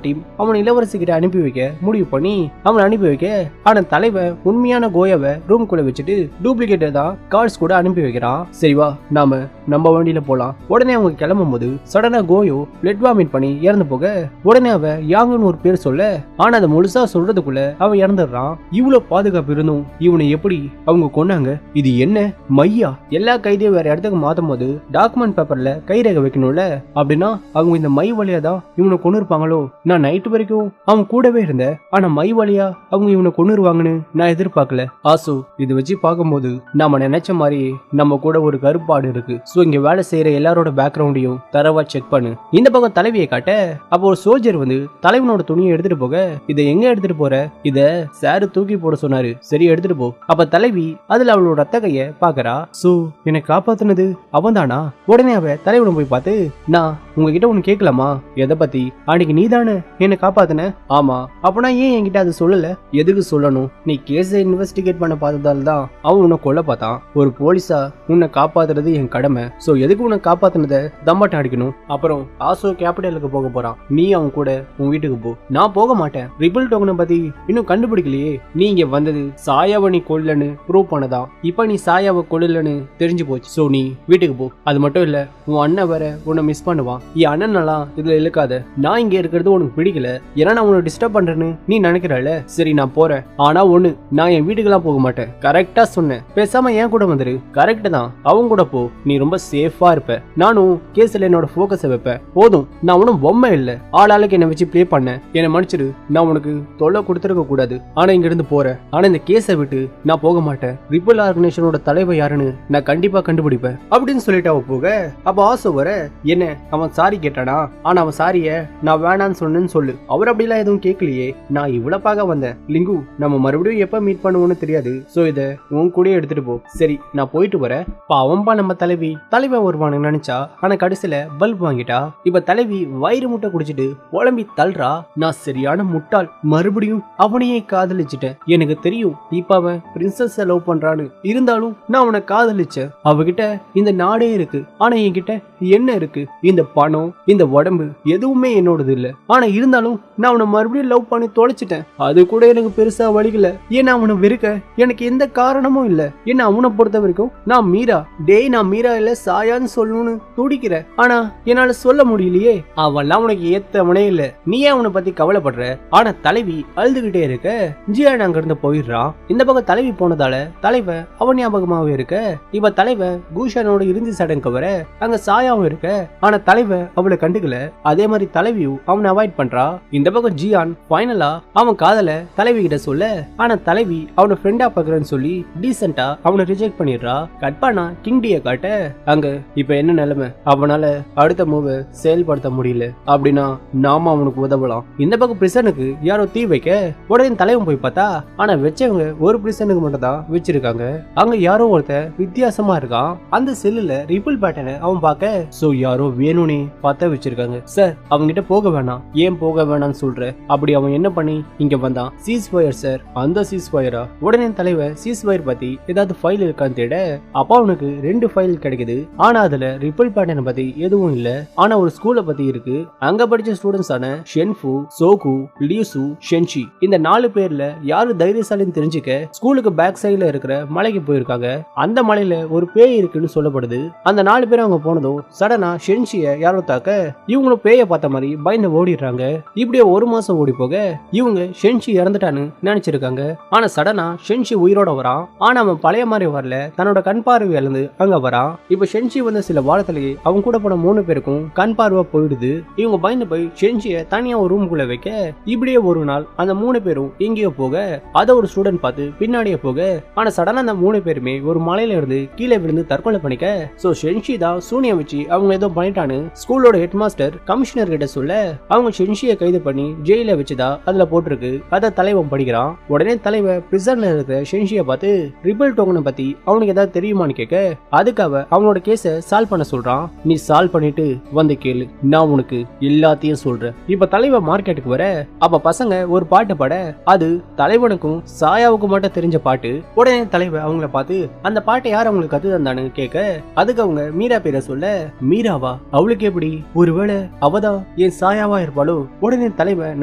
S1: டீம் அவன் இளவரசி கிட்ட அனுப்பி வைக்க முடிவு பண்ணி அவனை அனுப்பி வைக்க, ஆனா தலைவன் உண்மையான கோயாவை ரூம்குள்ள வச்சுட்டு டூப்ளிகேட் தான் கார்ட்ஸ் கூட அனுப்பி வைக்கிறான். சரிவா, நாம நம்ம வண்டியில போலாம். உடனே அவங்க கிளம்பும் போது சடனா கோயோ பிளட் வாமிட் பண்ணி இறந்து போக, உடனே அவன் யாங்குன்னு ஒரு பேர் சொல்ல, ஆனா அதை முழுசா சொல்றதுக்குள்ள அவன் இறந்துடுறான். இவ்வளவு பாதுகாப்பு இருந்தும் இவனை எப்படி அவங்க கொன்னாங்க? இது என்ன மையா? எல்லா கைதையும் வேற இடத்துக்கு மாத்தும் போது டாக்குமெண்ட் பேப்பர்ல கைரேகை வைக்கணும்ல. அப்படின்னா அவங்க இந்த மை வழியா தான் இவனை கொண்டு இருப்பாங்களோ? நான் நைட்டு வரைக்கும் அவன் கூடவே இருந்தேன். ஆனா மை வழியா அவங்க இவனை கொன்னுருவாங்கன்னு நான் எதிர்பார்க்கல. ஆசு, இது வச்சு பார்க்கும்போது நாம நினைச்ச மாதிரி நம்ம கூட ஒரு கருப்பாடு இருக்கு. சோ இங்க வேலை செய்யற எல்லாரோட பேக்ரவுண்டையும் தரவா செக் பண்ணு. இந்த பக்கம் தலைவியை காட்ட, அப்போ ஒரு சோல்ஜர் வந்து தலைவனோட துணியை எடுத்துட்டு போக, இதை எங்க எடுத்துட்டு போற? இத சாரு தூக்கி போட சொன்னாரு, சரி எடுத்துட்டு போ. அப்ப தலைவி அதுல அவளோட ரத்த கைய பாக்குறா. சோ என்னை காப்பாத்துனது அவன் தானா? உடனே அவ தலைவனை போய் பார்த்து, நான் உங்ககிட்ட ஒண்ணு கேட்கலாமா? எதை பத்தி? அன்னைக்கு நீ தானே என்ன காப்பாத்தின? ஆமா. அப்பனா ஏன் என்கிட்ட அது சொல்லல? எதுக்கு சொல்லணும்? நீ கேஸ இன்வெஸ்டிகேட் பண்ண பார்த்ததால தான் அவன் உன்னை கொல்ல பார்த்தான். ஒரு போலீஸா உன்னை காப்பாத்துறது என் கடமை. சோ எதுக்கு உன்னை காப்பாத்தினத தம்பாட்டம் அடிக்கணும்? அப்புறம் ஆசோ கேபிட்டலுக்கு போக போறான். நீ அவன் கூட உன் வீட்டுக்கு போ. நான் போக மாட்டேன். ரிபிள் டோக்கனை பத்தி இன்னும் கண்டுபிடிக்கலையே. நீ இங்க வந்தது சாயாவை நீ கொல்லன்னு ப்ரூவ் பண்ணதான். இப்ப நீ சாயாவை கொல்லலன்னு தெரிஞ்சு போச்சு. சோ நீ வீட்டுக்கு போ. அது மட்டும் இல்ல, உன் அண்ணன் வேற உன்னை மிஸ் பண்ணுவான். என் அண்ணனெல்லாம் இதுல இழுக்காத. நான் இங்க இருக்கிறது உனக்கு பிடிக்கல. ஏன்னா நான் உன்னை டிஸ்டர்ப் பண்றேன்னு நீ நினைக்கிறல. சரி நான் போறேன். ஆனா ஒண்ணு, நான் என் வீட்டுக்கெல்லாம் போக மாட்டேன். கரெக்டா சொன்னேன். பேசாம என் கூட வந்துரு. கரெக்ட் தான், அவங்க கூட போ. நீ ரொம்ப சேஃபா இருப்ப. நானும் கேஸ்ல என்னோட போக்கஸை வைப்பேன். போதும், நான் ஒன்னும் பொம்மை இல்ல. ஆளாளுக்கு என்ன வச்சு ப்ளே பண்ண. என்னை மன்னிச்சிரு. நான் உனக்கு தொல்லை கொடுத்துருக்க கூடாது. ஆனா இங்க இருந்து போறேன். ஆனா இந்த கேஸை விட்டு நான் போக மாட்டேன். ரிபிள் ஆர்கனைசேஷனோட தலைவர் யாருன்னு நான் கண்டிப்பா கண்டுபிடிப்பேன் அப்படின்னு சொல்லிட்டு அவ போக, அப்ப ஆசோ வர, என்ன அவன் சாரி கேட்டானா? ஆனா அவன் சாரிய நான் வேணான்னு சொன்னேன்னு சொல்லு. அவர் அப்படிலாம் எதுவும் கேட்கலையே. நான் இவ்வளவு பார்க்க வந்தேன். லிங்கு, நம்ம மறுபடியும் எப்ப மீட் பண்ணுவோம்னு தெரியாது. சோ இத உன் கூட எடுத்துட்டு போ. சரி நான் போயிட்டு வரேன். அவன்பா நம்ம தலைவன் வருவானு நினைச்சா, ஆனா கடைசியில பல்ப் வாங்கிட்டா. இப்ப தலைவி வயிறு முட்டை குடிச்சிட்டு உடம்பி தள்ளுறா. நான் சரியான முட்டாள். மறுபடியும் அவனையே காதலிச்சிட்டேன். எனக்கு தெரியும் இப்ப அவன் பிரின்சஸ் லவ் பண்றான்னு. இருந்தாலும் நான் அவனை காதலிச்சேன். அவகிட்ட இந்த நாடே இருக்கு. ஆனா என்கிட்ட என்ன இருக்கு? இந்த பணம், இந்த உடம்பு எதுவுமே என்னோடது இல்ல. ஆனா இருந்தாலும் நான் அவனை மறுபடியும் லவ் பண்ணி தொலைச்சிட்டேன். அது கூட எனக்கு பெருசா வலிக்கல. ஏன்னா அவனை வெறுக்க எனக்கு எந்த காரணமும் இல்ல. ஏன்னா அவனை பொறுத்த வரைக்கும் நான் மீரா. டேய், நான் மீரா இல்ல சாயான்னு சொல்லணும்னு துடிக்கிறேன். ஆனா என்னால சொல்ல முடியலையே. அவன்லாம் உனக்கு ஏத்தவனே இல்ல. நீ ஏன் அவனை பத்தி கவலைப்படுற? ஆனா தலைவி அழுதுகிட்டே இருக்க. ஜியான் அங்க இருந்து போயிடுறான். இந்த பக்கம் தலைவி போனதால தலைவன் அவன் ஞாபகமாவே இருக்க. இப்ப தலைவன் கூஷானோட இறுதி சடங்கு வர அங்க சாயாவும் இருக்க. ஆனா தலைவன் அவளை கண்டுக்கல. அதே மாதிரி தலைவியும் அவனை அவாய்ட் பண்றா. இந்த பக்கம் ஜியான் ஃபைனலா அவன் காதல தலைவி கிட்ட சொல்ல, ஆனா தலைவி அவனை ஃப்ரெண்டா பாக்குறேன்னு சொல்லி டீசென்ட்டா அவனை ரிஜெக்ட் பண்ணிடுறா. கட் பண்ணா கிங் டிய காட்ட, அங்க இப்ப என்ன நிலைமை? அவனால அடுத்த மூவ செயல்படுத்த முடியல. அப்படின்னா நாம அவனுக்கு உதவலாம். இந்த பக்கம் பிரிசனுக்கு யாரோ தீ வைக்க உடனே தலைவன் போய் பார்த்தா, ஆனா வச்சவங்க ஒரு பிரிசனுக்கு மட்டும் தான் வச்சிருக்காங்க. அங்க யாரோ ஒருத்த வித்தியாசமா இருக்கான். அந்த செல்லுல ரிபிள் பேட்டர்னை அவன் பார்க்க, சோ யாரோ வேணும்னே பார்த்த வச்சிருக்காங்க. சார் அவங்க கிட்ட போக வேணாம். ஏன் போக வேணாம்னு சொல்ற? அப்படி அவன் என்ன பண்ணி இங்க வந்தான்? Cheese fire sir. அந்த சீஸ் ஃபயரா? உடனே தலைவர் சீஸ் ஃபயர் பத்தி ஏதாவது ஃபைல் இருக்கான்னு தேட, அப்பா அவனுக்கு 2 ஃபைல் கிடைக்குது. ஆனா அதுல ரிபிள் பேட்டர்னை பத்தி எதுவும் இல்ல. ஆனா ஒரு ஸ்கூலை பத்தி இருக்கு. அங்க படிச்ச ஸ்டூடெண்ட்ஸ் ஆன ஷென்ஃபு, சோகு, லியூசு, ஷென்ஷி, இந்த 4 பேர்ல யாரு தைரியசாலின்னு தெரிஞ்சுக்க ஸ்கூலுக்கு பேக் சைடுல இருக்கிற மலைக்கு போயிருக்காங்க. அந்த மலையில ஒரு பேய் இருக்குன்னு சொல்லப்படுது. அந்த 4 பேர் அவங்க போனதும் சடனா ஷென்ஷிய யாரோ தாக்க, இவங்களும் பேய பார்த்த மாதிரி பயந்து ஓடிடுறாங்க. இப்படியே 1 மாசம் ஓடி போக இவங்க ஷென்ஷி இறந்துட்டான்னு நினைச்சிருக்காங்க. ஆனா சடனா ஷென்ஷி உயிரோட வரான். ஆனா அவன் பழைய மாதிரி வரல. தன்னோட கண் பார்வை இழந்து அங்க வரான். இப்ப ஷென்ஷி வந்து சில வாரத்திலேயே அவங்க கூட போன 3 பேருக்கும் கண் பார்வை போயிடுது. இவங்க பயந்து போய் ஷென்ஷிய தனியா ஒரு ரூமுக்குள்ள வைக்க, இப்படியே ஒரு நாள் அந்த 3 பேரும் எங்கேயோ போக அத ஒரு ஸ்டூடெண்ட் பார்த்து பின்னாடியே போக, ஆனா சடனா அந்த 3 பேருமே ஒரு மலையில இருந்து கீழே விழுந்து தற்கொலை பண்ணிக்க, சோ ஷென்ஷி தான் சூனியம் வச்சு அவங்க ஏதோ பண்ணிட்டான்னு ஸ்கூலோட ஹெட் மாஸ்டர் கமிஷனர் கிட்ட சொல்ல, அவங்க ஷென்ஷியை கைது பண்ணி ஜெயில வச்சுதா அதுல போட்டிருக்கு. அத தலைவன் படிக்கிறான். உடனே தலைவன் பிரிசன்ல இருக்கிற ஷென்ஷியை பார்த்து ரிபிள் டோக்கனை பத்தி அவனுக்கு ஏதாவது தெரியுமான்னு கேட்க, அதுக்காக அவனோட கேஸ சால்வ் பண்ண சொல்றான். நீ சால்வ் பண்ணிட்டு வந்து கேளு, நான் உனக்கு எல்லாத்தையும் சொல்றேன். இப்ப தலைவன் மார்க்கெட்டுக்கு வர, அப்ப பசங்க ஒரு பாட்டு பாட, அது தலைவனுக்கும் சாயாவுக்கும் மட்டும் தெரிஞ்ச பாட்டு. உடனே தலைவன் அவங்கள பார்த்து அந்த பாட்டை யார் அவங்களுக்கு கத்து தந்தான்னு கேட்க, அதுக்கு அவங்க மீரா பேரை சொல்ல, மீராவா? அவளுக்கு எப்படி? ஒருவேளை அவதான் என் சாயாவா இருப்பாளோ? உடனே தலைவன்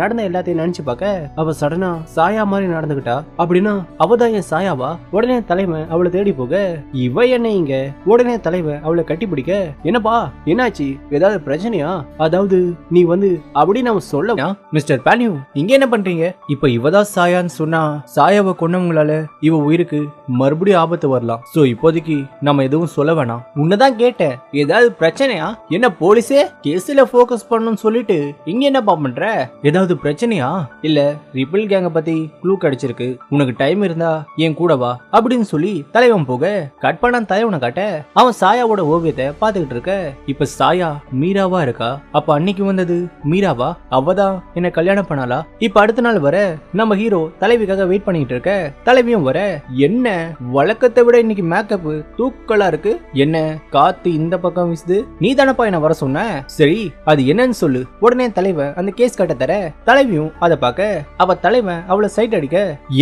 S1: நடந்த எல்லாத்தையும் நினைச்சு பார்க்க, அவ சடனா சாயா மாதிரி நடந்துகிட்டா. அப்படின்னா அவதான் என் சாயாவா? உடனே தலைவன் அவளை தேடி போக, இவ என்ன இங்க? உடனே தலைவன் அவளை கட்டி பிடிக்க, என்னப்பா என்னாச்சு? ஏதாவது பிரச்சனையா? அதாவது நீ வந்து அப்படின்னு அவன் சொல்ல, மிஸ்டர் பானியூ இங்க என்ன பண்றீங்க? இப்ப இவதான் சாயான்னு சொன்னா சாயாவை கொன்னவங்களால இவ உயிருக்கு மறுபடியும் ஆபத்து வரலாம். சோ இப்போதைக்கு நம்ம எதுவும் சொல்ல வேணாம். உன்னதான் கேட்டேன், ஏதாவது பிரச்சனையா? என்ன போலீஸே கேஸ்ல போக்கஸ் பண்ணணும்னு சொல்லிட்டு இங்க என்னப்பா பண்ற? ஏதாவது பிரச்சனையா? இல்ல ரிபிள் கேங்க பத்தி க்ளூ கிடைச்சிருக்கு, உனக்கு டைம் இருந்தா என் கூட வா அப்படின்னு சொல்லி தலைவன் போக, கட் பண்ண தலைவனை காட்ட அவன் சாயாவோட ஓவியத்தை பாத்துக்கிட்டு இருக்க. இப்ப சாயா மீராவா இருக்கா. அப்ப அன்னைக்கு வந்தது மீராவா? அவதான் என்ன கல்யாணம் பண்ணாலா? இப்ப அடுத்த நாள் வர நம்ம ஹீரோ தலைவிக்காக வெயிட் பண்ணிட்டு இருக்க. தலைவியும் வர, என்ன வழக்கத்தை விட இன்னைக்கு மேக்கப் தூக்கலா இருக்கு, என்ன காத்து இந்த பக்கம் வீசுது, நீ தானப்பா என்ன வர சொன்ன, சரி அது என்னன்னு சொல்லு. உடனே தலைவன் அந்த கேஸ் கட்ட தர தலைவியும் அதை பார்க்க அவ தலைவன் அவளை சைட் அடிக்க,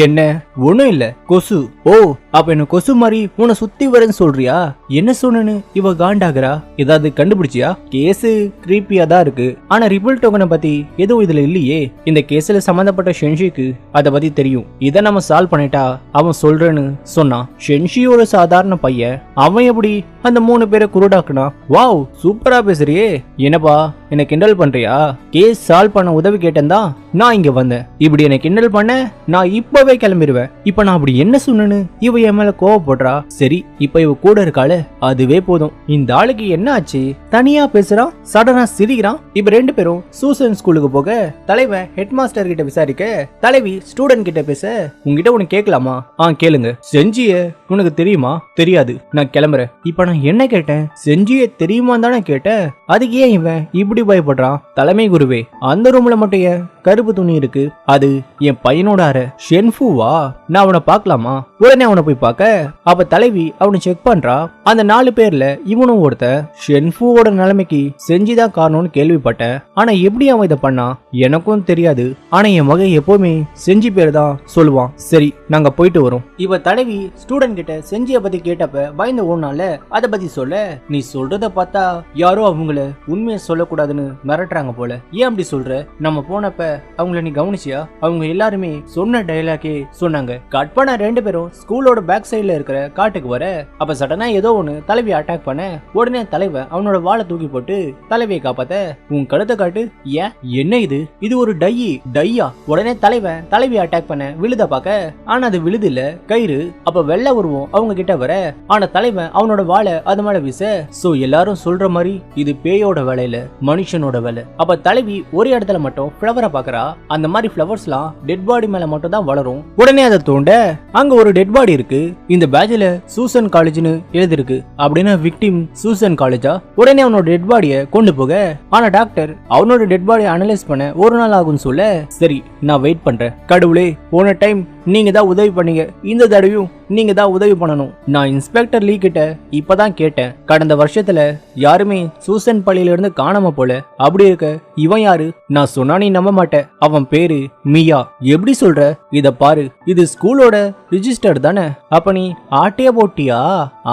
S1: என்ன ஒண்ணும் இல்ல கொசு. ஓ அப்ப என்ன கொசு மாதிரி உன்னை சுத்தி வரேன்னு சொல்றியா, என்ன சொன்னு இவ காண்டாகிறா. ஏதாவது கண்டுபிடிச்சியா? கேஸ் கிரீப்பியா தான் இருக்கு, ஆனா ரிபல் டோக்கனை பத்தி எதுவும் இதுல இல்லையே. இந்த கேஸ்ல சம்பந்தப்பட்ட ஷென்ஷிக்கு அதை பத்தி தெரியும், இதை நம்ம சால்வ் பண்ணிட்டா அவன் சொல்றேன்னு சொன்னான். ஷென்ஷி ஒரு சாதாரண பையன், அவன் எப்படி அந்த 3 பேரை குருடாக்குனா? வாவ் சூப்பரா பேசுறியே, என்னப்பா என்ன கிண்டல் பண்றியா? கேஸ் சால்வ் பண்ண உதவி கேட்டேன் தான் நான் இங்க வந்தேன், இப்படி என்ன கிண்டல் பண்ண நான் இப்பவே கிளம்பிடுவேன். இப்ப நான் அப்படி என்ன சொன்னு இவ என் மேல கோவப்படுறா. சரி இப்ப இவ கூட இருக்காளே அதுவே போதும். இந்த ஆளுக்கு என்ன ஆச்சு, தனியா பேசுறான், சடனா சிரிக்கிறான். இப்ப 2 பேரும் சூசன் ஸ்கூலுக்கு போக தலைவன் ஹெட் மாஸ்டர் கிட்ட விசாரிக்க தலைவி ஸ்டூடெண்ட் கிட்ட பேச, உங்ககிட்ட உனக்கு கேட்கலாமா? கேளுங்க. செஞ்சிய உனக்கு தெரியுமா? தெரியாது, நான் கிளம்புறேன். இப்ப நான் என்ன கேட்டேன், செஞ்சிய தெரியுமா தானே கேட்டேன், அதுக்கு ஏன் இவன் இப்படி பயப்படுறான்? தலைமை குருவே, அந்த ரூம்ல மட்டும் ஏன் கருப்பு துணி இருக்கு, அது என் பையனோட அறை. ஷென்ஃபுவா, நான் அவனை பார்க்கலாமா? உடனே அவனை போய் பார்க்க அப்ப தலைவி அவனை செக் பண்றா. அந்த 4 பேர்ல இவனும் ஒருத்த. ஷென்ஃபுவோட நிலைமைக்கு செஞ்சுதான் காரணம்னு கேள்விப்பட்டேன், ஆனா எப்படி அவன் இதை பண்ணா எனக்கும் தெரியாது. ஆனா என் மகன் எப்பவுமே செஞ்சி பேர் தான் சொல்லுவான். சரி நாங்க போயிட்டு வரோம். இவ தலைவி ஸ்டூடெண்ட் கிட்ட செஞ்சிய பத்தி கேட்டப்ப பயந்து ஓடுனால அதை பத்தி சொல்ல, நீ சொல்றத பார்த்தா யாரோ அவங்கள உண்மையை சொல்லக்கூடாதுன்னு மிரட்டுறாங்க போல. ஏன் அப்படி சொல்ற? நம்ம போனப்ப அவங்கள நீ கவனிச்சியா? அவங்க எல்லாருமே சொன்ன டயலாக்கே சொன்னாங்க. கட் பண்ண 2 பேரும் ஸ்கூலோட பேக் சைடுல இருக்கிற காட்டுக்கு வர அப்ப சடனா ஏதோ ஒண்ணு தலைவியை அட்டாக் பண்ண உடனே தலைவன் அவனோட வாளை தூக்கி போட்டு தலைவியை காப்பாத்த, உன் கழுத்தை காட்டு. ஏன் என்ன இது, இது ஒரு டையா. உடனே தலைவன் தலைவியை அட்டாக் பண்ண விழுத பாக்க, ஆனா அது விழுது இல்ல கயிறு. அப்ப வெள்ளை உருவம் அவங்க கிட்ட வர, ஆனா தலைவன் அவனோட வாளை அது மேல வீச. சோ எல்லாரும் சொல்ற மாதிரி இது பேயோட வேலை இல்ல, மனுஷனோட வேலை. அப்ப தலைவி ஒரு இடத்துல மட்டும் ஃபிளவரை பாக்குறா. அந்த மாதிரி ஃபிளவர்ஸ்லாம் டெட் பாடி மேல மட்டும் தான் வளரும். உடனே அதை தோண்ட அங்க ஒரு டெட் பாடி இருக்கு. இந்த பேட்ச்ல சூசன் காலேஜ்னு எழுதிருக்கு. அப்படின்னா விக்டிம் சூசன் காலேஜா? உடனே அவனோட டெட் பாடியை கொண்டு போக, ஆனா டாக்டர் அவனோட டெட் பாடியை அனலைஸ் பண்ண 1 நாள் ஆகும்னு சொல்ல, சரி நான் வெயிட் பண்றேன். கடவுளே, போன டைம் நீங்க தான் உதவி பண்ணீங்க, இந்த தடவையும் நீங்க தான் உதவி பண்ணணும். நான் இன்ஸ்பெக்டர் லீ கிட்ட இப்பதான் கேட்டேன், கடந்த வருஷத்துல யாருமே சூசன் பள்ளியில இருந்து காணாம போல. அப்படி இருக்க இவன் யாரு? நான் சொன்னா நீ நம்ப மாட்டேன், அவன் பேரு மியா. எப்படி சொல்ற? இத பாரு, இது ஸ்கூலோட ரிஜிஸ்டர் தானே. அப்ப நீ ஆட்டிய போட்டியா?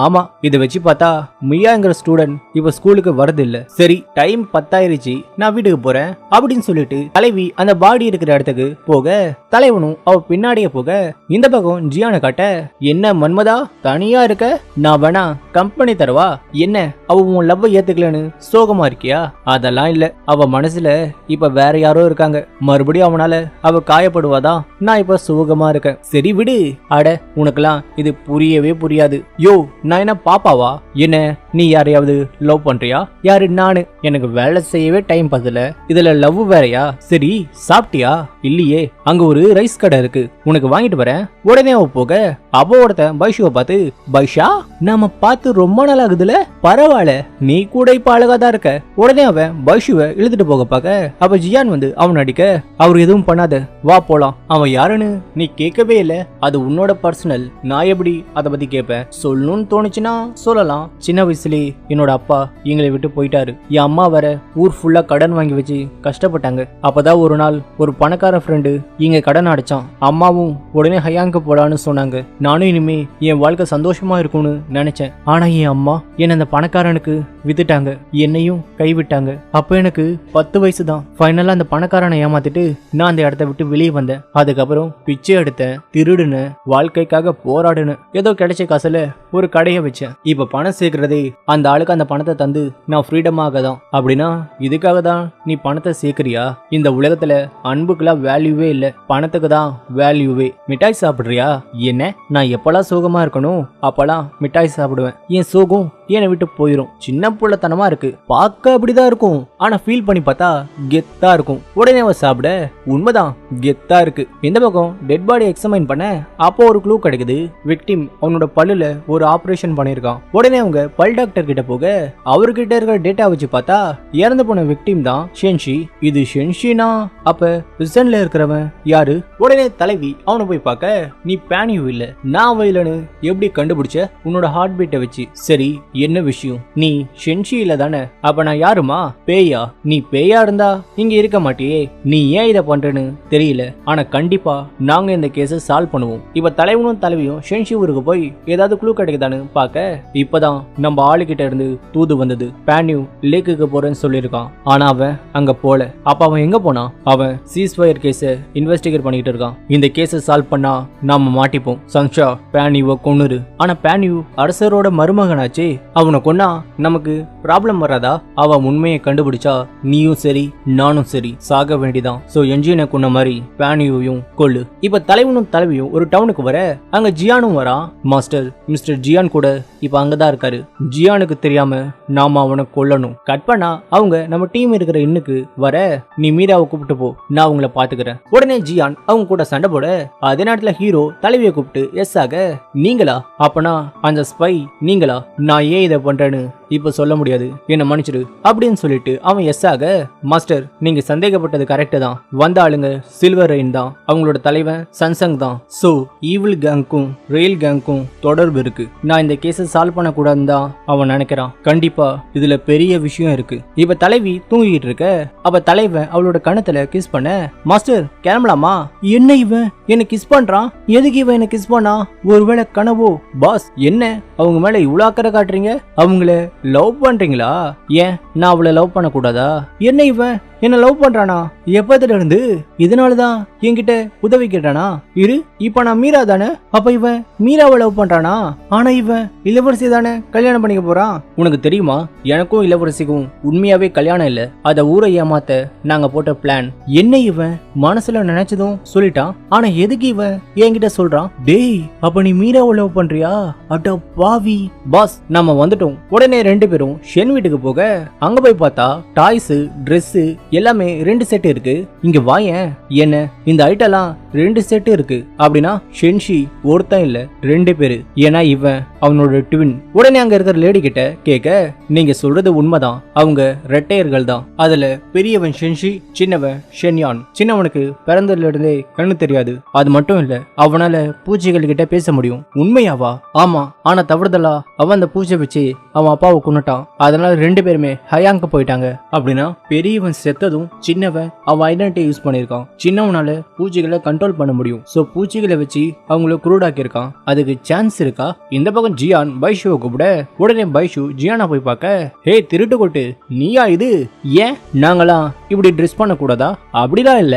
S1: ஆமா, இத வச்சு பார்த்தா மியாங்கிற ஸ்டூடெண்ட் இப்ப ஸ்கூலுக்கு வரது இல்ல. சரி டைம் 10 ஆயிருச்சு, நான் வீட்டுக்கு போறேன் அப்படின்னு சொல்லிட்டு தலைவி அந்த பாடி இருக்கிற இடத்துக்கு போக தலைவனும் அவ பின்னாடியே போக, இந்த பக்கம் ஜியானை காட்ட, என்ன மன்மதா தனியா இருக்க, நான் வேணா கம்பெனி தரவா? என்ன அவ உன் லவ் ஏத்துக்கலன்னு சோகமா இருக்கியா? அதெல்லாம் இல்ல, அவ மனசுல இப்ப வேற யாரோ இருக்காங்க, மறுபடியும் அவனால அவ காயப்படுவாதான் நான் இப்ப சோகமா இருக்கேன். சரி விடு. அட உனக்கெல்லாம் இது புரியவே புரியாது. யோ நான் என்ன பாப்பாவா? என்ன நீ யாரையாவது லவ் பண்றியா? யாரு? நானு. எனக்கு வேலை செய்யவே டைம் பத்தல, இதுல லவ் வேறையா? சரி சாப்பிட்டியா? இல்லையே, அங்க ஒரு ரைஸ் கடை இருக்கு, உனக்கு வாங்கிட்டு வரேன். உடனே அவ போக அவ ஒருத்தன் பைஷுவை பார்த்து, பைஷா நாம பார்த்து ரொம்ப நாள் ஆகுதுல, பரவாயில்ல நீ கூட இப்ப அழகாதான் இருக்க. உடனே அவன் பைஷுவை இழுத்துட்டு போக பார்க்க அப்ப ஜியான் வந்து அவன் அடிக்க, அவர் எதுவும் பண்ணாத வா போலாம். அவன் யாருன்னு நீ கேட்கவே இல்ல, அது உன்னோட பர்சனல், நான் எப்படி அதை பத்தி கேட்பேன்? சொல்லணும்னு தோணுச்சுன்னா சொல்லலாம். சின்ன வயசுலே என்னோட அப்பா எங்களை விட்டு போயிட்டாரு. என் அம்மா வேற ஊர் ஃபுல்லா கடன் வாங்கி வச்சு கஷ்டப்பட்டாங்க. அப்பதான் ஒரு நாள் ஒரு பணக்கார ஃப்ரெண்டு இங்க கடன் அடைச்சான். அம்மாவும் உடனே ஹயாங்க போடான்னு சொன்னாங்க. நானும் இனிமே என் வாழ்க்கை சந்தோஷமா இருக்கும்னு நினைச்சேன். ஆனா என் அம்மா என்ன அந்த பணக்காரனுக்கு வித்துட்டாங்க, என்னையும் கைவிட்டாங்க. அப்ப எனக்கு 10 வயசு தான். ஃபைனலா அந்த பணக்காரனை ஏமாத்திட்டு நான் அந்த இடத்த விட்டு வெளியே வந்தேன். அதுக்கப்புறம் பிச்சை எடுத்தேன், திருடுனேன், வாழ்க்கைக்காக போராடுனேன். ஏதோ கிடைச்ச காசுல ஒரு கடையை வச்சேன். இப்ப பணம் சேர்க்கறதே அந்த ஆளுக்கு அந்த பணத்தை தந்து நான் ஃப்ரீடமாக தான். அப்படின்னா இதுக்காக தான் நீ பணத்தை சேர்க்கறியா? இந்த உலகத்துல அன்புக்குலாம் வேல்யூவே இல்ல, பணத்துக்கு தான் வேல்யூவே. மிட்டாய் சாப்பிடுறியா? என்ன நான் எப்பெல்லாம் சோகமா இருக்கணும் அப்பெல்லாம் மிட்டாய் சாப்பிடுவேன். என் சோகம் என்னை விட்டு போயிரும். சின்ன புள்ளத்தனமா இருக்கு, பார்க்க அப்படிதான் இருக்கும், ஆனா ஃபீல் பண்ணி பார்த்தா கெத்தா இருக்கும். உடனே அவ சாப்பிட, உண்மைதான் கெத்தா இருக்கு. இந்த பக்கம் டெட் பாடி எக்ஸாமைன் பண்ண அப்போ ஒரு க்ளூ கிடைக்குது. விக்டிம் அவனோட பல்லுல ஒரு ஆபரேஷன் பண்ணிருக்கான். உடனே அவங்க பல் டாக்டர் கிட்ட போக அவர்கிட்ட இருக்கிற டேட்டா வச்சு பார்த்தா இறந்து போன விக்டிம் தான் ஷென்ஷி. இது ஷென்ஷினா அப்ப ரிசன்ல இருக்கிறவன் யாரு? உடனே தலைவி அவனை போய் பார்க்க, நீ பேனியும் இல்ல நான் வயலன்னு எப்படி கண்டுபிடிச்ச? உன்னோட ஹார்ட் பீட்டை வச்சு. சரி என்ன விஷயம்? நீ ஷென்ஷியில தானே? அப்ப நான் யாருமா? பேயா? நீ பேயா இருந்தா இங்க இருக்க மாட்டியே. நீ ஏன் இதை பண்றேன்னு தெரியல. ஆனா கண்டிப்பா நாங்க இந்த கேஸ சால்வ் பண்ணுவோம். இப்ப தலைவனும் தலைவியும் ஷென்ஷி ஊருக்கு போய் ஏதாவது குழு கிடைக்குதான்னு பாக்க இப்பதான் நம்ம ஆளுகிட்ட இருந்து தூது வந்தது. பேன்யூ லேக்குக்கு போறேன்னு சொல்லியிருக்கான். ஆனா அவன் அங்க போல. அப்ப அவன் எங்க போனா? அவன் சீஸ்ஃபயர் கேஸ இன்வெஸ்டிகேட் பண்ணிட்டு இருக்கான். இந்த கேஸ சால்வ் பண்ணா நாம மாட்டிப்போம். சங்ஷா பேன்யூவை கொன்னுரு. ஆனா பேன்யூ அரசரோட மருமகனாச்சே. அவனை கொன்னா நமக்கு ப்ராப்ளம் வராதா? அவன் உண்மையை கண்டுபிடிச்சா நீயும் சரி நானும் சரி சாக வேண்டிதான். சோ என்ஜினை கொன்ன மாதிரி பேன்யூவையும் கொல்லு. இப்ப தலைவனும் தலைவியும் ஒரு டவுனுக்கு வர அங்க ஜியானும் வரான். மாஸ்டர் மிஸ்டர் ஜியான் கூட இப்ப அங்கதான் இருக்காரு. ஜியானுக்கு தெரியாம நாம அவனை கொல்லணும். கட் பண்ணா அவங்க நம்ம டீம் இருக்கிற இன்னுக்கு வர நீ மீராவை கூப்பிட்டு போ, நான் உங்களை பாத்துக்கிறேன். உடனே ஜியான் அவங்க கூட சண்டை போட அதே நேரத்துல ஹீரோ தலைவியை கூப்பிட்டு எஸ் ஆக நீங்களா? அப்பனா அந்த ஸ்பை நீங்களா? நான் ஏன் இதை பண்றேன்னு இப்ப சொல்ல முடியாது, என்ன மன்னிச்சிடு அப்படின்னு சொல்லிட்டு அவன் எஸ் ஆக மாஸ்டர் நீங்க சந்தேகப்பட்டது கரெக்ட் தான். வந்த ஆளுங்க சில்வர் ரெயின் தான். அவங்களோட தலைவன் சன்சங் தான். சோ ஈவில் கேங்க்கும் ரெயில் கேங்க்கும் தொடர்பு இருக்கு. நான் இந்த கேஸை சால்வ் பண்ண கூடாதுன்னு தான் அவன் நினைக்கிறான். கண்டிப்பா இதுல பெரிய விஷயம் இருக்கு. இப்ப தலைவி தூங்கிட்டு இருக்க அப்ப தலைவன் அவளோட கணத்துல கிஸ் பண்ண மாஸ்டர் கிளம்பலாமா? என்ன இவன் என்ன கிஸ் பண்றான்? எதுக்கு இவன் என்ன கிஸ் பண்ணா? ஒருவேளை கனவோ? பாஸ் என்ன அவங்க மேல இவ்வளவு அக்கறை காட்டுறீங்க? அவங்கள லவ் பண்றீங்களா? ஏன் நான் அவளை லவ் பண்ண கூடாதா? என்ன இவன் என்ன லவ் பண்றானா? எப்பத்துல இருந்து? இதனாலதான் என்கிட்ட உதவி கேட்டானா? இரு இப்ப நான் மீரா தானே? அப்ப இவன் மீராவை லவ் பண்றானா? ஆனா இவன் இளவரசி தானே கல்யாணம் பண்ணிக்க போறான். உனக்கு தெரியுமா எனக்கும் இளவரசிக்கும் உண்மையாவே கல்யாணம் இல்ல. அத ஊரை ஏமாத்த நாங்க போட்ட பிளான். என்ன இவன் மனசுல நினைச்சதும் சொல்லிட்டான். ஆனா எதுக்கு இவன் என்கிட்ட சொல்றான்? டேய் அப்ப நீ மீராவை லவ் பண்றியா? அட பாவி. பாஸ் நம்ம வந்துட்டோம். உடனே ரெண்டு பேரும் ஷென் வீட்டுக்கு போக அங்க போய் பார்த்தா டாய்ஸ் ட்ரெஸ் எல்லாமே 2 செட் இருக்கு. இங்க வாயேன். என்ன இந்த ஐட்டெல்லாம் 2 செட் இருக்கு அப்படின்னா ஷென்ஷி ஒருத்தன் இல்ல 2 பேரு. ஏன்னா இவன் அவனோட ட்வின். உடனே அங்க இருக்கிற லேடி கிட்ட கேட்க நீங்க சொல்றது உண்மைதான். அவங்க ரெட்டையர்கள் தான். அதுல பெரியவன் ஷென்ஷி, சின்னவன் ஷென்யான். சின்னவனுக்கு பிறந்ததுல இருந்தே கண்ணு தெரியாது. அது மட்டும் இல்ல அவனால பூச்சிகள் கிட்ட பேச முடியும். உண்மையாவா? ஆமா. ஆனா தவறுதலா அவன் அந்த பூஜை வச்சு அவன் அப்பாவை கொன்னுட்டான். அதனால 2 பேருமே ஹயாங்க போயிட்டாங்க. அப்படின்னா பெரியவன் செத்ததும் சின்னவன் அவன் ஐடென்டிட்டி யூஸ் பண்ணிருக்கான். சின்னவனால பூச்சிகளை கண்ட்ரோல் பண்ண முடியும். சோ பூச்சிகளை வச்சு அவங்கள குரூடாக்கி இருக்கான். அதுக்கு சான்ஸ் இருக்கா? இந்த பக்கம் ஜியான் பைஷுவை கூப்பிட உடனே பைஷு ஜியானா போய் பார்க்க ஹே திருட்டு கொட்டு நீயா இது? ஏன் நாங்களாம் இப்படி ட்ரெஸ் பண்ண கூடாதா? அப்படிதான் இல்ல.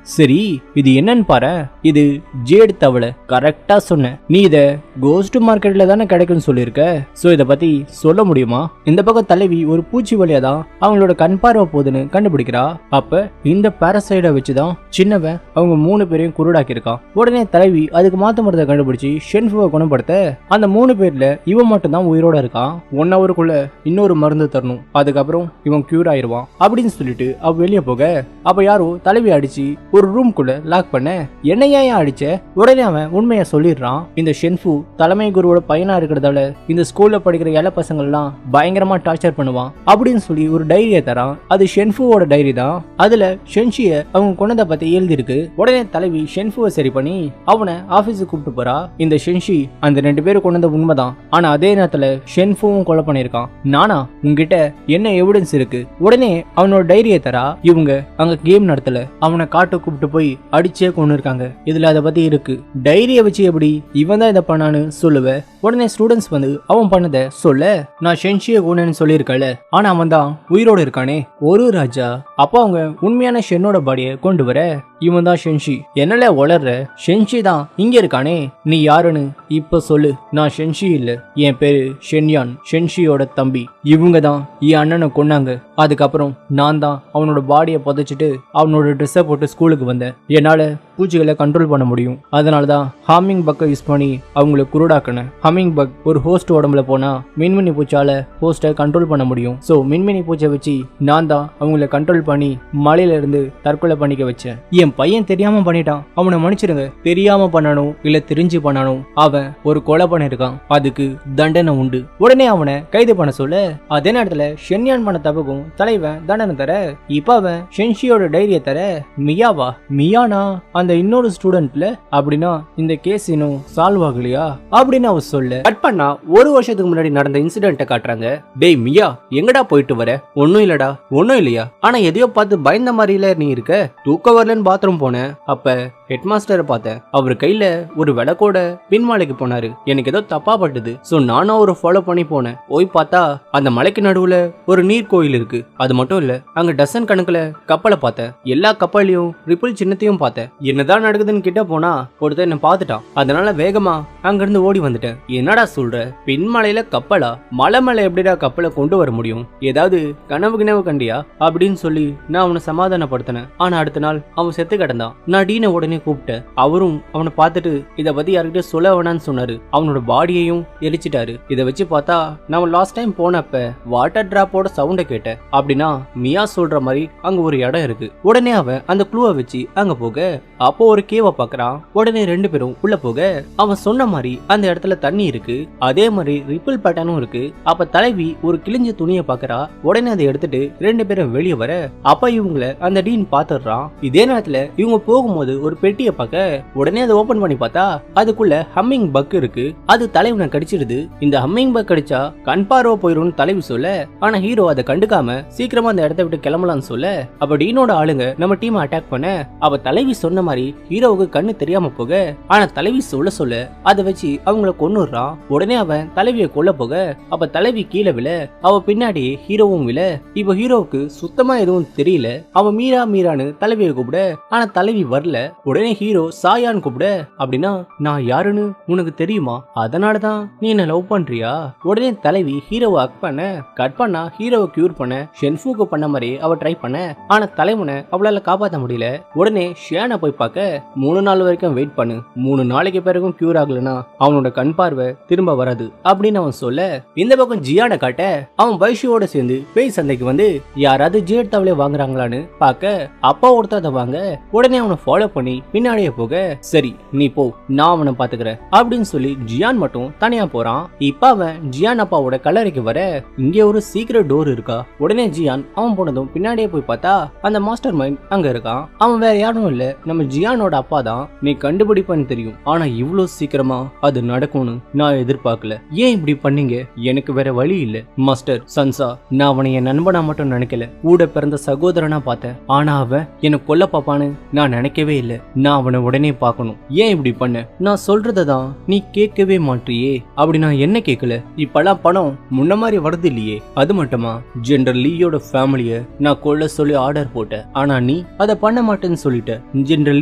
S1: சரி இது என்னன்னு பாரு. இது ஜேட் தவளை. கரெக்டா சொன்ன. நீ இத கோஸ்ட் மார்க்கெட்ல தானே கிடைக்கும்னு சொல்லிருக்க. சோ இத பத்தி சொல்ல முடியுமா? இந்த பக்கம் தலைவி ஒரு பூச்சி வழியா தான் அவங்களோட கண் பார்வை போதுன்னு கண்டுபிடிக்கிறா. அப்ப இந்த பாரசைட வச்சுதான் சின்னவன் அவங்க 3 பேரையும் குருடாக்கி இருக்கான். உடனே தலைவி அதுக்கு மாத்த மருந்தை கண்டுபிடிச்சு ஷென்ஃபுவை குணப்படுத்த அந்த 3 பேர்ல இவன் மட்டும் தான் உயிரோட இருக்கான். 1 ஹவருக்குள்ள இன்னொரு மருந்து தரணும். அதுக்கப்புறம் இவன் கியூர் ஆயிருவான் அப்படின்னு சொல்லிட்டு அவ வெளியே போக அப்ப யாரோ தலைவி அடிச்சு ஒரு ரூம்குள்ள லாக் பண்ண என்ன ஏன் அடிச்ச? உடனே அவன் உண்மையை சொல்லிடுறான். இந்த ஷென்ஃபு தலைமை குருவோட பையனா இருக்கிறதால இந்த ஸ்கூல்ல படிக்கிற இள பசங்க எல்லாம் பயங்கரமா டார்ச்சர் பண்ணுவான் அப்படின்னு சொல்லி ஒரு டைரியை தரான். அது ஷென்ஃபுவோட டைரி தான். அதுல ஷென்ஷிய அவங்க கொண்டதை பத்தி எழுதி இருக்கு. உடனே தலைவி ஷென்ஃபுவை சரி பண்ணி அவனை ஆபீஸுக்கு கூப்பிட்டு போறா. இந்த ஷென்ஷி அந்த 2 பேரும் கொண்டது உண்மைதான். ஆனா அதே நேரத்துல ஷென்ஃபுவும் கொலை பண்ணிருக்கான். நானா உங்ககிட்ட என்ன எவிடன்ஸ் இருக்கு? உடனே அவனோட டைரியை தரா. இவங்க அங்க கேம் நடத்தல, அவனை காட்டு கூப்பிட்டு போய் அடிச்சே கொண்டு இருக்காங்க. இதுல அதை பத்தி இருக்கு. டைரிய வச்சு எப்படி இவன் தான் இதை பண்ணான்னு சொல்லுவ. உடனே ஸ்டூடெண்ட்ஸ் வந்து அவன் பண்ணத சொல்ல நான் ஷென்ஷியை கொண்டேன்னு சொல்லியிருக்கல, ஆனா அவன் தான் உயிரோடு இருக்கானே ஒரு ராஜா. அப்ப அவங்க உண்மையான ஷென்னோட பாடியை கொண்டு வர இவன் தான் ஷென்ஷி. என்னல வளர்ற? ஷென்ஷி தான் இங்க இருக்கானே. நீ யாருன்னு இப்ப சொல்லு. நான் ஷென்ஷி இல்ல, என் பேரு ஷென்யான், ஷென்ஷியோட தம்பி. இவங்க தான் என் அண்ணனை கொன்னாங்க. அதுக்கப்புறம் நான் தான் அவனோட பாடியை புதைச்சிட்டு அவனோட ட்ரெஸ்ஸை போட்டு ஸ்கூலுக்கு வந்தேன். என்னால பூச்சிகளை கண்ட்ரோல் பண்ண முடியும். அதனாலதான் ஹாமிங் பக்கை யூஸ் பண்ணி அவங்களை குருடாக்கினேன். ஹமிங் பக் ஒரு ஹோஸ்ட் உடம்புல போனா மின்மினி பூச்சால ஹோஸ்டை கண்ட்ரோல் பண்ண முடியும். சோ மின்மினி பூச்சை வச்சு நான் தான் அவங்களை கண்ட்ரோல் பண்ணி மலையில இருந்து தற்கொலை பண்ணிக்க வச்சேன். என் பையன் தெரியாம பண்ணிட்டான், அவனை மன்னிச்சிருங்க. தெரியாம பண்ணணும் இல்ல தெரிஞ்சு பண்ணணும், அவன் ஒரு கொலை பண்ணிருக்கான், அதுக்கு தண்டனை உண்டு. உடனே அவனை கைது பண்ண சொல்ல அதே நேரத்துல ஷென்யான் பண்ண தப்புக்கும் தலைவன் தண்டனை தர. இப்ப அவன் ஷென்ஷியோட டைரிய தர மியாவா? மியானா அந்த இன்னொரு ஸ்டூடெண்ட்ல அப்படின்னா இந்த கேஸ் இன்னும் சால்வ் ஆகலையா அப்படின்னு அவ சொல்ல கட் பண்ணா ஒரு வருஷத்துக்கு முன்னாடி நடந்த இன்சிடென்ட்டை காட்டுறாங்க. டேய் மியா, எங்கடா போயிட்டு வர? ஒன்னும் இல்லடா. ஒன்னும் இல்லையா? ஆனா எதையோ பார்த்து பயந்த மாதிரில நீ இருக்க. தூக்க வரலன்னு பாத்ரூம் போனேன். அப்ப ஹெட் மாஸ்டரை பார்த்தேன். அவர் கையில ஒரு விளக்கோட பின்மாலைக்கு போனாரு. எனக்கு ஏதோ தப்பா பட்டுது. சோ நானும் அவரை ஃபாலோ பண்ணி போனேன். போய் பார்த்தா அந்த மலைக்கு நடுவுல ஒரு நீர் கோயில் இருக்கு. அது மட்டும் இல்ல, அங்க டசன் கணக்குல கப்பலை பார்த்தேன். எல்லா கப்பலையும் ரிப்பிள் சின்னத்தையும் பார்த்தேன். என்னதான் நடக்குதுன்னு கிட்ட போனா ஒருத்தர் என்ன பார்த்துட்டான். அதனால வேகமா அங்க இருந்து ஓடி வந்துட்டேன். என்னடா சொல்ற? பின்மலையில கப்பலா? மலை மேல எப்படிடா கப்பலை கொண்டு வர முடியும்? ஏதாவது கனவு கண்டியா அப்படின்னு சொல்லி நான் அவனை சமாதானப்படுத்தினேன். ஆனா அடுத்த நாள் அவன் செத்து கிடந்தான். நான் டீனை உடனே கூப்பிட்டேன். அவரும் அவனை பார்த்துட்டு இத பத்தி யார்கிட்ட சொல்ல வேணான்னு சொன்னாரு. அவனோட பாடியையும் எரிச்சிட்டாரு. இத வச்சு பார்த்தா நான் லாஸ்ட் டைம் போனப்ப வாட்டர் டிராப்போட சவுண்ட கேட்டேன். அப்படின்னா மியா சொல்ற மாதிரி அங்க ஒரு இடம் இருக்கு. உடனே அவன் அந்த க்ளூவை வச்சு அங்க போக அப்போ ஒரு கேவ பாக்குறான். உடனே ரெண்டு பேரும் உள்ள போக அவன் சொன்ன மாதிரி அந்த இடத்துல தண்ணி இருக்கு. அதே மாதிரி ரிப்பிள் பேட்டர்னும் இருக்கு. அப்ப தலைவி ஒரு கிழிஞ்ச துணியை பாக்குறா. உடனே அதை எடுத்துட்டு ரெண்டு பேரும் வெளியே வர அப்ப இவங்கள அந்த டீன் பாத்துறான். இதே நேரத்துல இவங்க போகும்போது ஒரு பெட்டியை பார்க்க உடனே அதை ஓபன் பண்ணி பார்த்தா அதுக்குள்ள ஹம்மிங் பக் இருக்கு. அது தலைவனை கடிச்சிடுது. இந்த ஹம்மிங் பக் கடிச்சா கண் பார்வை போயிரும் தலைவி சொல்ல, ஆனா ஹீரோ அதை கண்டுக்காம சீக்கிரமா அந்த இடத்தை விட்டு கிளம்பலாம்னு சொல்ல, அப்ப டீனோட ஆளுங்க நம்ம டீம் அட்டாக் பண்ண அவ தலைவி சொன்ன மாதிரி ஹீரோவுக்கு கண்ணு தெரியாம போக, ஆனா தலைவி சொல்ல அதை வச்சு அவங்கள கொன்னுறான். உடனே அவன் தலைவியை கொல்ல போக அப்ப தலைவி கீழே விழ அவ பின்னாடி ஹீரோவும் விழ. இப்ப ஹீரோவுக்கு சுத்தமா எதுவும் தெரியல. அவன் மீரான்னு தலைவியை கூப்பிட, ஆனா தலைவி வரல. உடனே ஹீரோ சாயான்னு கூப்பிட, அப்படின்னா நான் யாருன்னு உனக்கு தெரியுமா? அதனாலதான் நீ என்ன லவ் பண்றியா? உடனே தலைவி ஹீரோவை அக் பண்ண கட் பண்ணா ஹீரோவை கியூர் பண்ண ஷென்ஃபுக்கு பண்ண மாதிரி அவ ட்ரை பண்ண, ஆனா தலைவனை அவளால காப்பாற்ற முடியல. உடனே ஷியானை போய் பார்க்க 3 நாள் வரைக்கும் வெயிட் பண்ணு, 3 நாளைக்கு பிறகும் கியூர் ஆகலனா அவனோட கண் பார்வை திரும்ப வராது அப்படின்னு அவன் சொல்ல, இந்த பக்கம் ஜியானை காட்ட அவன் வைஷுவோட சேர்ந்து பேய் சந்தைக்கு வந்து யாராவது ஜேட் தவளை வாங்குறாங்களான்னு பார்க்க அப்பா ஒருத்தர் அதை வாங்க. உடனே அவனை ஃபாலோ பண்ணி பின்னாடியே போக, சரி நீ போ, நான் அவனை பாத்துக்கிறேன் அப்படின்னு சொல்லி ஜியான் மட்டும் தனியா போறான். இப்ப அவன் ஜியான் அப்பாவோட கல்லறைக்கு வர இங்க ஒரு சீக்ரெட் டோர் இருக்கா. உடனே ஜியான் அவன் போனதும் பின்னாடியே போய் பார்த்தா அந்த மாஸ்டர் மைண்ட் அங்க இருக்கான். அவன் வேற யாரும் இல்ல, நம்ம ஜியானோட அப்பா தான். நீ கண்டுபிடிப்பான்னு தெரியும், ஆனா இவ்வளவு சீக்கிரமா அது நடக்கும்னு நான் எதிர்பார்க்கல. ஏன் இப்படி பண்ணீங்க? எனக்கு வேற வழி இல்ல மாஸ்டர். சன்சா, நான் அவனை என் நண்பனா மட்டும் நினைக்கல, கூட பிறந்த சகோதரனா பார்த்தேன். ஆனா அவன் என்ன கொல்ல பாப்பான்னு நான் நினைக்கவே இல்லை. நான் அவனை உடனே பார்க்கணும். ஏன் இப்படி பண்ண? நான் சொல்றதான் நீ கேட்கவே மாட்டியே. அப்படி நான் என்ன கேட்கல? இப்பெல்லாம் பணம் முன்ன மாதிரி வருது இல்லையே. அது மட்டுமா, ஜெனரல் லீயோட ஃபேமிலிய நான் கொல்ல சொல்லி ஆர்டர் போட்டேன். ஆனா நீ அதை பண்ண மாட்டேன்னு சொல்லிட்ட. ஜெனரல்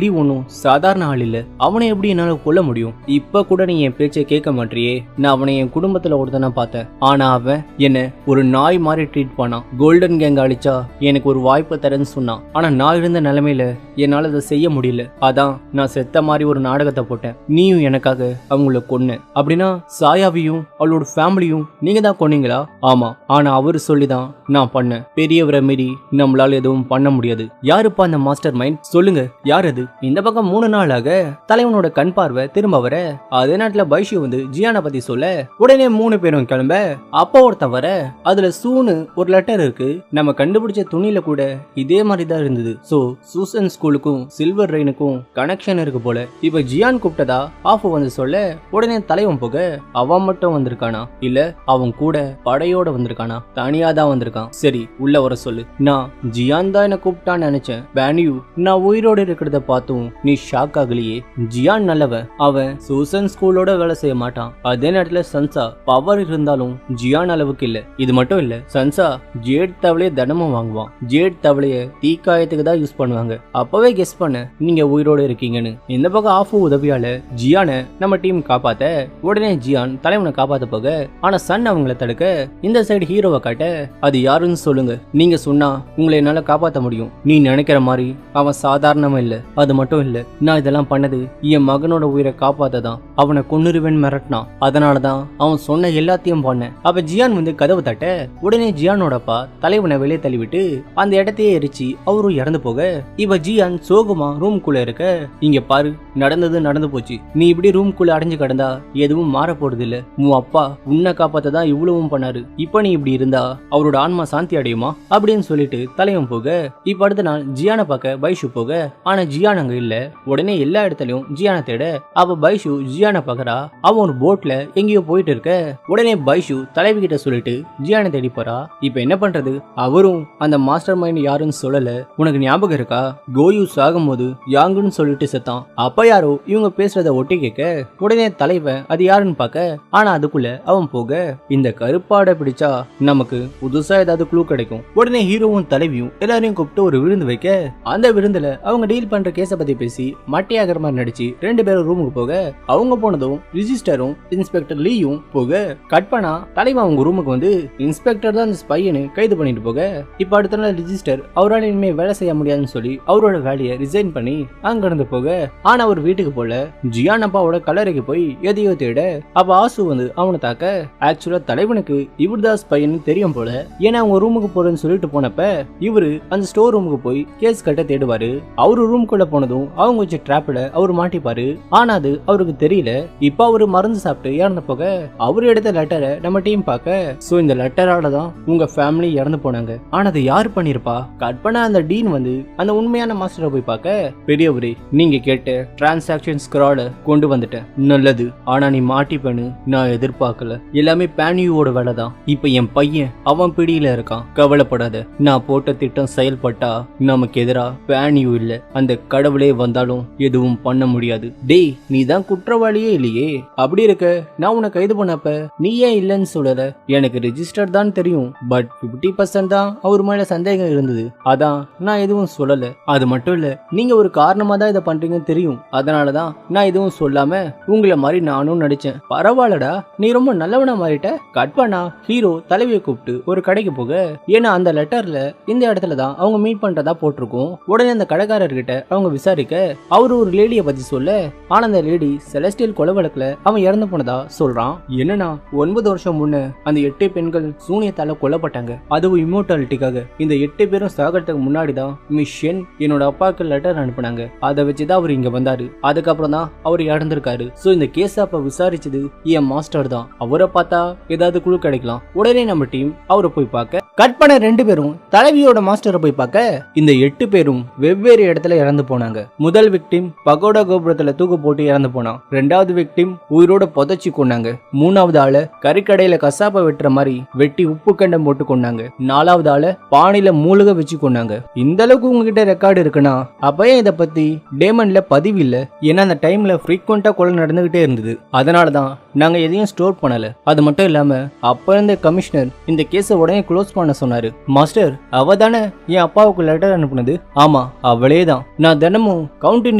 S1: லீ ஒன்னும் சாதாரண ஆள் இல்ல. அவனை எப்படி என்னால கொல்ல முடியும்? இப்ப கூட நீ என் பேச்சை கேட்க மாட்டியே. நான் அவனை என் குடும்பத்துல ஒருத்தனா பார்த்தேன். ஆனா அவன் என்ன ஒரு நாய் மாதிரி ட்ரீட் பண்ணான். கோல்டன் கேங் அழிச்சா எனக்கு ஒரு வாய்ப்பு தரேன்னு சொன்னான். ஆனா நான் இருந்த நிலைமையில என்னால அதை செய்ய முடியல. அதான் நான் செத்த மாதிரி ஒரு நாடகத்தை போட்டேன். நீயும் எனக்காக அவங்கள கொன்ன. அப்படின்னா சாயாவையும் அவளோட ஃபேமிலியும் நீங்க தான் கொன்னீங்களா? ஆமா, ஆனா அவரு சொல்லிதான் நான் பண்ணேன். பெரியவரை மீறி நம்மளால எதுவும் பண்ண முடியாது. யாருப்பா அந்த மாஸ்டர் மைண்ட்? சொல்லுங்க, யார் அது? இந்த பக்கம் 3 நாளாக தலைவனோட கண் பார்வை திரும்ப வர அதே நேரத்துல பைஷு வந்து ஜியானை பத்தி சொல்ல, உடனே 3 பேரும் கிளம்ப அப்பா ஒருத்தன் வர அதுல சூனு ஒரு லெட்டர் இருக்கு. நம்ம கண்டுபிடிச்ச துணியில கூட இதே மாதிரி தான் இருந்தது. சோ சூசன் ஸ்கூலுக்கும் சில்வர் ரெயினுக்கும் கனெக்ஷன் இருக்கு போல. இப்ப ஜியான் கூப்பிட்டதா ஆஃப் வந்து சொல்ல, உடனே தலைவன் போக அவன் மட்டும் வந்திருக்கானா இல்ல அவன் கூட படையோட வந்திருக்கானா? தனியா தான் வந்திருக்கான். சரி உள்ள வர சொல்லு. நான் ஜியான் தான் என்ன கூப்பிட்டான்னு நினைச்சேன். பேனியூ, நான் உயிரோட இருக்கிறத பார்த்தும் நீ ஷாக் ஆகலையே. ஜியான் நல்லவன். அவன் சூசன் ஸ்கூலோட வேலை செய்ய மாட்டான். அதே நேரத்துல சன்சா பவர் இருந்தாலும் ஜியான் அளவுக்கு இல்ல. இது மட்டும் இல்ல, சன்சா ஜேட் தவளைய தினமும் வாங்குவான். ஜேட் தவளைய தீக்காயத்துக்கு தான் யூஸ் பண்ணுவாங்க. அப்பவே கெஸ் பண்ண நீங்க உயிரோட இருக்கீங்கன்னு. இந்த பக்கம் ஆஃபு உதவியால ஜியானை நம்ம டீம் காப்பாத்த உடனே ஜியான் தலைவனை காப்பாத்த போக, ஆனா சன் அவங்களை தடுக்க இந்த சைடு ஹீரோவை காட்ட, அது யாருன்னு சொல்லுங்க, நீங்க சொன்னா உங்களை என்னால காப்பாத்த முடியும். நீ நினைக்கிற மாதிரி அவன் சாதாரணமா இல்ல. அது மட்டும் இல்ல, நான் இதெல்லாம் பண்ணது என் மகனோட உயிரை காப்பாத்ததான். அவனை கொன்னுருவேன் மிரட்டினான். அதனாலதான் அவன் சொன்ன எல்லாத்தையும் பண்ணேன். அப்ப ஜியான் வந்து கதவு தட்ட உடனே ஜியானோட அப்பா தலைவனை வெளியே தள்ளிவிட்டு அந்த இடத்தையே எரிச்சு அவரும் இறந்து போக, இப்ப ஜியான் சோகமா ரூம்குள்ள இருக்க இருக்க, இங்க பாரு, நடந்தது நடந்து போச்சு. நீ இப்படி ரூம்குள்ள அடைஞ்சு கிடந்தா எதுவும் மாற போறது இல்ல. உன் அப்பா உன்னை காப்பாத்ததான் இவ்வளவும் பண்ணாரு. இப்ப நீ இப்படி இருந்தா அவரோட ஆன்மா சாந்தி அடையுமா அப்படின்னு சொல்லிட்டு தலைவன் போக, இப்ப அடுத்த நாள் ஜியானை பார்க்க பைஷு போக, ஆனா ஜியான் அங்க இல்ல. உடனே எல்லா இடத்துலயும் ஜியானை தேட, அப்ப பைஷு ஜியானை பாக்குறா. அவன் ஒரு போட்ல எங்கேயோ போயிட்டு இருக்க. உடனே பைஷு தலைவி கிட்ட சொல்லிட்டு ஜியானை தேடி போறா. இப்ப என்ன பண்றது? அவரும் அந்த மாஸ்டர் மைண்ட் யாருன்னு சொல்லல. உனக்கு ஞாபகம் இருக்கா, கோயு சாகும்போது யாங்குன்னு சொல்லிட்டு செத்தான். அப்ப யாரோ இவங்க பேசுறத ஒட்டி கேட்க, உடனே தலைவன் அது யாருன்னு பார்க்க, ஆனா அதுக்குள்ள அவன் போக, இந்த கருப்பாடை பிடிச்சா நமக்கு புதுசா ஏதாவது க்ளூ கிடைக்கும். உடனே ஹீரோவும் தலைவியும் எல்லாரையும் கூப்பிட்டு ஒரு விருந்து வைக்க, அந்த விருந்துல அவங்க டீல் பண்ற கேஸ பத்தி பேசி மட்டையாகிற மாதிரி நடிச்சு 2 பேரும் ரூமுக்கு போக, அவங்க போனதும் ரிஜிஸ்டரும் இன்ஸ்பெக்டர் லீயும் போக, கட் பண்ணா தலைவன் அவங்க ரூமுக்கு வந்து இன்ஸ்பெக்டர் தான் அந்த ஸ்பையனு கைது பண்ணிட்டு போக, இப்ப அடுத்த நாள் ரிஜிஸ்டர் அவரால் இனிமே வேலை செய்ய முடியாதுன்னு சொல்லி அவரோட வேலையை ரிசைன் பண்ணி அங்க இருந்து போக, ஆனா அவர் வீட்டுக்கு போல ஜியான் அப்பாவோட கல்லறைக்கு போய் எதையோ தேட, அப்ப ஆசு வந்து அவனை தாக்க. ஆக்சுவலா தலைவனுக்கு இவர்தான் ஸ்பையன்னு தெரியும் போல. ஏன்னா அவங்க ரூமுக்கு போறேன்னு சொல்லிட்டு போனப்ப இவரு அந்த ஸ்டோர் ரூமுக்கு போய் கேஸ் கட்ட தேடுவாரு. அவரு ரூமுக்குள்ள போனதும் அவங்க வச்ச டிராப்ல அவர் மாட்டிப்பாரு. ஆனா அது அவருக்கு தெரியல. இப்ப அவரு மருந்து சாப்பிட்டு இறந்து போக, அவரு எடுத்த லெட்டரை நம்ம டீம் பார்க்க, சோ இந்த லெட்டரால தான் உங்க ஃபேமிலி இறந்து போனாங்க. ஆனா அது யாரு பண்ணிருப்பா? கட் பண்ண அந்த டீன் வந்து அந்த உண்மையான மாஸ்டரை போய் பார்க்க, பெரியவரே நீங்க கேட்ட டிரான்சாக்சன் ஸ்கிரால கொண்டு வந்துட்டேன். நல்லது, ஆனா நீ மாட்டிப்பேன்னு நான் எதிர்பார்க்கல. எல்லாமே பேனியோட வேலை தான். இப்ப என் பையன் அவன் பிடியில இருக்கான். கவலைப்படாத, நான் போட்ட திட்டம் செயல்பட்டா நமக்கு எதிரா பேனியூ இல்ல, அந்த கடவுளே வந்தாலும் எதுவும் பண்ண முடியாது. டேய், நீ தான் குற்றவாளியே இல்லையே. அப்படி இருக்க நான் உன்னை கைது பண்ணப்ப நீ ஏன் இல்லன்னு சொல்லல? எனக்கு ரெஜிஸ்டர் தான் தெரியும், பட் 50% தான் அவர் மேல சந்தேகம் இருந்தது. அதான் நான் எதுவும் சொல்லல. அது மட்டும் இல்ல, நீங்க ஒரு காரணமா தான் இதை பண்றீங்கன்னு தெரியும். அதனாலதான் நான் எதுவும் சொல்லாம உங்களை மாதிரி நானும் நடிச்சேன். பரவாயில்லடா, நீ ரொம்ப நல்லவனா மாறிட்ட. கட் பண்ணா ஹீரோ தலைவியை கூப்பிட்டு ஒரு கடைக்கு போக, ஏன்னா அந்த லெட்டர்ல இந்த இடத்துல தான் அவங்க மீட் பண்றதா போட்டிருக்கும். உடனே அந்த கடைக்காரர்கிட்ட அவங்க விசாரிக்க, அவரு ஒரு லேடிய பத்தி சொல்ல, ஆனா அந்த லேடி செலஸ்டியல் கொலை வழக்குல அவன் இறந்து போனதா சொல்றான். என்னன்னா 9 வருஷம் முன்ன அந்த 8 பெண்கள் சூனியத்தால கொல்லப்பட்டாங்க. அதுவும் இம்மோர்டாலிட்டிக்காக. இந்த 8 பேரும் சாகிறதுக்கு முன்னாடிதான் மிஷன் என்னோட அப்பாவுக்கு லெட்டர் அனுப்புனாங்க. அதை வச்சுதான் அவர் இங்க வந்தாரு. அதுக்கப்புறம் தான் அவர் இறந்திருக்காரு. சோ இந்த கேஸ் அப்ப விசாரிச்சது என் மாஸ்டர் தான். அவரை பார்த்தா ஏதாவது குழு கிடைக்கலாம். உடனே நம்ம டீம் அவரை போய் பார்க்க, கட் பண்ண 2 பேரும் தலைவியோட மாஸ்டரை போய் பார்க்க, இந்த 8 பேரும் வெவ்வேறு இடத்துல இறந்து போனாங்க. முதல் விக்டிம் பகோடா கோபுரத்துல தூக்கு போட்டு இறந்து போனான். 2வது விக்டிம் உயிரோட புதைச்சி கொண்டாங்க. 3வது ஆள கறிக்கடையில கசாப்ப வெட்டுற மாதிரி வெட்டி உப்பு கண்டம் போட்டு கொண்டாங்க. 4வது ஆள பானையில மூழ்க வச்சு கொண்டாங்க. இந்த அளவுக்கு உங்ககிட்ட ரெக்கார்டு இருக்குன்னா அப்ப இத பத்தி டேமன்ல பதிவு இல்ல. ஏன்னா அந்த டைம்ல ஃப்ரீக்வெண்டா கொலை நடந்துகிட்டே இருந்தது. அதனாலதான் நாங்க எதையும் ஸ்டோர் பண்ணல. அது மட்டும் இல்லாம அப்ப இருந்த கமிஷனர் இந்த கேஸ உடனே க்ளோஸ் பண்ண சொன்னாரு. மாஸ்டர், அவ தானே என் அப்பாவுக்கு லெட்டர் அனுப்புனது? ஆமா, அவளே தான். நான் தினமும் கவுண்டிங்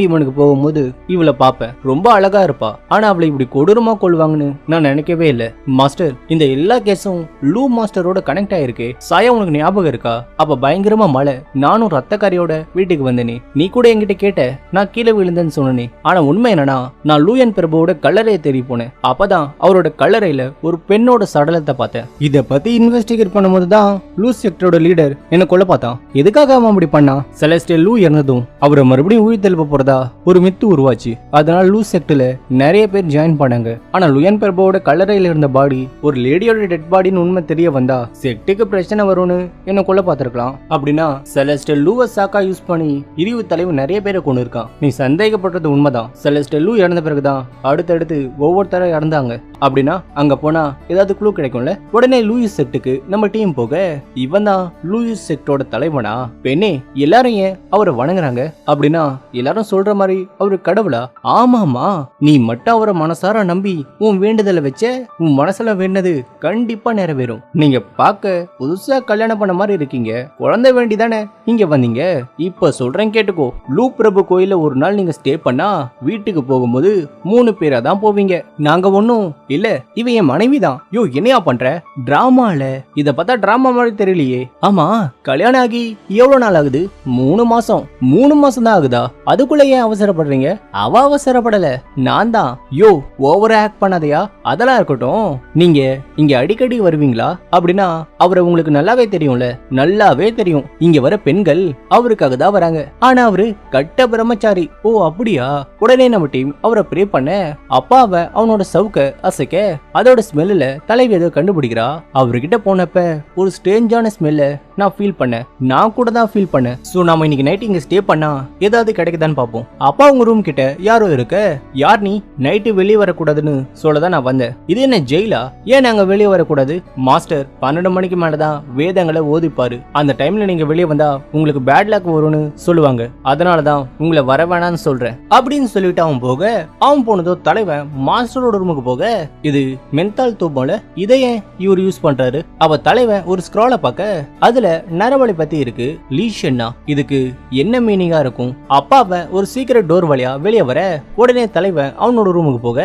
S1: டீமனுக்கு போகும்போது இவளை பாப்பேன். ரொம்ப அழகா இருப்பா. ஆனா அவளை இப்படி கொடூரமா கொள்வாங்கன்னு நான் நினைக்கவே இல்ல. மாஸ்டர், இந்த எல்லா கேஸும் லூ மாஸ்டரோட கனெக்ட் ஆயிருக்கு. சாயா உனக்கு ஞாபகம் இருக்கா? அப்ப பயங்கரமா மழை. நானும் ரத்தக்காரியோட வீட்டுக்கு வந்தேனே. நீ கூட என்கிட்ட கேட்ட, நான் கீழே விழுந்தேன்னு சொன்னேன். ஆனா உண்மை என்னன்னா, நான் லூயன் பிரபுவோட கல்லறையை தேடி போனேன். அப்பதான் அவரோட கல்லறையில ஒரு பெண்ணோட சடலத்தை பார்த்தேன். இத பத்தி இன்வெஸ்டிகேட் பண்ணும்போது தான் லூ செக்டரோட லீடர் என்ன கொல்ல பார்த்தான். எதுக்காக அவன் அப்படி பண்ணா? செலஸ்டியல் லூ இறந்ததும் அவரை மறுபடியும் உயிர் தெழுப்ப போறதா ஒரு மித்து உருவாச்சு. அதனால லூ செக்டர்ல நிறைய பேர் ஜாயின் பண்ணாங்க. ஆனா லூயன் பிரபுவோட கல்லறையில இருந்த பாடி ஒரு லேடியோட டெட் பாடின்னு உண்மை தெரிய வந்தா செக்டுக்கு பிரச்சனை வரும்னு என்ன கொல்ல பார்த்திருக்கலாம். அப்படின்னா செலஸ்டியல் லூவை சாக்கா யூஸ் பண்ணி இரிவு தலைவர் நிறைய பேரை கொண்டு இருக்கான். நீ சந்தேகப்படுறது உண்மைதான். செலஸ்டியல் லூ இறந்த பிறகுதான் அடுத்தடுத்து ஒவ்வொருத்தர இறந்தாங்க. அப்படின்னா அங்க போனா ஏதாவது க்ளூ கிடைக்கும்ல. உடனே லூயிஸ் செக்டுக்கு நம்ம டீம் போக, இவன் தான் லூயிஸ் செக்டோட தலைவனா? பெண்ணே, எல்லாரும் ஏன் அவரை வணங்குறாங்க? அப்படின்னா எல்லாரும் சொல்ற மாதிரி அவரு கடவுளா? ஆமாமா, நீ மட்டும் அவரை மனசார நம்பி உன் வேண்டுதலை வச்ச, உன் மனசுல வேண்டது கண்டிப்பா நிறைவேறும். நீங்க பார்க்க புதுசா கல்யாணம் பண்ண மாதிரி இருக்கீங்க. குழந்தை வேண்டிதானே இங்க வந்தீங்க. இப்ப சொல்றேன் கேட்டுக்கோ. லூ பிரபு கோயில ஒரு நாள் நீங்க ஸ்டே பண்ணா வீட்டுக்கு போகும்போது 3 பேரா தான் போவீங்க. நாங்க ஒன்னும் இல்ல இவ என் மனைவிதான். யோ என்னையா பண்ற? டிராமால இத பார்த்தா டிராமா மாதிரி தெரியலையே. ஆமா கல்யாணம் ஆகி எவ்வளவு நாள் ஆகுது? 3 மாசம். 3 மாசம் தான் ஆகுதா? அதுக்குள்ள ஏன் அவசரப்படுறீங்க? அவ அவசரப்படல, நான் தான். யோ ஓவரா ஆக்ட் பண்ணாதயா. அதெல்லாம் இருக்கட்டும், நீங்க இங்க அடிக்கடி வருவீங்களா? அப்படின்னா அவரை உங்களுக்கு நல்லாவே தெரியும்ல. நல்லாவே தெரியும். இங்க வர பெண்கள் அவருக்காக தான் வராங்க. ஆனா அவரு கட்ட பிரம்மச்சாரி. ஓ அப்படியா? உடனே நம்ம டீம் அவரை ப்ரே பண்ண அப்பாவை அவனோட சவுக்க அசைக்க அதோட ஸ்மெல்ல தலைவி ஏதோ கண்டுபிடிக்கிறா. அவர்கிட்ட போனப்ப ஒரு ஸ்ட்ரேஞ்சான ஸ்மெல்ல நான் ஃபீல் பண்ணேன். நான் கூட தான் ஃபீல் பண்ணேன். சோ நாம இன்னைக்கு நைட் இங்க ஸ்டே பண்ணா ஏதாவது கிடைக்குதான்னு பாப்போம். அப்பா உங்க ரூம் கிட்ட யாரோ இருக்க. யார் நீ? நைட்டு வெளியே வரக்கூடாதுன்னு சொல்லதான் நான் வந்தேன். இது என்ன ஜெயிலா? ஏன் நாங்க வெளியே வரக்கூடாது? மாஸ்டர் 12 மணிக்கு மேலதான் வேதங்களை ஓதிப்பாரு. அந்த டைம்ல நீங்க வெளியே வந்தா உங்களுக்கு பேட் லக் வரும்னு சொல்லுவாங்க. அதனாலதான் உங்களை வர வேணான்னு சொல்றேன் அப்படின்னு சொல்லிட்டு அவன் போக, அவன் போனதோ தலைவன் மாஸ்டரோட ரூமுக்கு போக, இது மென்தால் தூபம்ல, இதை ஏன் இவர் யூஸ் பண்றாரு? அவ தலைவன் ஒரு ஸ்க்ரால பார்க்க அதுல நரபலி பத்தி இருக்கு. லீஷன்னா இதுக்கு என்ன மீனிங்கா இருக்கும்? அப்பாவை ஒரு சீக்கிரட் டோர் வழியா வெளியே வர உடனே தலைவன் அவனோட ரூமுக்கு போக,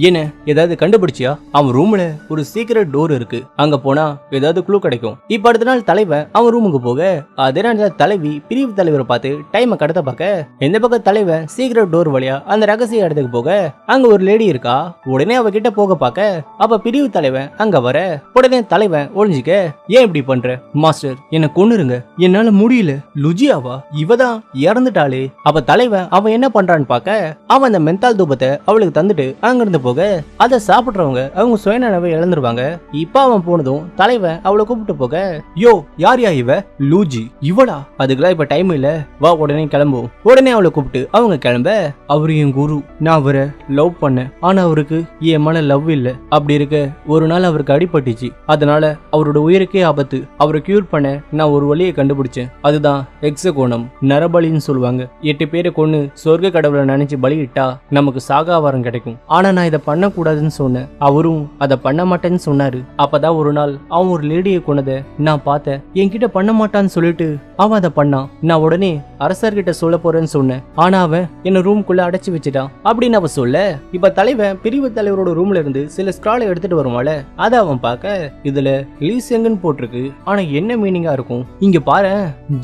S1: என்ன ஏதாவது கண்டுபிடிச்சியா? அவன் ரூம்ல ஒரு சீக்கிரட் டோர் இருக்கு, அங்க போனா ஏதாவது க்ளூ கிடைக்கும். இப்ப அடுத்த நாள் தலைவன் அவன் ரூமுக்கு போக அதே நேரத்துல தலைவி பிரிவு தலைவரை பார்த்து டைமை கடத்த பார்க்க, எந்த பக்கம் தலைவன் சீக்கிரட் டோர் வழியா அந்த ரகசிய இடத்துக்கு போக அங்க ஒரு லேடி இருக்கா. உடனே அவ கிட்ட போக பார்க்க அப்ப பிரிவு தலைவன் அங்க வர உடனே தலைவன் ஒளிஞ்சிக்க, ஏன் இப்படி பண்ற? மாஸ்டர் என்ன கொன்னுருங்க, என்னால முடியல. லுஜியாவா? இவதான் இறந்துட்டாளே. அப்ப தலைவன் அவன் என்ன பண்றான்னு பார்க்க அவன் அந்த மென்தால் தூபத்தை அவளுக்கு தந்துட்டு அங்க இருந்து போக அதை சாப்பிடுறவங்க அவங்க சுயநனவை இழந்துருவாங்க. இப்ப அவன் போனதும் தலைவன் அவளை கூப்பிட்டு போக, யோ யார் யா இவ? லூஜி. இவளா? அதுக்கெல்லாம் இப்ப டைம் இல்ல, வா உடனே கிளம்பும். உடனே அவளை கூப்பிட்டு அவங்க கிளம்ப, அவரு என் குரு, நான் அவரை லவ் பண்ணேன். ஆனா அவருக்கு என் மேல லவ் இல்ல. அப்படி இருக்க ஒரு நாள் அவருக்கு அடிபட்டுச்சு. அதனால அவரோட உயிருக்கே ஆபத்து. அவரை கியூர் பண்ண நான் ஒரு வழியை கண்டுபிடிச்சேன். அதுதான் எக்ஸகோணம், நரபலின்னு சொல்லுவாங்க. 8 பேரை கொன்னு சொர்க்க கடவுளை நினைச்சு பலியிட்டா நமக்கு சாகாவாரம் கிடைக்கும். ஆனா நான் இதை பண்ண கூடாதுன்னு சொன்னேன். அவரும் அதை பண்ண மாட்டேன்னு சொன்னாரு. அப்பதான் ஒரு நாள் அவன் ஒரு லேடியை கொன்னதை நான் பார்த்தேன். என்கிட்ட பண்ண மாட்டான்னு சொல்லிட்டு அவன் அதை பண்ணான். நான் உடனே அரசர்கிட்ட சொல்ல போறேன்னு சொன்னேன். ஆனா அவன் என்ன ரூம்குள்ள அடைச்சு வச்சுட்டான் அப்படின்னு அவ சொல்ல, இப்ப தலைவன் பிரிவு தலைவரோட ரூம்ல இருந்து சில ஸ்க்ராலை எடுத்துட்டு வருவாள். அதை அவன் பார்க்க இதுல லீசெங்கன்னு போட்டிருக்கு. ஆனா என்ன மீனிங்கா இருக்கும்? இங்க பாரு,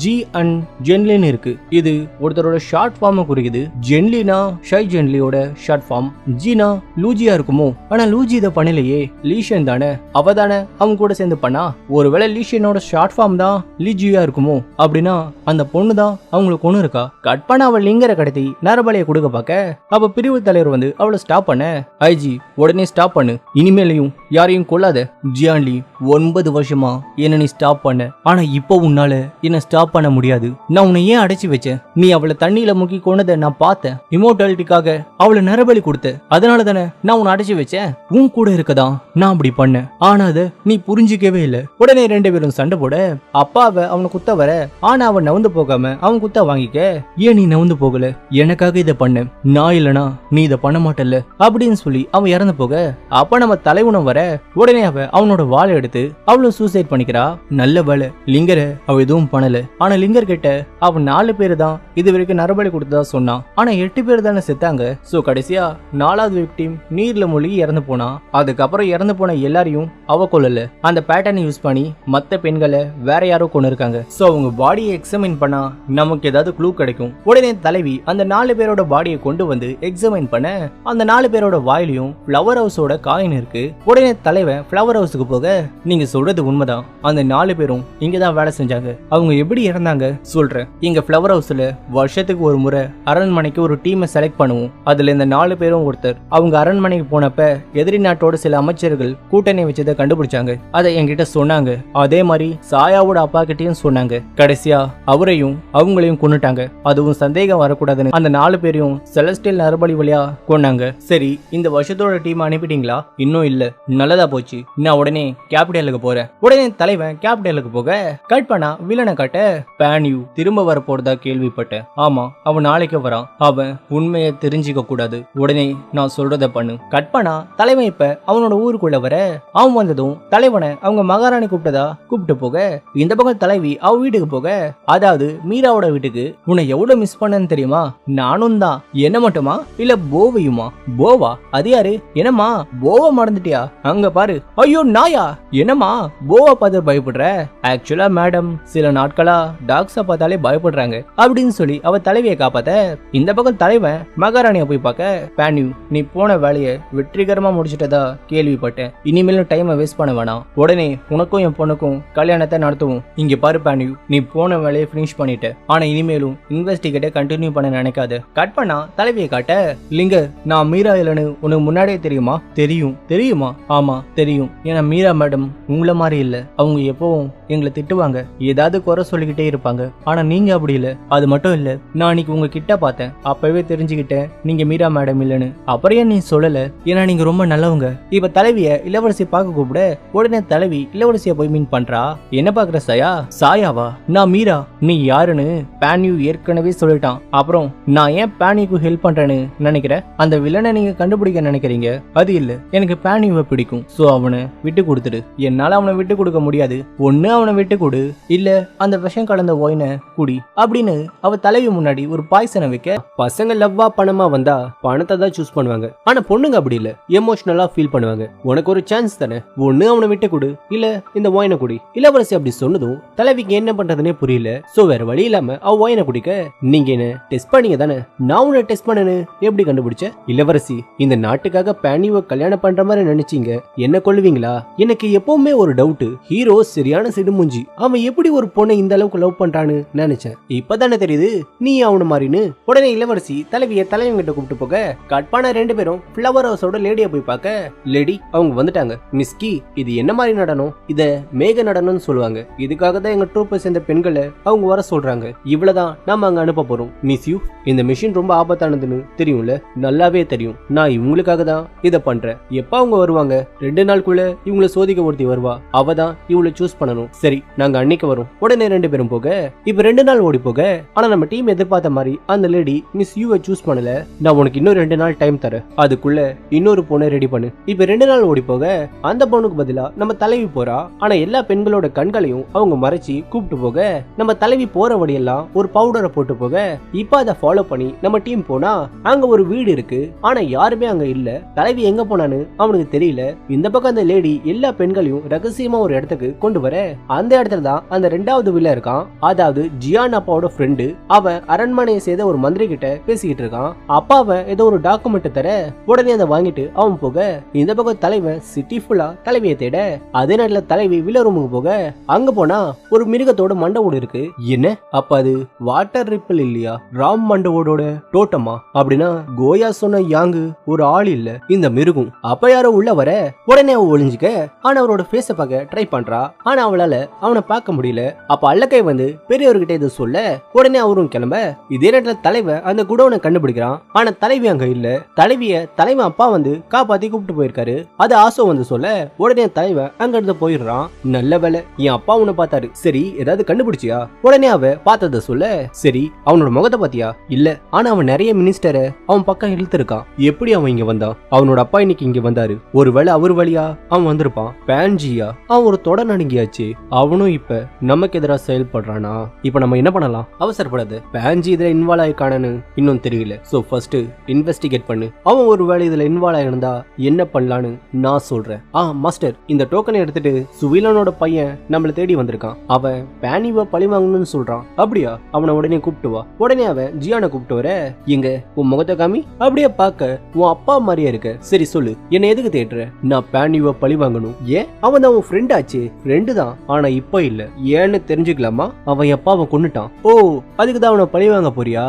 S1: ஜி அண்ட் ஜென்லின் இருக்கு. இது ஒருத்தரோட ஷார்ட் ஃபார்ம் குறிக்குது. ஜென்லினா ஷை ஜென்லியோட ஷார்ட் ஃபார்ம். ஜீனா லூஜியா இருக்குமோ? ஆனா லூஜி இதை பண்ணலையே, லீஷன் தானே. அவ தானே அவங்க கூட சேர்ந்து பண்ணா. ஒருவேளை லீஷனோட ஷார்ட் ஃபார்ம் தான் லீஜியா இருக்குமோ? அப்படின்னா அந்த பொண்ணு தான் அவங்களுக்கு ஒண்ணு இருக்கா. கட் பண்ண அவள் லிங்கரை கடத்தி நரபலியை கொடுக்க பார்க்க அப்ப பிரிவு தலைவர் வந்து அவளை ஸ்டாப் பண்ண, ஐஜி உடனே ஸ்டாப் பண்ணு, இனிமேலையும் யாரையும் கொள்ளாத. ஜியான்லி 9 வருஷமா என்ன நீ ஸ்டாப் பண்ண, ஆனா இப்போ உன்னால என்ன ஸ்டாப் பண்ண முடியாது. நான் உன்னை ஏன் அடைச்சு வச்சேன்? நீ அவளை தண்ணியில முக்கி கொண்டதை நான் பார்த்தேன். இமோர்டாலிட்டிக்காக அவளை நரபலி கொடுத்த. அதனால தானே நான் உன்னை அடைச்சு வச்சேன். உன் கூட இருக்கதான் நான் அப்படி பண்ணேன். ஆனா அதை நீ புரிஞ்சிக்கவே இல்லை. உடனே 2 பேரும் சண்டை போட அப்பாவை அவனை குத்த வர, ஆனா அவன் நவுந்து போகாம அவன் குத்த வாங்கிக்க. ஏன் நீ நவுந்து போகல? எனக்காக இதை பண்ண, நான் இல்லனா நீ இதை பண்ண மாட்டல்ல அப்படின்னு சொல்லி அவன் இறந்து போக அப்ப நம்ம தலைவனும் வர உடனே அவனோட வாழை எடுத்து அவளும் சூசைட் பண்ணிக்கிறா. நல்ல வேலை லிங்கரை அவ எதுவும் பண்ணல. ஆனா லிங்கர் கிட்ட அவன் 4 பேரு தான் இது வரைக்கும் நரபலி கொடுத்ததா சொன்னான். ஆனா 8 பேர் தானே செத்தாங்க. சோ கடைசியா 4வது விக்டிம் நீர்ல மூழ்கி இறந்து போனா. அதுக்கப்புறம் இறந்து போன எல்லாரையும் அவ கொல்லல. அந்த பேட்டர்னை யூஸ் பண்ணி மத்த பெண்களை வேற யாரோ கொண்டு இருக்காங்க. சோ அவங்க பாடியை எக்ஸாமின் பண்ணா நமக்கு ஏதாவது க்ளூ கிடைக்கும். உடனே தலைவி அந்த 4 பேரோட பாடியை கொண்டு வந்து எக்ஸாமின் பண்ண அந்த 4 பேரோட வாயிலையும் ஃப்ளவர் ஹவுஸோட காயின் இருக்கு. உடனே தலைவன் ஃப்ளவர் ஹவுஸுக்கு போக, நீங்க சொல்றது உண்மைதான், அந்த 4 பேரும் இங்கதான் வேலை செஞ்சாங்க. அவங்க எப்படி இறந்தாங்க சொல்றேன். இங்க ஃப்ளவர் ஹவுஸ்ல வருஷத்துக்கு ஒரு முறை அரண்மனைக்கு ஒரு டீமை செலக்ட் பண்ணுவோம். அதுல இந்த 4 பேரும் ஒருத்தர். அவங்க அரண்மனைக்கு போனப்ப எதிரி நாட்டோட சில அமைச்சர்கள் கூட்டணி வச்சதை கண்டுபிடிச்சாங்க. அதை என்கிட்ட சொன்னாங்க. அதே மாதிரி சாயாவோட அப்பா கிட்டையும் சொன்னாங்க. கடைசியா அவரையும் அவங்களையும் கொன்னுட்டாங்க. அதுவும் சந்தேகம் வரக்கூடாதுன்னு அந்த 4 பேரையும் செலஸ்டியல் நரபலி வழியா கொன்னாங்க. சரி, இந்த வருஷத்தோட டீம் அனுப்பிட்டீங்களா? இன்னும் இல்ல. நல்லதா போச்சு, நான் உடனே கேபிட்டலுக்கு போறேன். உடனே தலைவன் கேபிட்டலுக்கு போக கட் பண்ணா வில்லனை காட்ட, பேன்யூ திரும்ப வர போறதா கேள்விப்பட்டேன். ஆமா, அவன் நாளைக்கு வரான். அவன் உண்மையை தெரிஞ்சுக்க கூடாது. உடனே நான் சொல்றத பண்ணு. கட் பண்ணா தலைவன் இப்ப அவனோட ஊருக்குள்ள வர அவன் வந்ததும் தலைவனை அவங்க மகாராணி கூப்பிட்டு போக இந்த பக்கம் தலைவி அவ வீட்டுக்கு போக, அதாவது மீராவோட வீட்டுக்கு. உன்னை எவ்வளவு மிஸ் பண்ணன்னு தெரியுமா? நானும் தான். என்ன மட்டுமா இல்ல போவையுமா? போவா? அது யாரு? என்னம்மா போவா மறந்துட்டியா? அங்க பாரு. ஐயோ நாயா, என்னம்மா போவா பார்த்து பயப்படுற? ஆக்சுவலா மேடம் சில நாட்களா டாக்ஸ பார்த்தாலே பயப்படுறாங்க அப்படின்னு சொல்லி அவ தலைவியை காப்பாத்த இந்த பக்கம் தலைவன் மகாராணிய போய் பார்க்க, பேன்யூ நீ போன வேலையை வெற்றிகரமா முடிச்சிட்டதா கேள்விப்பட்டேன். இனிமேலும் டைமை வேஸ்ட் பண்ண வேணாம். உடனே உனக்கும் என் பொண்ணுக்கும் கல்யாணத்தை நடத்துவோம். இங்க பாரு பேன்யூ, நீ போன வேலையை பினிஷ் பண்ணிட்ட. ஆனா இனிமேலும் இன்வெஸ்டிகேட்டை கண்டினியூ பண்ண நினைக்காத. கட் பண்ணா தலைவியை காட்ட, லிங்க நான் மீரா இல்லைன்னு உனக்கு முன்னாடியே தெரியுமா? தெரியுமா? ஆமா தெரியும். ஏன்னா மீரா மேடம் உங்களை மாதிரி இல்ல. அவங்க எப்பவும் எங்களை திட்டுவாங்க, ஏதாவது குறை சொல்லிக்கிட்டே இருப்பாங்க. ஆனா நீங்க அப்படி இல்ல. அது மட்டும் இல்ல, நான் அன்னைக்கு உங்க கிட்ட பார்த்தேன், அப்பவே தெரிஞ்சுக்கிட்டேன் நீங்க மீரா மேடம் இல்லன்னு. அப்புறம் நீ சொல்லல, ஏன்னா நீங்க ரொம்ப நல்லவங்க. இப்ப தலைவிய இளவரசி பார்க்க கூப்பிட உடனே தலைவி இளவரசிய போய் மீன் பண்றா. என்ன பாக்குற சாயாவா? நான் மீரா. நீ யாருன்னு பேன்யூ ஏற்கனவே சொல்லிட்டான். அப்புறம் நான் ஏன் பேன்யூக்கு ஹெல்ப் பண்றேன்னு நினைக்கிறேன்? அந்த வில்லனை நீங்க கண்டுபிடிக்க நினைக்கிறீங்க. அது இல்ல, எனக்கு பேன்யூவை பிடிக்கும். சோ அவனை விட்டு கொடுத்துடு. என்னால அவனை விட்டு கொடுக்க முடியாது. ஒண்ணு அவனை விட்டு கொடு, இல்ல அந்த விஷம் கலந்த ஒயினை குடி அப்படின்னு அவ தலைவி முன்னாடி ஒரு பாய்சனை வைக்க, பசங்க லவ்வா பணமா வந்தா பணத்தை தான் சூஸ் பண்ணுவாங்க. ஆனா பொண்ணுங்க அப்படி இல்ல, எமோஷனலா ஃபீல் பண்ணுவாங்க. உனக்கு ஒரு சான்ஸ் தானே, ஒண்ணு அவனை விட்டு கொடு, இல்ல இந்த ஒயினை குடி. இளவரசி அப்படி சொன்னதும் தலைவிக்கு என்ன பண்றதுன்னே புரியல. சோ வேற வழி இல்லாம அவ ஒயினை குடிக்க, நீங்க என்ன டெஸ்ட் பண்ணீங்க தானே, நான் உன்னை டெஸ்ட் பண்ணனு எப்படி கண்டுபிடிச்ச? இளவரசி, இந்த நாட்டுக்காக பேனியை கல்யாணம் பண்ற மாதிரி நினைச்சீங்க, என்ன கொல்லுவீங்களா? எனக்கு எப்பவுமே ஒரு டவுட், ஹீரோ சரியான சிடுமுஞ்சி, அவன் எப்படி ஒரு பொண்ணை இந்த அளவுக்கு லவ் பண்றான்னு நினைச்சேன். இப்பதானே தெரியுது நீ அவனு மாதிரின்னு. உடனே இளவரசி தலைவிய தலைவங்கிட்ட கூப்பிட்டு போக, கட்பான ரெண்டு பேரும் ஃபிளவர் ஹவுஸோட லேடிய போய் பார்க்க, லேடி அவங்க வந்துட்டாங்க. மிஸ்கி, இது என்ன மாதிரி நடனம்? இத மேக நடனம்னு சொல்லுவாங்க. இதுக்காக தான் எங்க ட்ரூப்பை சேர்ந்த பெண்களை அவங்க வர சொல்றாங்க. இவ்வளவுதான் நாம அங்க அனுப்ப போறோம். மிஸ் யூ, இந்த மிஷின் ரொம்ப ஆபத்தானதுன்னு தெரியும்ல? நல்லாவே தெரியும். நான் இவங்களுக்காக தான் இத பண்றேன். எப்ப அவங்க வருவாங்க? 2 நாளுக்குள்ள இவங்களை சோதிக்க ஒருத்தி வருவா, அவ தான் இவளை சூஸ் பண்ணணும். சரி, நாங்க அன்னைக்கு வரோம். உடனே 2 பேரும் போக, இப்ப 2 நாள் ஓடி போக, ஆனா நம்ம டீம் எதிர்பார்த்த மாதிரி அந்த லேடி மிஸ் யூவை சூஸ் பண்ணல. நான் உனக்கு இன்னும் 2 நாள் டைம் தரேன், அதுக்குள்ள இன்னொரு பொண்ணை ரெடி பண்ணு. இப்ப 2 நாள் ஓடி போக அந்த பொண்ணுக்கு பதிலா நம்ம தலைவி போறா. ஆனா எல்லா பெண்களோட கண்களையும் அவங்க மறைச்சி கூப்பிட்டு போக, நம்ம தலைவி போற வழியெல்லாம் ஒரு பவுடரை போட்டு போக, இப்ப அதை ஃபாலோ பண்ணி நம்ம டீம் போனா அங்க ஒரு வீடு இருக்கு. ஆனா யாருமே அங்க இல்ல. தலைவி எங்க போனான்னு அவனுக்கு தெரியல. இந்த பக்கம் அந்த லேடி எல்லா பெண்களையும் ரகசியமா ஒரு இடத்துக்கு கொண்டு வர, அந்த இடத்துல தான் அந்த 2வது வில்ல இருக்கான். அதாவது ஜியான் அப்பாவோட ஃப்ரெண்டு. அவன் அரண்மனையை செய்த ஒரு மந்திரி கிட்ட பேசிக்கிட்டு இருக்கான். அப்பாவை ஏதோ ஒரு டாக்குமெண்ட் தர, உடனே அதை வாங்கிட்டு அவன் போக, இந்த பக்கம் தலைவன் சிட்டி ஃபுல்லா தலைவியை தேட, அதே நேரத்துல தலைவி வில்ல ரூமுக்கு போக, அங்க போனா ஒரு மிருகத்தோட மண்டவோடு இருக்கு. என்ன அப்ப அது வாட்டர் ரிப்பிள் இல்லையா, ராம் மண்டவோட டோட்டமா? அப்படின்னா கோயா சொன்ன யாங்கு ஒரு ஆள் இல்ல, இந்த மிருகம். அப்ப யாரோ உள்ள வர, உடனே அவ ஒளிஞ்சுக்க, ஆனா அவரோட ஃபேஸ பார்க்க ட்ரை பண்றா. ஆனா அவளால அவனை பார்க்க முடியல. அப்ப அல்லக்கை வந்து பெரியவர்கிட்ட இதை சொல்ல, உடனே அவரும் கிளம்ப. இதே நேரத்துல தலைவன் அந்த குடோனை கண்டுபிடிக்கிறான். ஆனா தலைவி அங்க இல்ல. தலைவிய தலைவன் அப்பா வந்து காப்பாத்தி கூப்பிட்டு போயிருக்காரு. அது ஆசோ வந்து சொல்ல, உடனே தலைவன் அங்க இருந்து போயிடுறான். நல்ல வேலை என் அப்பா உன்னை பார்த்தாரு. சரி, ஏதாவது கண்டுபிடிச்சியா? உடனே அவ பார்த்தத சொல்ல, சரி அவனோட முகத்தை பாத்தியா? இல்ல, ஆனா அவன் நிறைய மினிஸ்டரை அவன் பக்கம் இழுத்துருக்கான். எப்படி அவன் இங்க வந்தான்? அவனோட அப்பா இன்னைக்கு இங்க வந்தாரு. ஒருவேளை அவர் வழியா அவன் வந்திருப்பான். பேன்ஜியா அவன் ஒரு தொட நடுங்கியாச்சு. அவனும் இப்ப நமக்கு எதிராக செயல்படுறானா? இப்ப நம்ம என்ன பண்ணலாம்? அவசரப்படாது. பேன்ஜி இதுல இன்வால்வ் ஆயிருக்கானு இன்னும் தெரியல. சோ ஃபர்ஸ்ட் இன்வெஸ்டிகேட் பண்ணு. அவன் ஒரு வேளை இதுல இன்வால்வ் ஆயிருந்தா என்ன பண்ணலான்னு நான் சொல்றேன். மாஸ்டர், இந்த டோக்கனை எடுத்துட்டு சுவிலனோட பையன் நம்மள தேடி வந்திருக்கான். அவன் பேனிவை பழி வாங்கணும்னு சொல்றான். அப்படியா? அவனை உடனே கூப்பிட்டு வா. உடனே அவன் ஜியானை கூப்பிட்டு வர, எங்க உன் முகத்தை காமி. அப்படியே பார்க்க உன் அப்பா மாதிரியே இருக்க. சரி சொல்லு, என்ன எதுக்கு தேடுற? நான் பேனிவை பழி வாங்கணும். ஏன்? அவன் தான் உன் ஃப்ரெண்ட் ஆச்சு. ஃப்ரெண்டு தான், ஆனா இப்ப இல்ல. ஏன்னு தெரிஞ்சுக்கலாமா? அவன் அப்பாவை கொன்னுட்டான். ஓ, அதுக்கு தான் அவனை பழி வாங்க போறியா?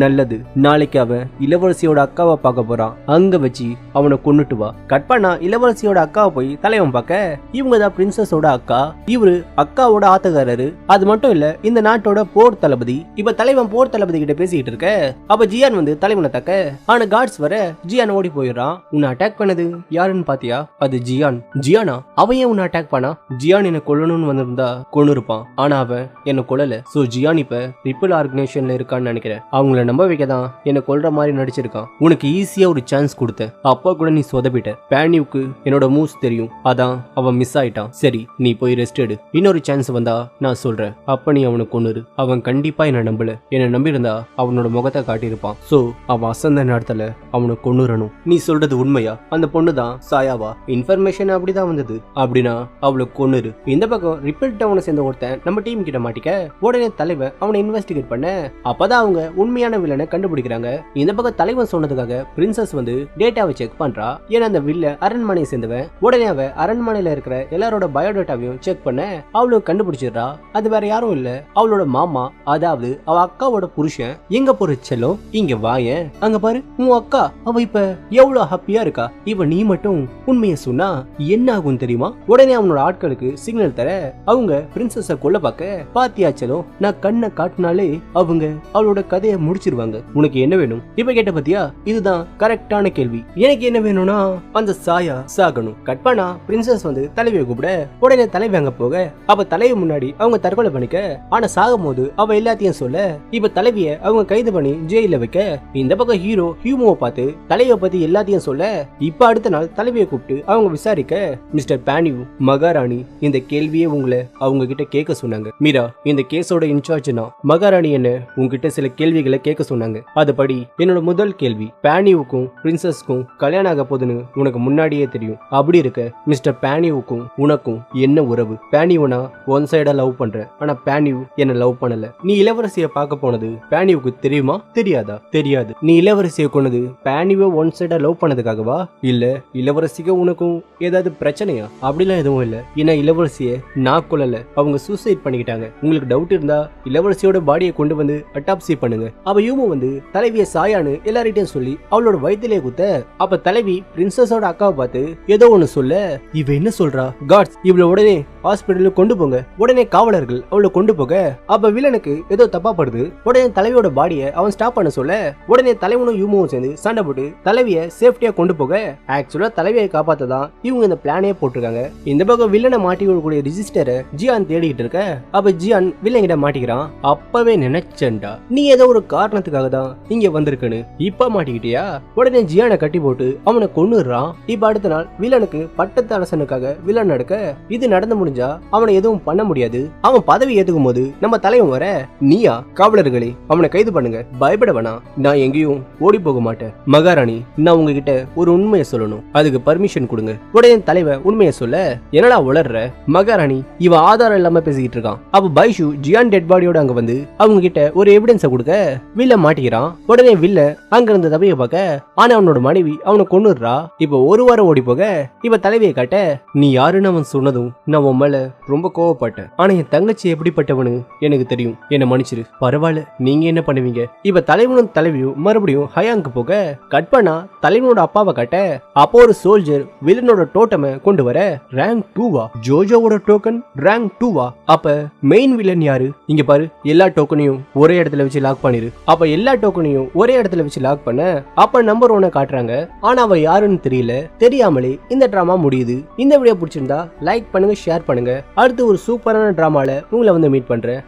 S1: நல்லது, நாளைக்கு அவன் இளவரசியோட அக்காவை பார்க்க போறான். அங்க வச்சு அவனை கொன்னுட்டு வா. கட் பண்ணா இளவரசியோட அக்காவை போய் தலைவன் பார்க்க, இவங்க தான் பிரின்சஸோட அக்கா. இவரு அக்காவோட ஆத்தக்காரரு. அது மட்டும் இல்ல, இந்த நாட்டோட போர் தளபதி. இப்ப தலைவன் போர் தளபதி கிட்ட பேசிக்கிட்டு இருக்க, அப்ப ஜியான் வந்து தலைவனை தக்க, ஆனா கார்ட்ஸ் வர ஜியான் ஓடி போயிடுறான். உன்னை அட்டாக் பண்ணது யாருன்னு பாத்தியா? அது ஜியான். ஜியானா? அவன் ஏன் உன்னை அட்டாக் பண்ணா? ஜியான் என்ன கொல்லணும்னு வந்திருந்தா கொன்னு இருப்பான். ஆனா அவன் என்ன கொல்லல. சோ ஜியான் இப்ப ரிப்பிள் ஆர்கனைசேஷன்ல இருக்கான்னு நினைக்கிறேன். அவங்கள நம்ப வைக்கதான் என்ன கொல்ற மாதிரி நடிச்சிருக்கான். உனக்கு ஈஸியா ஒரு சான்ஸ் கொடுத்தேன், அப்பா கூட நீ சொதப்பிட்ட. பேனிவுக்கு என்னோட மூவ்ஸ் தெரியும், அதான் அவன் மிஸ் ஆயிட்டான். சரி, நீ போய் ரெஸ்ட் எடு. இன்னொரு சான்ஸ் வந்தா நான் சொல்றேன், அப்ப நீ அவனை கொன்னுரு. அவன் கண்டிப்பா என்ன நம்பல. என்ன நம்பி இருந்தா அவனோட முகத்தை காட்டியிருப்பான். சோ அவன் அசந்த நேரத்துல அவனை கொன்னுறணும். நீ சொல்றது உண்மை உண்மையா அந்த பொண்ணு தான் சாயாவா? இன்ஃபர்மேஷன் அப்படிதான் வந்தது. அப்படின்னா அவளை கொன்னுரு. இந்த பக்கம் ரிப்பல் டவுனை சேர்ந்த ஒருத்தன் நம்ம டீம் கிட்ட மாட்டிக்க உடனே தலைவன் அவனை இன்வெஸ்டிகேட் பண்ண அப்பதான் அவங்க உண்மையான வில்லனை கண்டுபிடிக்கிறாங்க. இந்த பக்கம் தலைவன் சொன்னதுக்காக பிரின்சஸ் வந்து டேட்டாவை செக் பண்றா. ஏன்னா அந்த வில்ல அரண்மனையை சேர்ந்தவன். உடனே அவ அரண்மனையில இருக்கிற எல்லாரோட பயோடேட்டாவையும் செக் பண்ண அவளும் கண்டுபிடிச்சிடுறா. அது வேற யாரும் இல்ல, அவளோட மாமா, அதாவது அவ அக்காவோட புருஷன். எங்க போற செல்லம், இங்க வாயேன். அங்க பாரு உன் அக்கா, அவ இப்ப எவ்வளவு ஹாப்பியா இருக்கா. இவ நீ மட்டும் உண்மையை சொன்னா என்ன ஆகும் தெரியுமா? உடனே அவனோட ஆட்களுக்கு சிக்னல் தர அவங்க பிரின்சஸ கொல்ல பார்க்க பாத்தியா செல்லம், நான் கண்ணை காட்டினாலே அவங்க அவளோட கதையை முடிச்சிருவாங்க. உனக்கு என்ன வேணும் இப்ப கேட்ட பத்தியா? இதுதான் கரெக்டான கேள்வி. எனக்கு என்ன வேணும்னா அந்த சாயா சாகணும். கட் பண்ணா பிரின்சஸ் வந்து தலைவியை கூப்பிட உடனே தலைவி அங்க போக அப்ப தலைவி முன்னாடி அவங்க தற்கொலை பண்ணிக்க. ஆனா சாகும் போது அவ எல்லாத்தையும் சொல்ல இப்ப தலைவிய அவங்க கைது பண்ணி ஜெயில வைக்க இந்த பக்கம் ஹீரோ ஹியூமோவை பார்த்து தலைவியை பத்தி எல்லாத்தையும் சொல்ல இப்ப அடுத்த நாள் தலைவியை கூப்பிட்டு அவங்க விசாரிக்க மிஸ்டர் பானியூ, மகாராணி இந்த கேள்வியை உங்களை அவங்க கிட்ட கேட்க சொன்னாங்க. மீரா, இந்த கேஸோட இன்சார்ஜ் நான். மகாராணி என்ன உங்ககிட்ட சில கேள்விகளை கேட்க சொன்னாங்க. அதுபடி என்னோட முதல் கேள்வி, பானியூவுக்கும் பிரின்சஸ்க்கும் கல்யாணம் ஆக போதுன்னு உனக்கு முன்னாடியே தெரியும். அப்படி இருக்க மிஸ்டர் பானியூவுக்கும் உனக்கும் என்ன உறவு? பானியூனா ஒன் சைடா லவ் பண்ற, ஆனா பானியூ என்ன லவ் பண்ணல. நீ இளவரசியை பார்க்க போனது பானியூவுக்கு தெரியுமா தெரியாதா? தெரியாது. நீ இளவரசியை கொண்டது பானியூவை ஒன் சைடா லவ் பண்ணதுக்காகவா? இல்ல இளவரசிக்கு உனக்கும் ஏதாவது பிரச்சனையா? அப்படிலாம் எதுவும் இல்ல. ஏன்னா இளவரசியை நான் கொல்லல, அவங்க சூசைட் பண்ணிக்கிட்டாங்க. உங்களுக்கு டவுட் இருந்தா இளவரசியோட பாடியை கொண்டு வந்து அட்டாப்சி பண்ணுங்க. அவ யூமோ வந்து தலைவிய சாயான்னு எல்லார்கிட்டயும் சொல்லி அவளோட வயிற்றிலே குத்த அப்ப தலைவி பிரின்சஸோட அக்காவை பார்த்து ஏதோ ஒண்ணு சொல்ல இவ என்ன சொல்றா? காட்ஸ், இவள உடனே ஹாஸ்பிட்டலுக்கு கொண்டு போங்க. உடனே காவலர்கள் அவளை கொண்டு போக அப்ப வில்லனுக்கு ஏதோ தப்பா படுது. உடனே தலைவியோட பாடியை அவன் ஸ்டாப் பண்ண சொல்ல உடனே தலைவனும் யூமோவும் சேர்ந்து சண்டை போட்டு தலைவிய சேஃப்டியா கொண்டு போக ஆக்சுவலா தலைவியை காப்பாத்ததான் இவங்க இந்த பிளானே போட்டிருக்காங்க. இந்த பக்கம் வில்லனை மாட்டி விடக்கூடிய ரிஜிஸ்டரை ஜியான் தேடிக்கிட்டு இருக்க அப்ப ஜியான் வில்லங்கிட்ட மாட்டிக்கிறான். அப்பவே நினைச்சேன்டா நீ ஏதோ ஒரு காரணத்துக்காக தான் இங்க வந்திருக்குன்னு. இப்ப மாட்டிக்கிட்டியா? உடனே ஜியானை கட்டி போட்டு அவனை கொன்னுறான். இப்ப அடுத்த நாள் வில்லனுக்கு பட்டத்து அரசனுக்காக வில்லன் நடக்க இது நடந்து முடிஞ்சா அவனை எதுவும் பண்ண முடியாது. அவன் பதவி ஏத்துக்கும் போது நம்ம தலைவன் வர நீயா? காவலர்களே அவனை கைது பண்ணுங்க, பயப்பட வேணாம், நான் எங்கேயும் ஓடி போக மாட்டேன். மகாராணி, நான் உங்ககிட்ட ஒரு உண்மையை சொல்லணும், அதுக்கு பர்மிஷன் கொடுங்க. உடனே தலைவன் உண்மையை சொல்ல என்னடா உளர்ற? மகாராணி, இவன் ஆதாரம் இல்லாம பேசிக்கிட்டு இருக்கான். அப்ப பைஷு ஜியான் டெட் பாடியோட அங்க வந்து அவங்க கிட்ட ஒரு எவிடன்ஸ கொடுக்க வில்ல மாட்டிக்கிறான். உடனே வில்ல அங்க இருந்த தபிய பார்க்க ஆனா அவனோட மனைவி அவனை கொன்னுடுறா. இப்ப ஒரு வாரம் ஓடி போக இப்ப தலைவியை காட்ட நீ யாருன்னு அவன் சொன்னதும் நான் உன் மேல ரொம்ப கோவப்பட்டேன். ஆனா என் தங்கச்சி எப்படிப்பட்டவனு எனக்கு தெரியும், என்ன மன்னிச்சிரு. பரவாயில்ல, நீங்க என்ன பண்ணுவீங்க? இப்ப தலைவனும் தலைவியும் மறுபடியும் ஹயாங்க்கு போக கட் பண்ணா தலைவனோட அப்பாவை காட்ட அப்போ ஒரு சோல்ஜர் வில்லனோட டோட்டமை கொண்டு வர ரேங்க் 2வா? ஜோஜோவோட டோக்கன் ரேங்க் 2வா? அப்ப மெயின் வில்லன் யாரு? இங்க பாரு, எல்லா டோக்கனையும் ஒரே இடத்துல வச்சு லாக் பண்ணிரு. அப்ப எல்லா டோக்கனையும் ஒரே இடத்துல வச்சு லாக் பண்ண அப்ப நம்பர் 1 காட்டுறாங்க. ஆனா அவ யாருன்னு தெரியல. தெரியாமலே இந்த டிராமா முடியுது. இந்த வீடியோ பிடிச்சிருந்தா லைக் பண்ணுங்க, ஷேர் பண்ணுங்க. அடுத்து ஒரு சூப்பரான டிராமால உங்களை வந்து மீட் பண்றேன்.